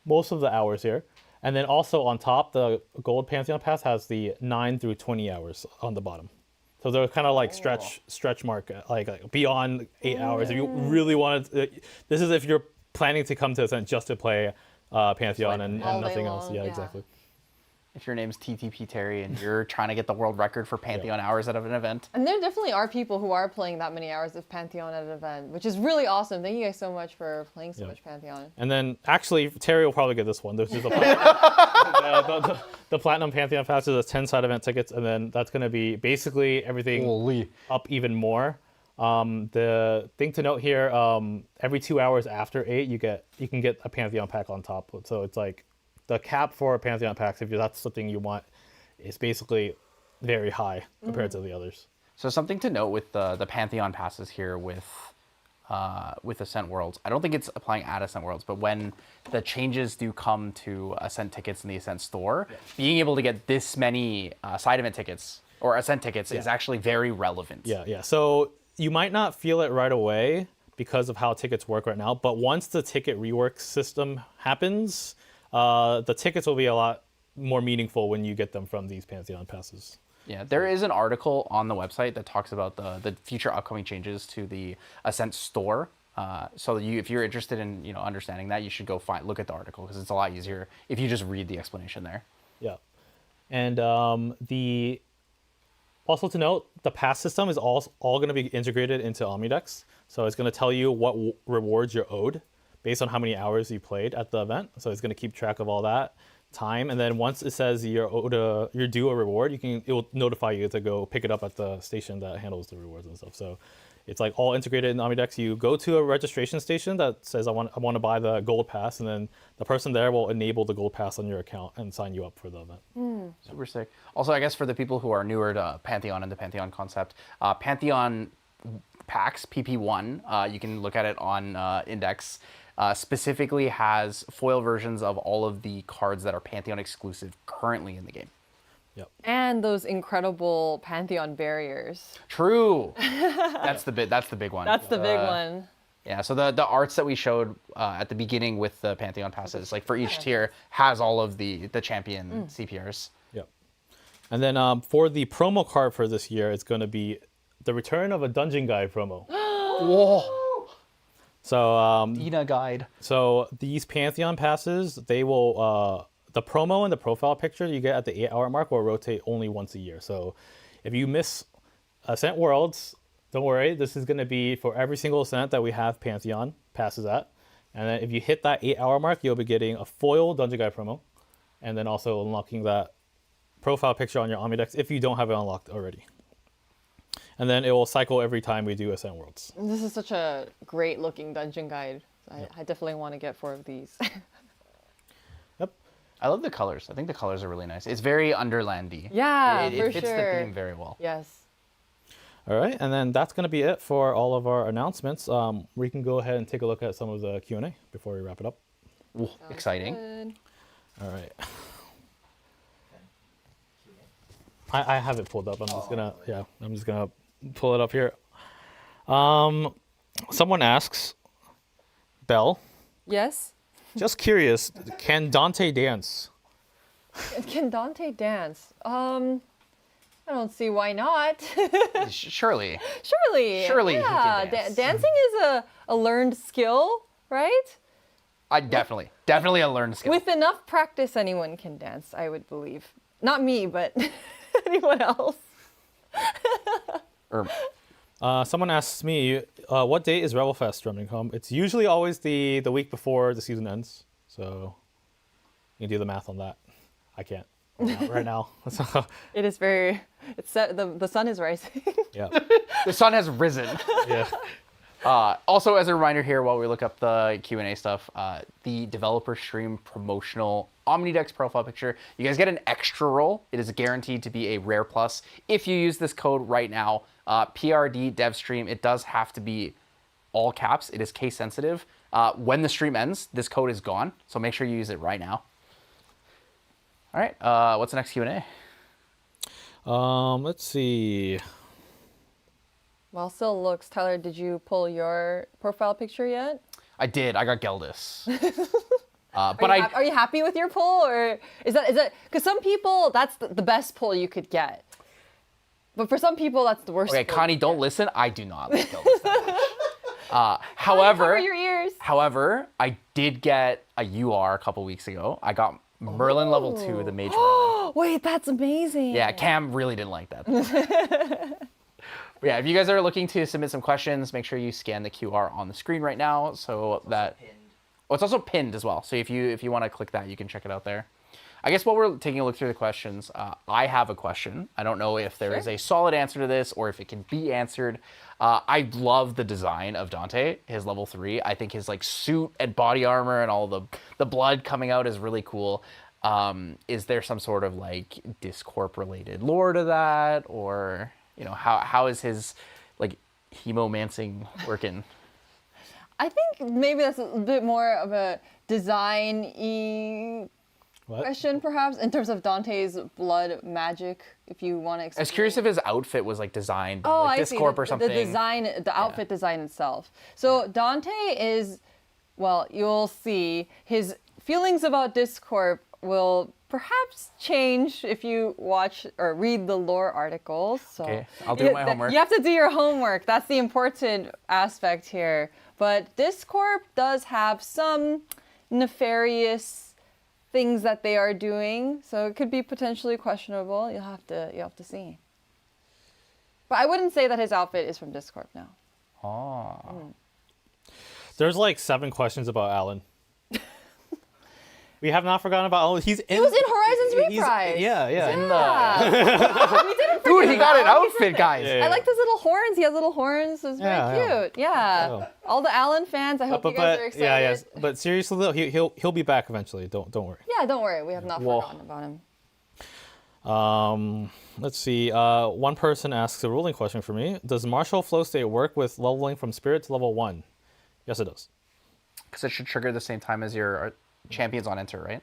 most of the hours here. And then also on top, the Gold Pantheon Pass has the 9 through 20 hours on the bottom. So they're kind of like stretch mark, like beyond 8 hours. If you really wanted to, this is if you're planning to come to Ascent just to play Pantheon and all day nothing else. long, Yeah, yeah. exactly. If your name's TTP Terry and you're trying to get the world record for Pantheon hours out of an event. And there definitely are people who are playing that many hours of Pantheon at an event, which is really awesome. Thank you guys so much for playing so much Pantheon. And then actually, Terry will probably get this one. There's just the Platinum Pantheon Pass is 10 side event tickets, and then that's going to be basically everything up even more. The thing to note here, every 2 hours after 8, you can get a Pantheon pack on top. So it's like the cap for Pantheon packs, if that's something you want, is basically very high compared to the others. So something to note with the Pantheon passes here with Ascent Worlds. I don't think it's applying at Ascent Worlds, but when the changes do come to Ascent tickets in the Ascent store, being able to get this many side event tickets or Ascent tickets is actually very relevant. Yeah. So you might not feel it right away because of how tickets work right now, but once the ticket rework system happens, the tickets will be a lot more meaningful when you get them from these Pantheon passes. Yeah, there is an article on the website that talks about the future upcoming changes to the Ascent store. So if you're interested in understanding that, you should go look at the article because it's a lot easier if you just read the explanation there. Yeah, and also to note, the pass system is all going to be integrated into Omnidex. So it's going to tell you what rewards you're owed based on how many hours you played at the event. So it's going to keep track of all that time. And then once it says you're due a reward, it will notify you to go pick it up at the station that handles the rewards and stuff. So it's like all integrated in Omnidex. You go to a registration station that says I want to buy the gold pass, and then the person there will enable the gold pass on your account and sign you up for the event. Super sick. Also, I guess for the people who are newer to Pantheon and the Pantheon concept, Pantheon packs, PP1, you can look at it on Index, specifically has foil versions of all of the cards that are Pantheon exclusive currently in the game. Yep. And those incredible Pantheon barriers. True. That's the big one. That's the big one. Yeah, so the arts that we showed at the beginning with the Pantheon passes, like for each tier, has all of the champion CPRs. Yep. And then for the promo card for this year, it's going to be the return of a Dungeon Guide promo. Whoa. So Dina guide. So these Pantheon passes, they will the promo and the profile picture you get at the 8 hour mark will rotate only once a year. So if you miss Ascent Worlds, don't worry. This is going to be for every single Ascent that we have Pantheon passes at. And then if you hit that 8 hour mark, you'll be getting a foil Dungeon Guide promo, and then also unlocking that profile picture on your Omnidex if you don't have it unlocked already. And then it will cycle every time we do Ascent Worlds. This is such a great looking dungeon guide. I definitely want to get 4 of these. Yep. I love the colors. I think the colors are really nice. It's very Underlandy. Yeah, it for fits sure. the theme very well. Yes. All right, and then that's going to be it for all of our announcements. We can go ahead and take a look at some of the Q&A before we wrap it up. Ooh, exciting. Good. All right. I have it pulled up. I'm just gonna pull it up here. Someone asks, Belle, Yes. just curious, can Dante dance? Can Dante dance? I don't see why not. Surely. Surely. He Yeah. can dance. Dancing is a learned skill, right? I definitely a learned skill. With enough practice, anyone can dance, I would believe. Not me, but anyone else. Someone asks me, what date is Rebel Fest Drumming Home? It's usually always the week before the season ends. So you can do the math on that. I can't right now. So, It is very. It's set, the sun is rising. yeah. The sun has risen. Yeah. Also, as a reminder here, while we look up the Q&A stuff, the developer stream promotional Omnidex profile picture, you guys get an extra roll. It is guaranteed to be a rare plus if you use this code right now. PRD dev stream. It does have to be all caps. It is case sensitive. When the stream ends, this code is gone. So make sure you use it right now. All right. What's the next Q&A? Let's see. While still looks, Tyler, did you pull your profile picture yet? I did. I got Geldis. Are you happy with your pull, or is that because some people that's the best pull you could get, but for some people that's the worst. Okay, pull Connie, you don't get. listen. I do not like Geldis that much. Cover However, your ears. However, I did get a UR a couple weeks ago. I got Merlin level 2, the Mage Merlin. Wait, that's amazing. Yeah, Cam really didn't like that. But yeah, if you guys are looking to submit some questions, make sure you scan the QR on the screen right now so that... Oh, it's also pinned as well. So if you want to click that, you can check it out there. I guess while we're taking a look through the questions, I have a question. I don't know if there is a solid answer to this or if it can be answered. I love the design of Dante, his level 3. I think his like suit and body armor and all the blood coming out is really cool. Is there some sort of like Discorp related lore to that, or you know how is his like hemomancing working? I think maybe that's a bit more of a design-y question, perhaps, in terms of Dante's blood magic, if you want to explain. I was curious if his outfit was like designed by Oh, like I see. Discorp or something. The design, the outfit design itself. So Dante is, well, you'll see his feelings about Discorp will perhaps change if you watch or read the lore articles. So Okay, I'll do my homework. You have to do your homework. That's the important aspect here. But Discorp does have some nefarious things that they are doing, so it could be potentially questionable. You'll have to see. But I wouldn't say that his outfit is from Discorp now. Oh. There's like 7 questions about Alan. We have not forgotten about Alan. He was in Horizons Reprise. Yeah. We didn't Dude, he forget got an about him. outfit, guys. Yeah. I like his little horns. He has little horns. It's very Yeah. cute. Yeah. Oh. All the Alan fans, I hope you guys are excited. But seriously though, he'll be back eventually. Don't worry. Yeah, don't worry. We have not Whoa. forgotten about him. Let's see. One person asks a ruling question for me. Does martial flow state work with leveling from spirit to level 1? Yes, it does. Because it should trigger the same time as your champions on enter, right?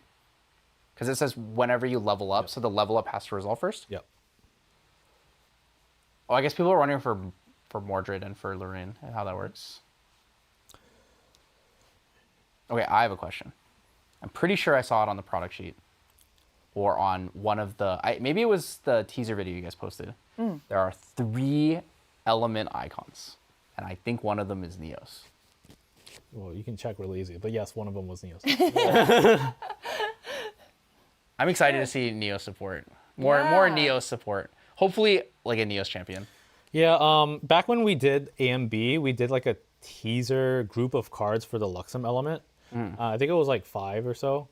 Because it says whenever you level up, so the level up has to resolve first. Yep. Oh, I guess people are wondering for Mordred and for Lorraine and how that works. Okay, I have a question. I'm pretty sure I saw it on the product sheet or on one of the... maybe it was the teaser video you guys posted. There are 3 element icons, and I think one of them is Neos. Well, you can check really easy, but yes, one of them was Neos. I'm excited to see Neos support. More Yeah. Neos support. Hopefully, like a Neos champion. Yeah, back when we did AMB, we did like a teaser group of cards for the Luxem element. I think it was like 5 or so.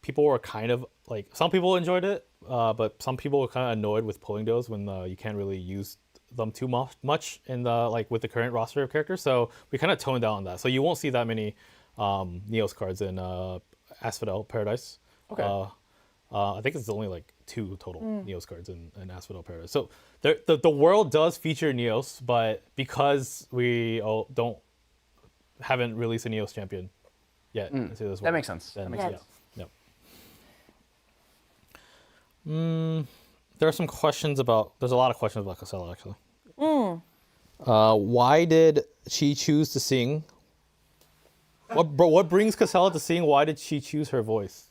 People were kind of like, some people enjoyed it, but some people were kind of annoyed with pulling those when you can't really use them too much in the like with the current roster of characters. So we kind of toned down on that. So you won't see that many Neos cards in Asphodel Paradise. Okay. I think it's only like 2 total Neos cards in Asphodel Paradise. So the world does feature Neos, but because we haven't released a Neos champion yet into this world, That makes sense. then, That makes yeah, sense. yep. there are some questions about. There's a lot of questions about Casella actually. Why did she choose to sing? What brings Casella to sing? Why did she choose her voice?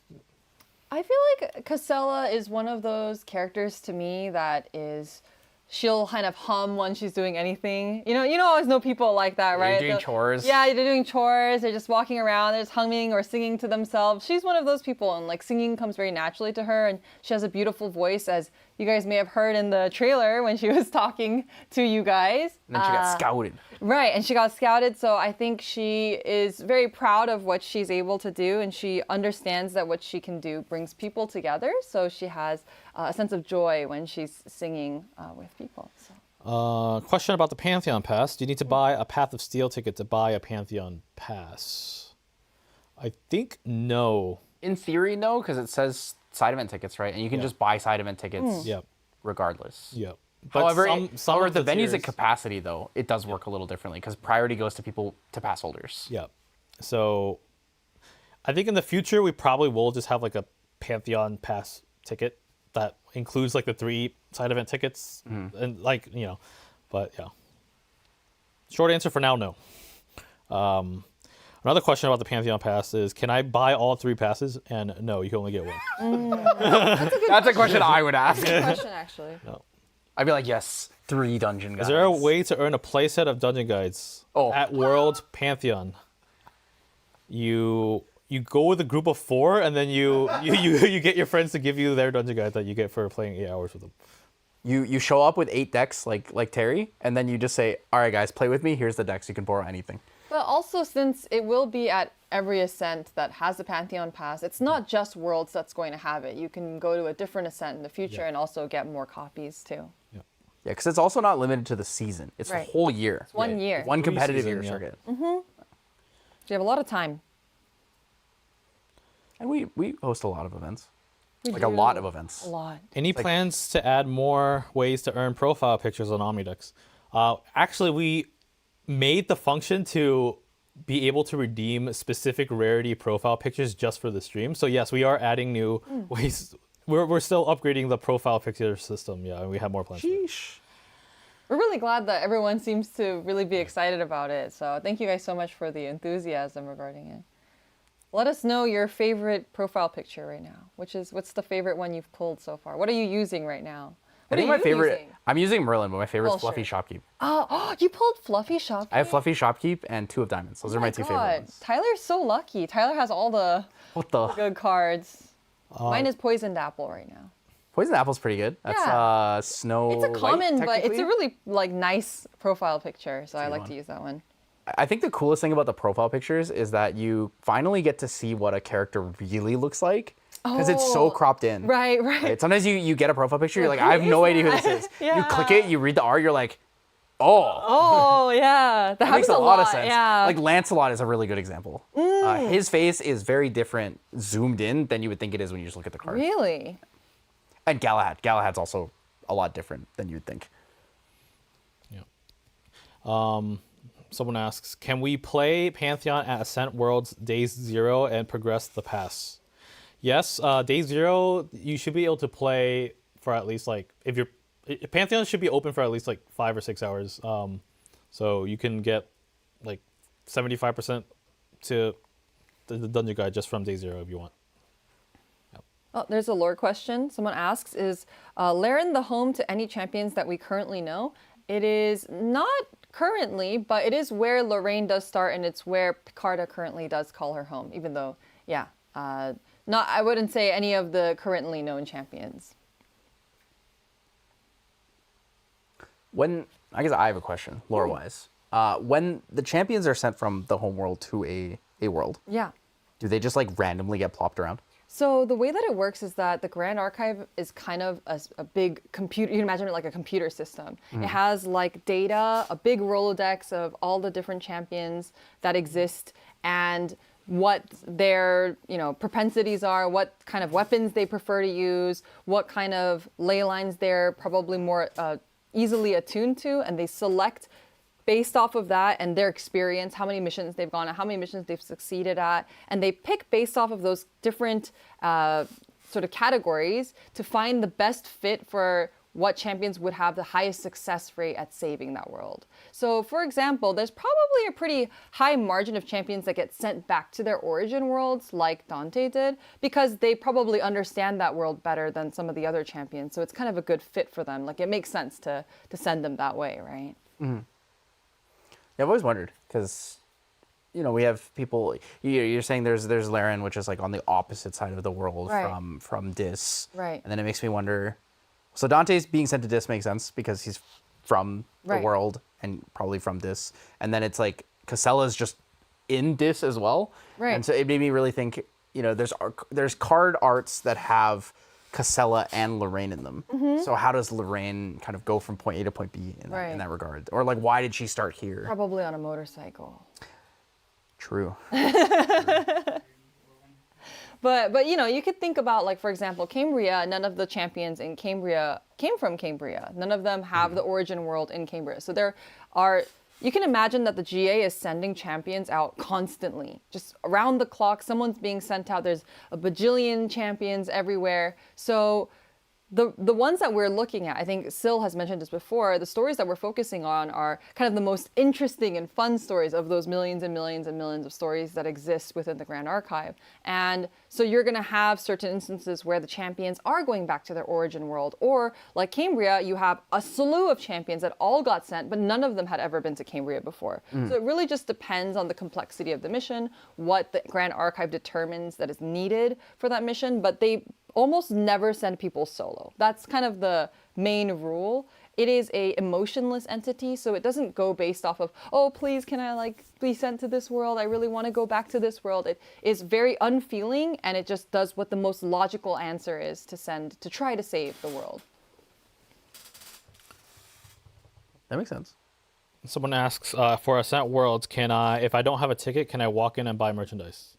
I feel like Casella is one of those characters to me that is, she'll kind of hum when she's doing anything. You always know people like that, right? Doing chores. Yeah, they're doing chores. They're just walking around. They're just humming or singing to themselves. She's one of those people, and like singing comes very naturally to her. And she has a beautiful voice, as you guys may have heard in the trailer when she was talking to you guys. And then she got scouted. Right, and she got scouted, so I think she is very proud of what she's able to do, and she understands that what she can do brings people together, so she has a sense of joy when she's singing with people. So. Question about the Pantheon Pass. Do you need to buy a Path of Steel ticket to buy a Pantheon Pass? I think no. In theory, no, because it says side event tickets, right? And you can just buy side event tickets Yep. regardless. Yep. However, some however, of the venues tiers- at capacity, though, it does work a little differently because priority goes to people, to pass holders. Yeah. So I think in the future, we probably will just have like a Pantheon Pass ticket that includes like the 3 side event tickets. And like, but yeah. Short answer for now, no. Another question about the Pantheon Pass is, can I buy all 3 passes? And no, you can only get one. That's a question I would ask. Good question, actually. I'd be like, yes, 3 dungeon guides. Is there a way to earn a playset of dungeon guides at World Pantheon? You go with a group of 4, and then you get your friends to give you their dungeon guide that you get for playing 8 hours with them. You show up with 8 decks like Terry, and then you just say, all right, guys, play with me. Here's the decks. You can borrow anything. But also, since it will be at every Ascent that has the Pantheon Pass, it's not just Worlds that's going to have it. You can go to a different Ascent in the future and also get more copies too. Yeah, because it's also not limited to the season. It's the Right. whole year. It's 1 year. One competitive Preseason, year circuit. So you have a lot of time. And we host a lot of events. We A do. lot of events. A lot. Any plans to add more ways to earn profile pictures on Omnidex? Actually, we made the function to be able to redeem specific rarity profile pictures just for the stream. So yes, we are adding new ways. We're still upgrading the profile picture system. Yeah, and we have more plans. Sheesh. We're really glad that everyone seems to really be excited about it. So thank you guys so much for the enthusiasm regarding it. Let us know your favorite profile picture right now. What's the favorite one you've pulled so far? What are you using right now? I What think are my you favorite. using? I'm using Merlin, but my favorite is Well, Fluffy sure. Shopkeep. Oh, you pulled Fluffy Shop. I have Fluffy Shopkeep and 2 of Diamonds. Those are my 2 favorite ones. Tyler's so lucky. Tyler has all the What the? good cards. Mine is Poisoned Apple right now. Poison Apple's pretty good. That's Yeah. Snow. It's a White, common, but it's a technically. really nice profile picture, so I like one. to use that one. I think the coolest thing about the profile pictures is that you finally get to see what a character really looks like because it's so Oh, cropped in. Right. Right? Sometimes you get a profile picture, you're like, Who I have no is idea who that? this is. You Yeah. click it, you read the art, you're like, oh, Oh yeah, that makes happens a lot of sense. Yeah. Like Lancelot is a really good example. His face is very different zoomed in than you would think it is when you just look at the card. Really? And Galahad's also a lot different than you'd think. Yeah. Someone asks, can we play Pantheon at Ascent Worlds Days 0 and progress the pass? Yes, Day 0, you should be able to play for at least Pantheon should be open for at least 5 or 6 hours. So you can get 75% to the dungeon guide just from Day 0 if you want. Oh, there's a lore question. Someone asks, is Laren the home to any champions that we currently know? It is not currently, but it is where Lorraine does start, and it's where Picarda currently does call her home, even though, I wouldn't say any of the currently known champions. I guess I have a question, lore-wise. When the champions are sent from the home world to a world, Yeah. do they just randomly get plopped around? So the way that it works is that the Grand Archive is kind of a big computer. You can imagine it like a computer system. It has data, a big Rolodex of all the different champions that exist and what their propensities are, what kind of weapons they prefer to use, what kind of ley lines they're probably more easily attuned to, and they select based off of that and their experience, how many missions they've gone on, how many missions they've succeeded at, and they pick based off of those different sort of categories to find the best fit for what champions would have the highest success rate at saving that world. So for example, there's probably a pretty high margin of champions that get sent back to their origin worlds like Dante did, because they probably understand that world better than some of the other champions. So it's kind of a good fit for them. Like it makes sense to send them that way, right? Yeah, I've always wondered, because we have people. You're saying there's Laren, which is like on the opposite side of the world Right. from Dis, Right. And then it makes me wonder. So Dante's being sent to Dis makes sense because he's from the Right. world and probably from Dis, and then it's like Casella's just in Dis as well, Right. And so it made me really think. There's card arts that have Casella and Lorraine in them. So how does Lorraine kind of go from point A to point B in Right. that regard, or like why did she start here? Probably on a motorcycle. True. But you could think about, like, for example, Cambria. None of the champions in Cambria came from Cambria. None of them have the origin world in Cambria. So you can imagine that the GA is sending champions out constantly, just around the clock. Someone's being sent out. There's a bajillion champions everywhere. So the ones that we're looking at, I think Syl has mentioned this before, the stories that we're focusing on are kind of the most interesting and fun stories of those millions and millions and millions of stories that exist within the Grand Archive. And so you're going to have certain instances where the champions are going back to their origin world, or like Cambria, you have a slew of champions that all got sent, but none of them had ever been to Cambria before. So it really just depends on the complexity of the mission, what the Grand Archive determines that is needed for that mission, but they almost never send people solo. That's kind of the main rule. It is a emotionless entity, so it doesn't go based off of, oh, please, can I be sent to this world? I really want to go back to this world. It is very unfeeling, and it just does what the most logical answer is to try to save the world. That makes sense. Someone asks, for Ascent Worlds, if I don't have a ticket, can I walk in and buy merchandise?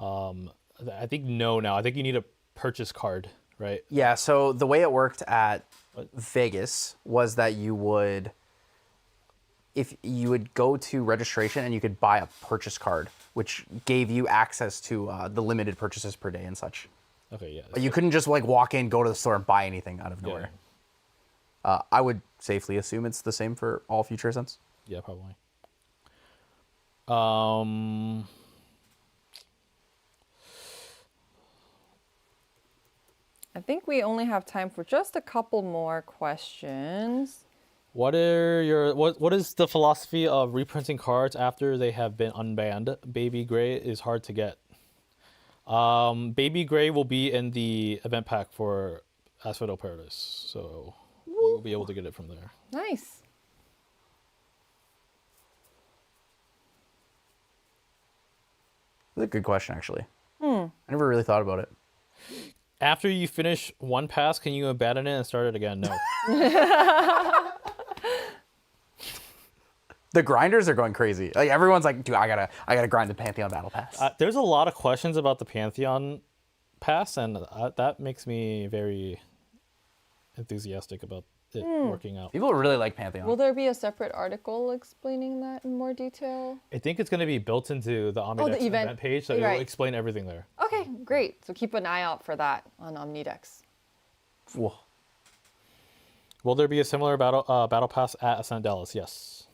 I think no now. I think you need a purchase card, right? Yeah, so the way it worked at Vegas was that you would go to registration and you could buy a purchase card, which gave you access to the limited purchases per day and such. Okay, yeah. But you couldn't just walk in, go to the store, and buy anything out of nowhere. I would safely assume it's the same for all future Ascents. Yeah, probably. I think we only have time for just a couple more questions. What is the philosophy of reprinting cards after they have been unbanned? Baby Gray is hard to get. Baby Gray will be in the event pack for Asphodel Paradise, so you'll be able to get it from there. Nice. That's a good question, actually. I never really thought about it. After you finish one pass, can you abandon it and start it again? No. The grinders are going crazy. Like everyone's like, dude, I gotta grind the Pantheon Battle Pass. There's a lot of questions about the Pantheon pass, and that makes me very enthusiastic about it working out. People really like Pantheon. Will there be a separate article explaining that in more detail? I think it's going to be built into the Omnidex event page, so Right. it'll explain everything there. Okay, great. So keep an eye out for that on Omnidex. Whoa. Will there be a similar battle pass at Ascent Dallas? Yes.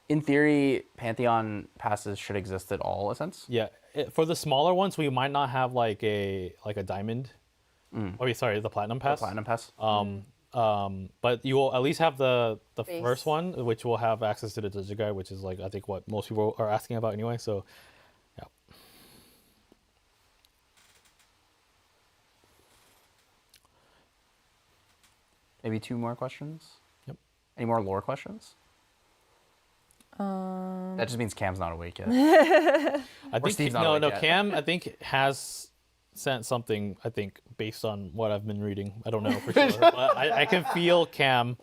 In theory, Pantheon passes should exist at all Ascents. Yeah. For the smaller ones, we might not have like a diamond. Oh, sorry, the platinum pass. Platinum pass. But you will at least have the Base. first one, which will have access to the Digiguide, which is like I think what most people are asking about anyway. So, yeah. Maybe two more questions. Yep. Any more lore questions? That just means Cam's not awake yet. I think Steve's not awake yet. Cam I think has sent something. I think based on what I've been reading. I don't know for sure, but I can feel Cam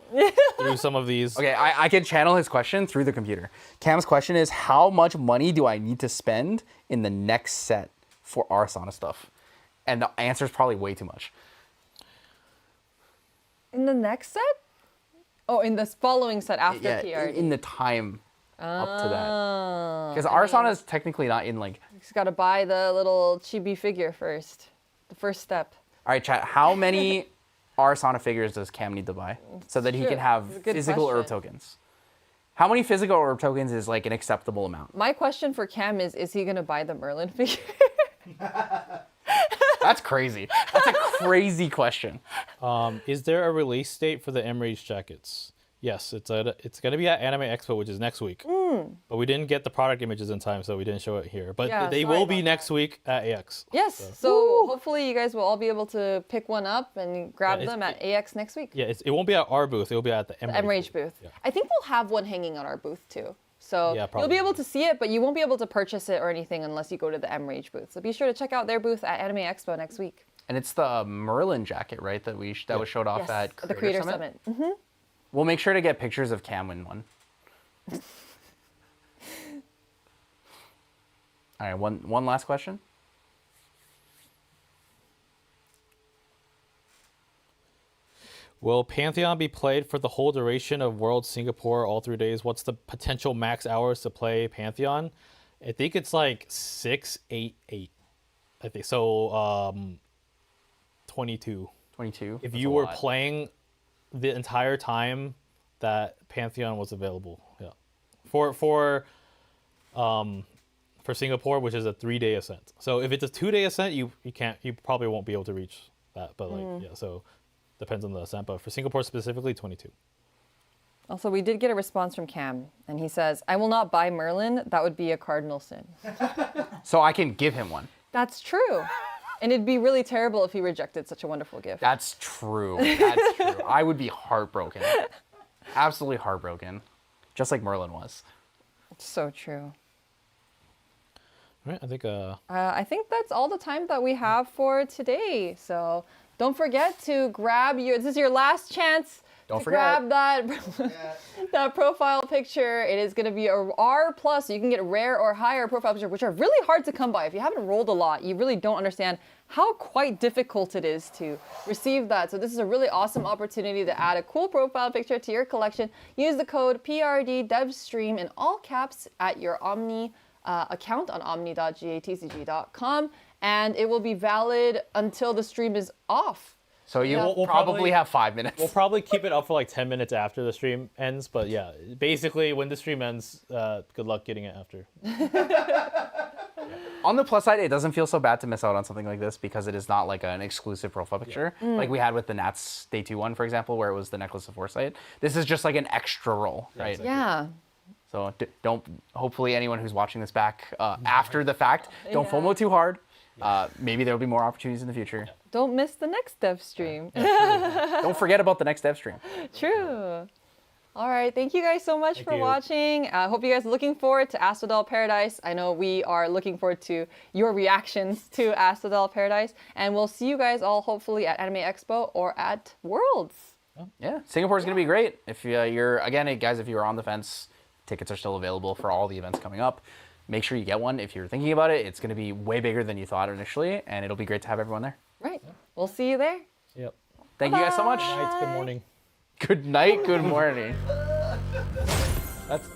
through some of these. Okay, I can channel his question through the computer. Cam's question is, how much money do I need to spend in the next set for Arsana stuff? And the answer is probably way too much. In the next set? Oh, in this following set after Yeah, TRD. in the time up to that. Because Arsana is technically not in like... Just gotta buy the little chibi figure first. The first step. All right, chat. How many Arasana figures does Cam need to buy so that he True. can That's a have good physical herb question. tokens? How many physical herb tokens is like an acceptable amount? My question for Cam is he gonna buy the Merlin figure? That's crazy. That's a crazy question. Is there a release date for the Emerage jackets? Yes, it's going to be at Anime Expo, which is next week. But we didn't get the product images in time, so we didn't show it here. But Yeah, they sorry will be about next week at AX. Yes. So hopefully you guys will all be able to pick one up and grab Yeah, them at AX next week. Yeah, it won't be at our booth. It will be at the Emerage booth. Yeah. I think we'll have one hanging on our booth too. So Yeah, you'll probably. be able to see it, but you won't be able to purchase it or anything unless you go to the Emerage booth. So be sure to check out their booth at Anime Expo next week. And it's the Merlin jacket, right? That was showed off Yes, at the Creator Summit. Mm-hmm. We'll make sure to get pictures of Cam in one. All right, one last question. Will Pantheon be played for the whole duration of World Singapore, all 3 days? What's the potential max hours to play Pantheon? I think it's like 6, 8, 8. I think so. 22. 22. If That's you a were lot. playing the entire time that Pantheon was available, yeah, for Singapore, which is a 3-day ascent. So if it's a 2-day ascent, you probably won't be able to reach that. But yeah, so depends on the ascent. But for Singapore specifically, 22. Also, we did get a response from Cam, and he says, "I will not buy Merlin. That would be a cardinal sin." So I can give him one. That's true. And it'd be really terrible if he rejected such a wonderful gift. That's true. That's true. I would be heartbroken. Absolutely heartbroken. Just like Merlin was. So true. All right, I think I think that's all the time that we have for today. So don't forget to grab this is your last chance Don't to forget. grab that profile picture. It is going to be a R+, so you can get rare or higher profile picture, which are really hard to come by. If you haven't rolled a lot, you really don't understand how quite difficult it is to receive that. So this is a really awesome opportunity to add a cool profile picture to your collection. Use the code PRDDevStream in all caps at your Omni account on omni.gatcg.com, and it will be valid until the stream is off. So you We'll will probably- probably have 5 minutes. we'll probably keep it up for like 10 minutes after the stream ends. But yeah, basically when the stream ends, good luck getting it after. On the plus side, it doesn't feel so bad to miss out on something like this because it is not like an exclusive profile picture like we had with the Nats Day 2 one, for example, where it was the Necklace of Foresight. This is just like an extra roll, right? exactly. Yeah. So don't, hopefully anyone who's watching this back after the fact, don't FOMO too hard. Maybe there'll be more opportunities in the future. Don't miss the next dev stream. Don't forget about the next dev stream. True. All right. Thank you guys so much for you. watching. I hope you guys are looking forward to Asphodel Paradise. I know we are looking forward to your reactions to Asphodel Paradise. And we'll see you guys all hopefully at Anime Expo or at Worlds. Yeah, Singapore is going to be great. If you're, again, guys, if you're on the fence, tickets are still available for all the events coming up. Make sure you get one. If you're thinking about it, it's going to be way bigger than you thought initially, and it'll be great to have everyone there. Right. We'll see you there. Yep. Thank you guys so much. Night, good morning. Good night, good morning. That's